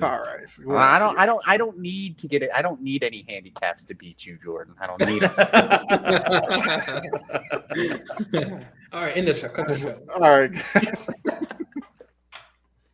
All right.
Well, I don't need to get it. I don't need any handicaps to beat you, Jordan. I don't need it.
All right, end the show. Cut the show.
All right, guys.